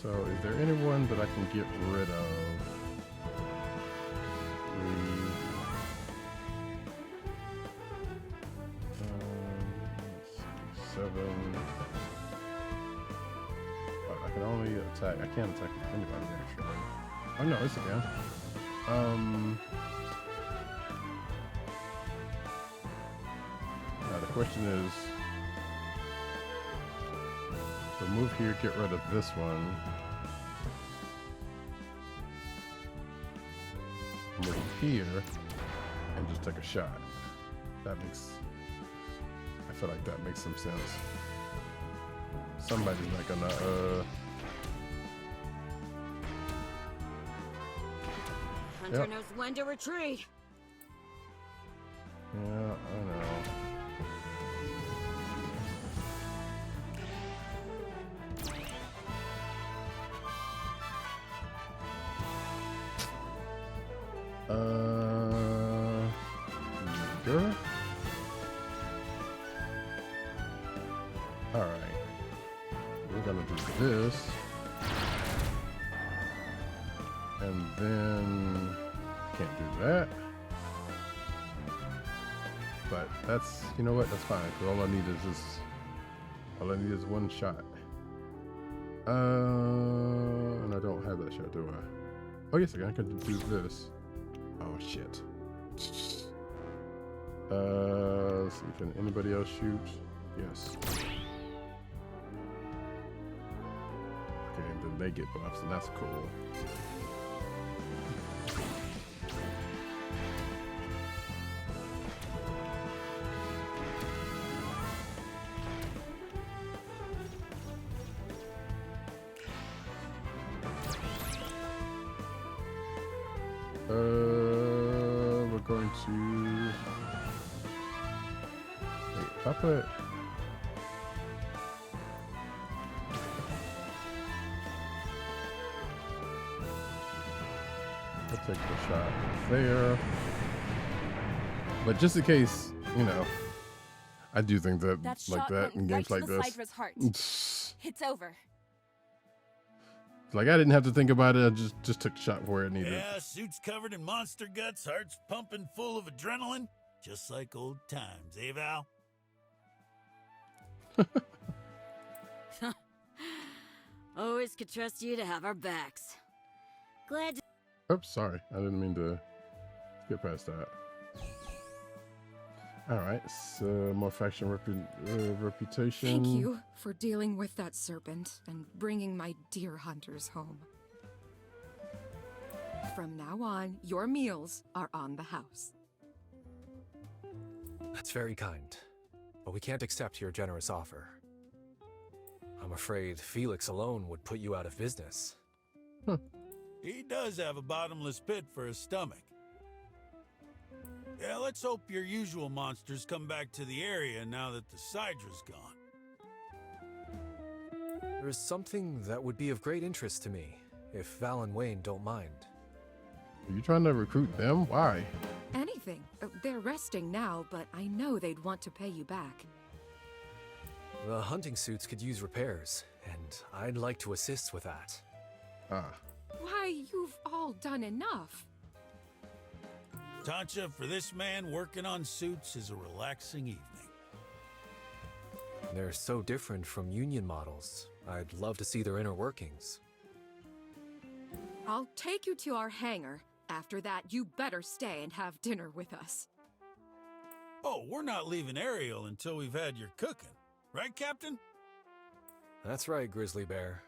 So is there anyone that I can get rid of? 7. I can only attack. I can't attack anybody actually. Oh no, it's again. Now the question is, so move here, get rid of this one. Move here and just take a shot. That makes, I feel like that makes some sense. Somebody's not gonna Hunter knows when to retreat. Yeah, I know. Sure. All right. We're gonna do this, and then can't do that. But that's, you know what? That's fine. Cause all I need is just, all I need is one shot. And I don't have that shot, do I? Oh yes, I can do this. Oh shit. Let's see, can anybody else shoot? Yes. Okay, and then they get buffs, and that's cool. We're going to wait, if I put I'll take the shot there. But just in case, you know, I do think that like that in games like this. It's over. Like I didn't have to think about it. I just took the shot where it needed. Yeah, suits covered in monster guts, hearts pumping full of adrenaline, just like old times, eh, Val? Always could trust you to have our backs. Glad to. Oops, sorry. I didn't mean to get past that. All right, so more faction reputation. Thank you for dealing with that serpent and bringing my dear hunters home. From now on, your meals are on the house. That's very kind, but we can't accept your generous offer. I'm afraid Felix alone would put you out of business. He does have a bottomless pit for his stomach. Yeah, let's hope your usual monsters come back to the area now that the Sidra's gone. There is something that would be of great interest to me, if Val and Wayne don't mind. Are you trying to recruit them? Why? Anything. They're resting now, but I know they'd want to pay you back. The hunting suits could use repairs, and I'd like to assist with that. Ah. Why, you've all done enough. Tancha, for this man, working on suits is a relaxing evening. They're so different from Union models. I'd love to see their inner workings. I'll take you to our hangar. After that, you better stay and have dinner with us. Oh, we're not leaving Ariel until we've had your cooking. Right, Captain? That's right, Grizzly Bear.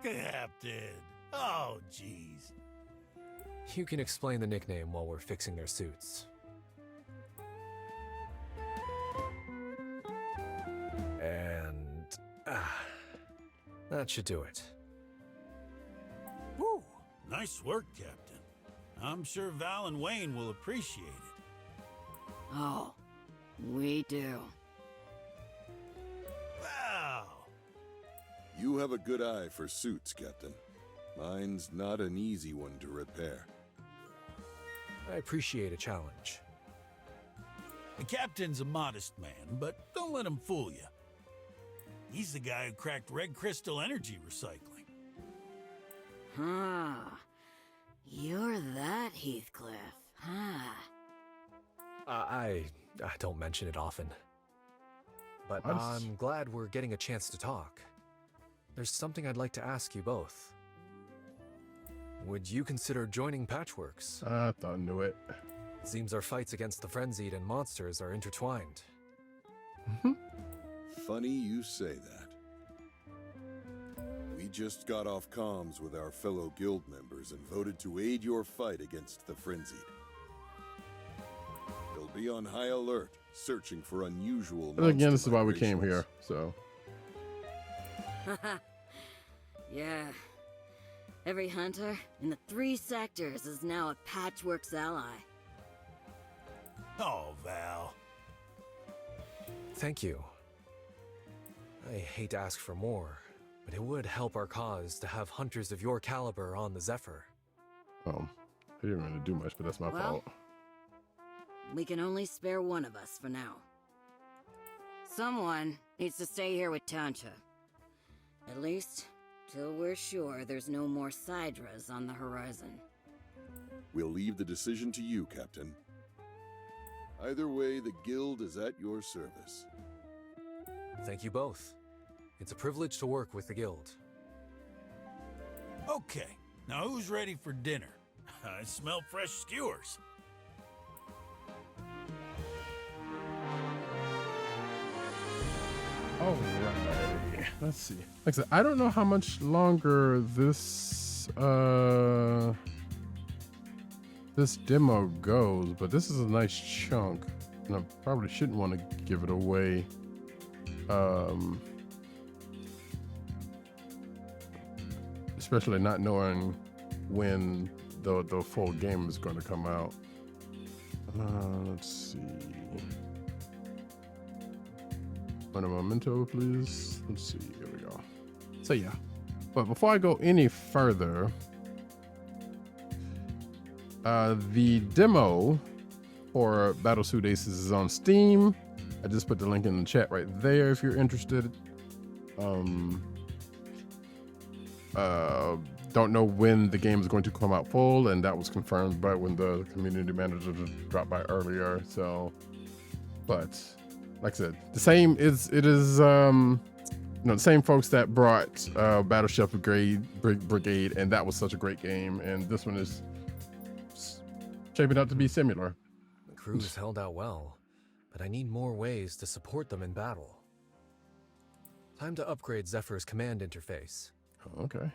Captain. Oh, jeez. You can explain the nickname while we're fixing their suits. And... that should do it. Woo! Nice work, Captain. I'm sure Val and Wayne will appreciate it. Oh, we do. Val! You have a good eye for suits, Captain. Mine's not an easy one to repair. I appreciate a challenge. The Captain's a modest man, but don't let him fool you. He's the guy who cracked Red Crystal Energy Recycling. Huh. You're that Heathcliff, huh? I don't mention it often. But I'm glad we're getting a chance to talk. There's something I'd like to ask you both. Would you consider joining Patchworks? I thought I knew it. Seems our fights against the Frenzied and monsters are intertwined. Funny you say that. We just got off comms with our fellow guild members and voted to aid your fight against the Frenzied. They'll be on high alert, searching for unusual And again, this is why we migrations. came here, so. Yeah. Every hunter in the 3 sectors is now a Patchworks ally. Oh, Val. Thank you. I hate to ask for more, but it would help our cause to have hunters of your caliber on the Zephyr. I didn't really do much, but that's my fault. We can only spare one of us for now. Someone needs to stay here with Tancha. At least, till we're sure there's no more Sidras on the horizon. We'll leave the decision to you, Captain. Either way, the guild is at your service. Thank you both. It's a privilege to work with the guild. Okay, now who's ready for dinner? I smell fresh skewers. Alright, let's see. Like I said, I don't know how much longer this this demo goes, but this is a nice chunk, and I probably shouldn't want to give it away. Especially not knowing when the full game is going to come out. Let's see. One memento, please. Let's see. Here we go. So yeah, but before I go any further, the demo for Battlesuit Aces is on Steam. I just put the link in the chat right there if you're interested. Don't know when the game is going to come out full, and that was confirmed by when the community manager dropped by earlier. So, but like I said, the same is the same folks that brought Battleship Brigade, and that was such a great game, and this one is shaping up to be similar. The crew's held out well, but I need more ways to support them in battle. Time to upgrade Zephyr's command interface. Okay.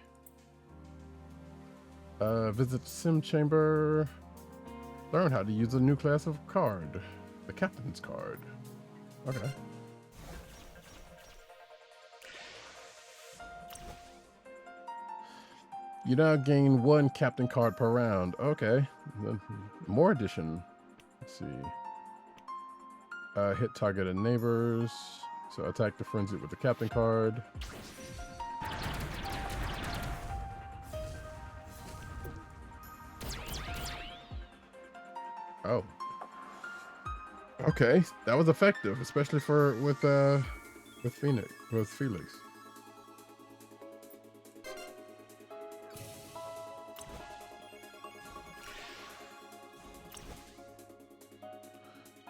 Visit Sim Chamber. Learn how to use a new class of card, the Captain's card. Okay. You now gain 1 Captain card per round. Okay. More addition. Let's see. Hit targeted neighbors. So attack the Frenzy with the Captain card. Oh. Okay, that was effective, especially with Felix.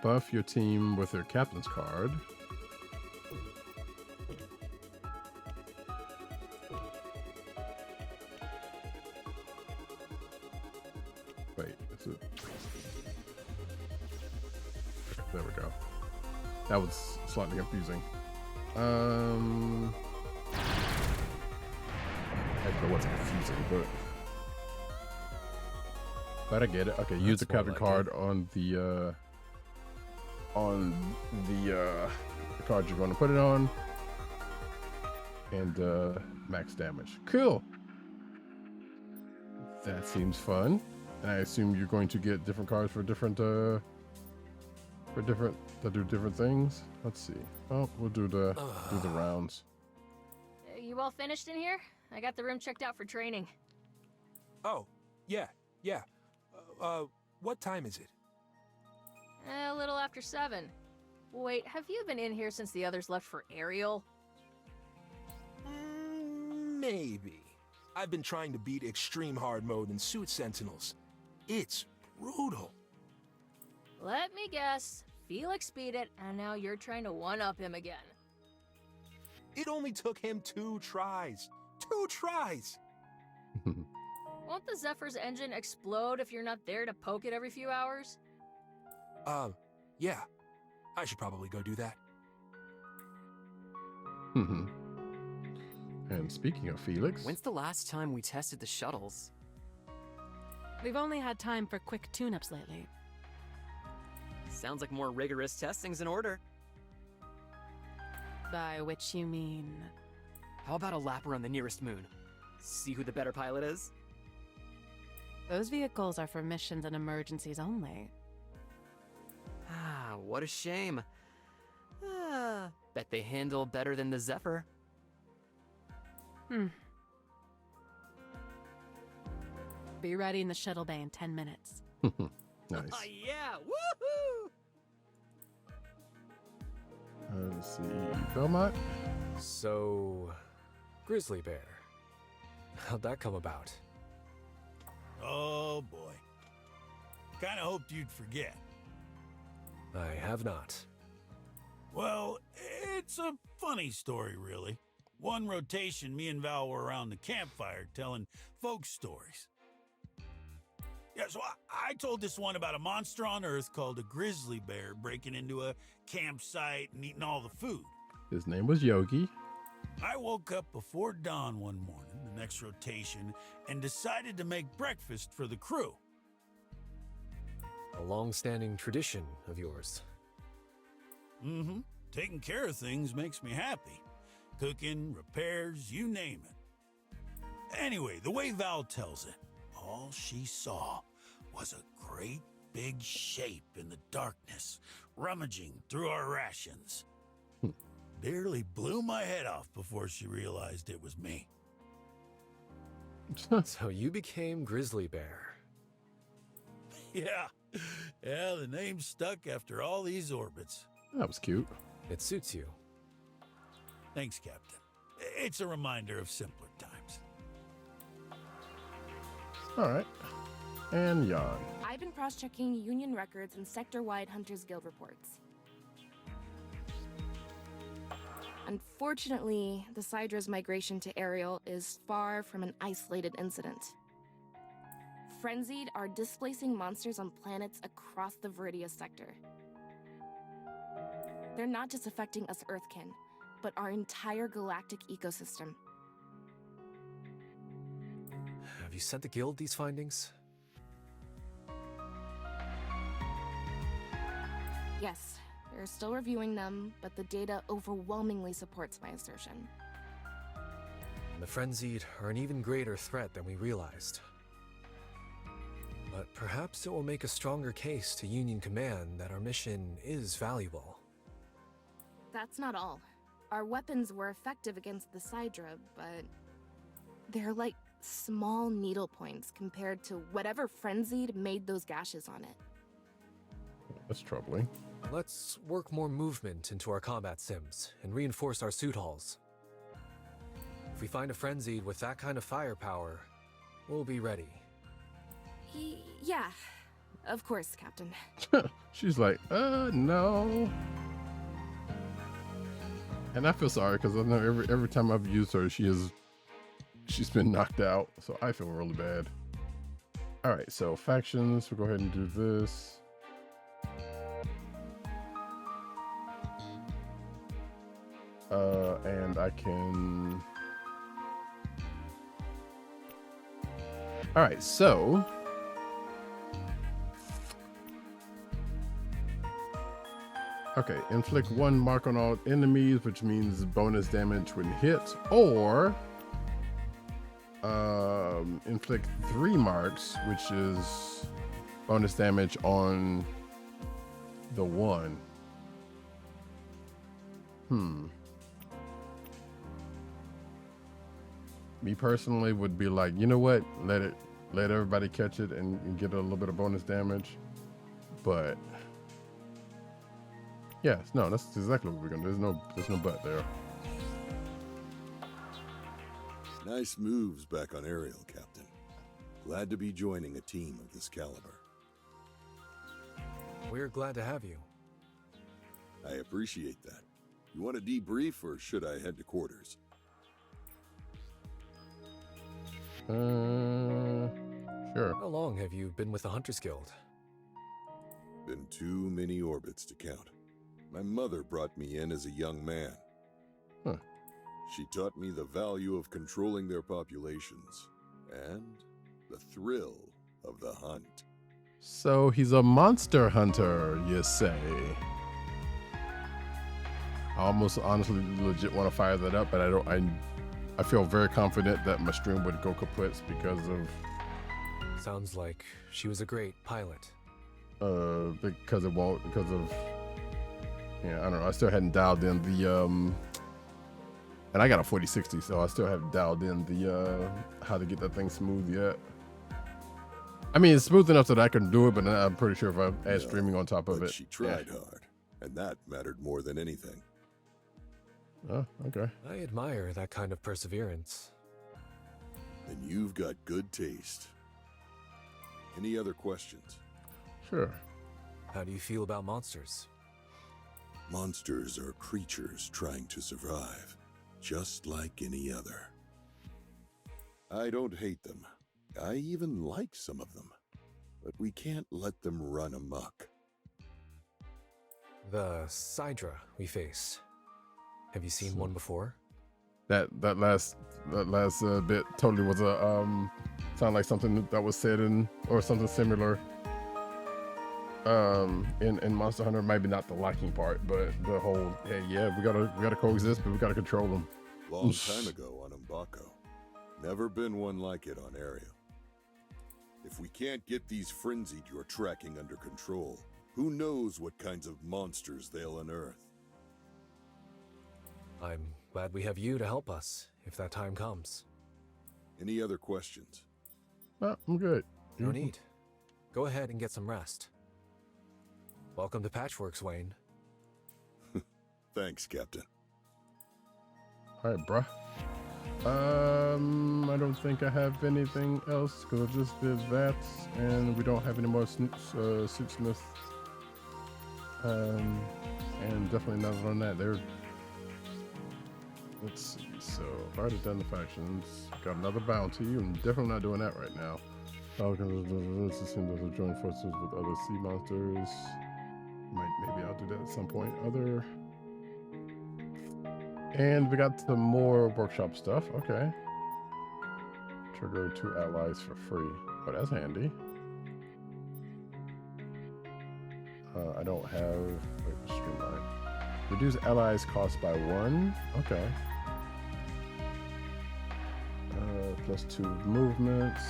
buff your team with their captain's card. Wait, is it? There we go. That was slightly confusing. I don't know what's confusing, but I get it. Okay, use the captain card on the card you're going to put it on, and max damage. Cool. That seems fun. And I assume you're going to get different cards for different that do different things. Let's see. Oh, we'll do the rounds. You all finished in here? I got the room checked out for training. Oh, yeah. What time is it? A little after 7. Wait, have you been in here since the others left for Ariel? Maybe. I've been trying to beat extreme hard mode in Suit Sentinels. It's brutal. Let me guess. Felix beat it, and now you're trying to one-up him again. It only took him 2 tries. 2 tries! Won't the Zephyr's engine explode if you're not there to poke it every few hours? Yeah. I should probably go do that. And speaking of Felix... When's the last time we tested the shuttles? We've only had time for quick tune-ups lately. Sounds like more rigorous testing's in order. By which you mean... How about a lap around the nearest moon? See who the better pilot is? Those vehicles are for missions and emergencies only. Ah, what a shame. Bet they handle better than the Zephyr. Be ready in the shuttle bay in 10 minutes. Nice. Yeah, woohoo! Let's see, Belmont? So, Grizzly Bear. How'd that come about? Oh boy. Kinda hoped you'd forget. I have not. Well, it's a funny story, really. One rotation, me and Val were around the campfire telling folk stories. Yeah, so I told this one about a monster on Earth called a grizzly bear breaking into a campsite and eating all the food. His name was Yogi. I woke up before dawn one morning, the next rotation, and decided to make breakfast for the crew. A long-standing tradition of yours. Taking care of things makes me happy. Cooking, repairs, you name it. Anyway, the way Val tells it, all she saw was a great big shape in the darkness, rummaging through our rations. Barely blew my head off before she realized it was me. So you became Grizzly Bear. Yeah, the name stuck after all these orbits. That was cute. It suits you. Thanks, Captain. It's a reminder of simpler times. Alright. And Jan. I've been cross-checking Union records and sector-wide Hunters Guild reports. Unfortunately, the Sydra's migration to Ariel is far from an isolated incident. Frenzied are displacing monsters on planets across the Viridia sector. They're not just affecting us Earthkin, but our entire galactic ecosystem. Have you sent the guild these findings? Yes, we're still reviewing them, but the data overwhelmingly supports my assertion. The Frenzied are an even greater threat than we realized. But perhaps it will make a stronger case to Union Command that our mission is valuable. That's not all. Our weapons were effective against the Sidra, but they're like small needle points compared to whatever Frenzied made those gashes on it. That's troubling. Let's work more movement into our combat sims and reinforce our suit halls. If we find a Frenzied with that kind of firepower, we'll be ready. Yeah, Of course, Captain. She's like, no. And I feel sorry because I know every time I've used her, she's been knocked out. So I feel really bad. All right, so factions. We'll go ahead and do this. And I can. All right, so. Okay, inflict 1 mark on all enemies, which means bonus damage when hit, or inflict 3 marks, which is bonus damage on the 1. Me personally would be like, you know what? Let everybody catch it and get a little bit of bonus damage. But yes, no, that's exactly what we're gonna do. There's no but there. Nice moves back on Ariel, Captain. Glad to be joining a team of this caliber. We're glad to have you. I appreciate that. You want a debrief, or should I head to quarters? Sure. How long have you been with the Hunters Guild? Been too many orbits to count. My mother brought me in as a young man. Huh. She taught me the value of controlling their populations and the thrill of the hunt. So he's a monster hunter, you say? I almost honestly legit want to fire that up, but I feel very confident that my stream would go kaput because of. Sounds like she was a great pilot. Because of yeah, I don't know. I still hadn't dialed in the and I got a 4060, so I still haven't dialed in the how to get that thing smooth yet. I mean, it's smooth enough that I can do it, but I'm pretty sure if I add streaming on top of it. She tried hard, and that mattered more than anything. Oh, okay. I admire that kind of perseverance. And you've got good taste. Any other questions? Sure. How do you feel about monsters? Monsters are creatures trying to survive, just like any other. I don't hate them. I even like some of them. But we can't let them run amok. The Sidra we face. Have you seen one before? That last bit totally was a sound like something that was said in or something similar in Monster Hunter. Maybe not the liking part, but the whole hey, yeah, we gotta coexist, but we gotta control them. Long time ago on M'Bako. Never been one like it on Ariel. If we can't get these frenzied you're tracking under control, who knows what kinds of monsters they'll unearth. I'm glad we have you to help us, if that time comes. Any other questions? No, I'm good. No need. Go ahead and get some rest. Welcome to Patchworks, Wayne. Thanks, Captain. All right, bruh. I don't think I have anything else, because I just did that, and we don't have any more Suitsmith. And definitely not on that. Let's see, so I've already done the factions. Got another bounty. I'm definitely not doing that right now. Falcons assume those are joint forces with other sea monsters. Maybe I'll do that at some point. And we got some more workshop stuff. Okay. Trigger 2 allies for free. Oh, that's handy. I don't have. Wait, streamline. Reduce allies cost by 1. Okay. Plus 2 movements.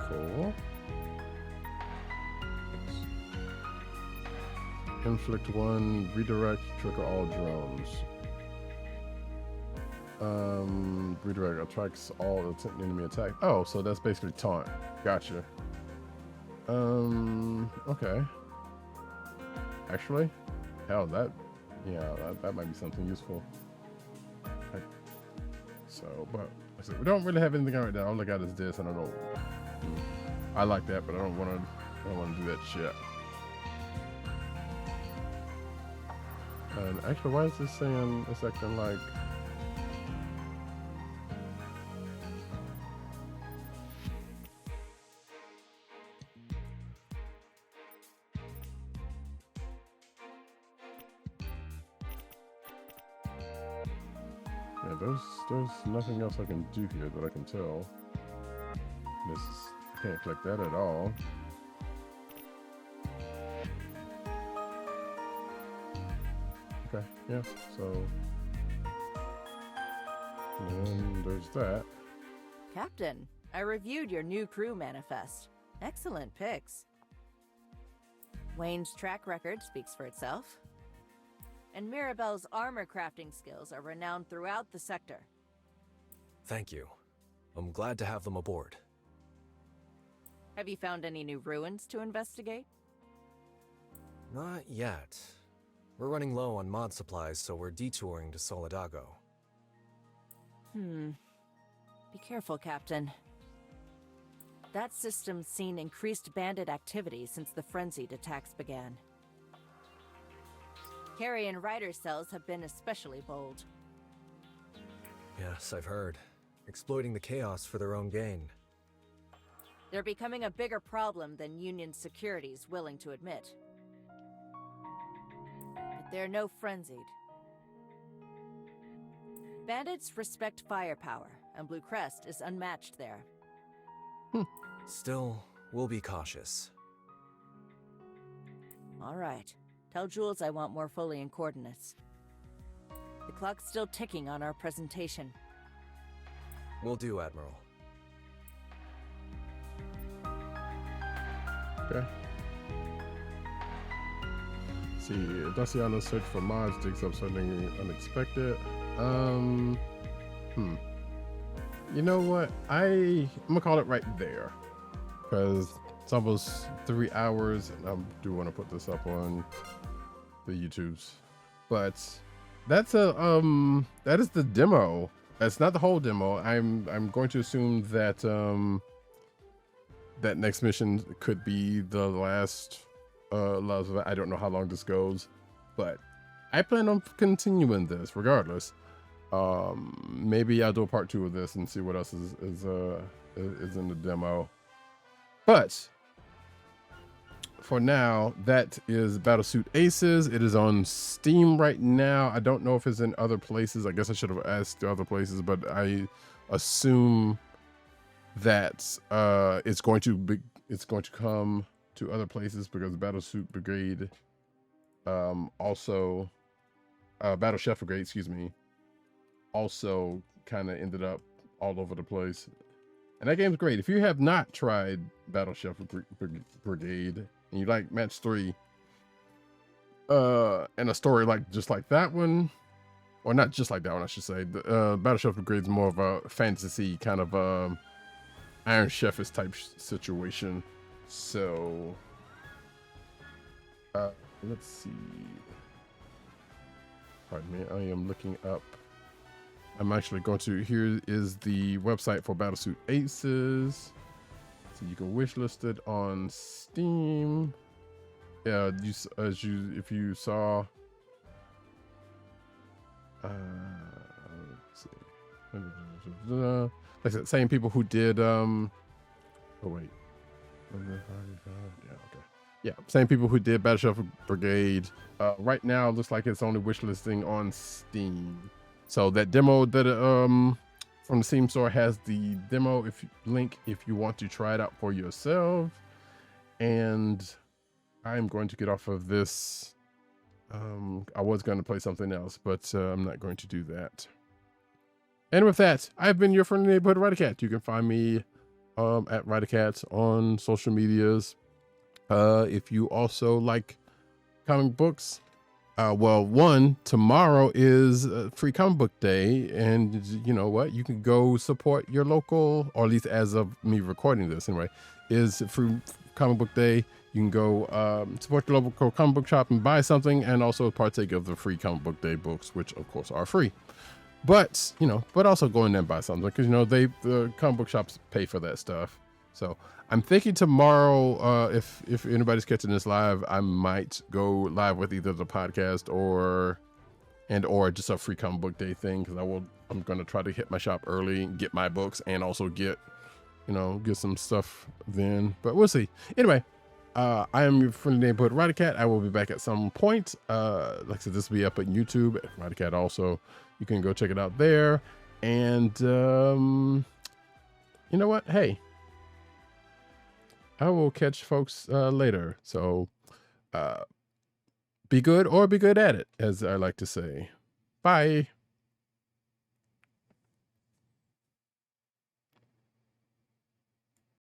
Cool. Inflict 1, redirect, trigger all drones. Redirect attracts all enemy attack. Oh, so that's basically taunt. Gotcha. Okay. Actually, hell, that might be something useful. So, but we don't really have anything right now. All I got is this, and I don't. I like that, but I don't want to I don't want to do that shit. And actually, why is this saying it's acting like... Yeah, there's nothing else I can do here that I can tell. Can't click that at all. Okay, yeah, so and there's that. Captain, I reviewed your new crew manifest. Excellent picks. Wayne's track record speaks for itself. And Mirabelle's armor crafting skills are renowned throughout the sector. Thank you. I'm glad to have them aboard. Have you found any new ruins to investigate? Not yet. We're running low on mod supplies, so we're detouring to Solidago. Be careful, Captain. That system's seen increased bandit activity since the frenzied attacks began. Carrion Rider cells have been especially bold. Yes, I've heard. Exploiting the chaos for their own gain. They're becoming a bigger problem than Union security's willing to admit. But they're no frenzied. Bandits respect firepower, and Blue Crest is unmatched there. Still, we'll be cautious. All right. Tell Jules I want more Folian coordinates. The clock's still ticking on our presentation. Will do, Admiral. Okay. See, Daciano's search for mods digs up something unexpected. You know what? I'm gonna call it right there, because it's almost 3 hours, and I do want to put this up on the YouTubes. But that's that is the demo. That's not the whole demo. I'm going to assume that that next mission could be the last I don't know how long this goes, but I plan on continuing this regardless. Maybe I'll do a part 2 of this and see what else is in the demo. But for now, that is Battlesuit Aces. It is on Steam right now. I don't know if it's in other places. I guess I should have asked other places, but I assume that it's going to come to other places, because Battlesuit Brigade, also Battle Chef Brigade, excuse me, also kind of ended up all over the place. And that game's great. If you have not tried Battle Chef Brigade and you like Match 3 and a story just like that one, or not just like that one, I should say, the Battle Chef Brigade is more of a fantasy kind of Iron Chef-ish type situation. So let's see. Pardon me, I am looking up. I'm actually going to, here is the website for Battlesuit Aces. So you can wishlist it on Steam. Yeah, if you saw, let's see. Like I said, same people who did, oh wait. Yeah, okay. Yeah, same people who did Battle Chef Brigade. Right now, it looks like it's only wishlisting on Steam. So that demo that from the Steam store has the demo link if you want to try it out for yourself. And I'm going to get off of this. I was going to play something else, but I'm not going to do that. And with that, I've been your friendly neighborhood Ridercat. You can find me at Ridercat on social medias. If you also like comic books, well, tomorrow is Free Comic Book Day, and you know what? You can go support your local, or at least as of me recording this anyway, is Free Comic Book Day. You can go support your local comic book shop and buy something, and also partake of the Free Comic Book Day books, which of course are free. But, but also go in there and buy something, because, the comic book shops pay for that stuff. So I'm thinking tomorrow, if anybody's catching this live, I might go live with either the podcast or just a free comic book day thing, because I'm gonna try to hit my shop early and get my books and also get some stuff then. But we'll see. Anyway, I am your friendly neighborhood Roddycat. I will be back at some point. Like I said, this will be up on YouTube. Roddycat also. You can go check it out there. And you know what? Hey, I will catch folks later. So be good or be good at it, as I like to say. Bye.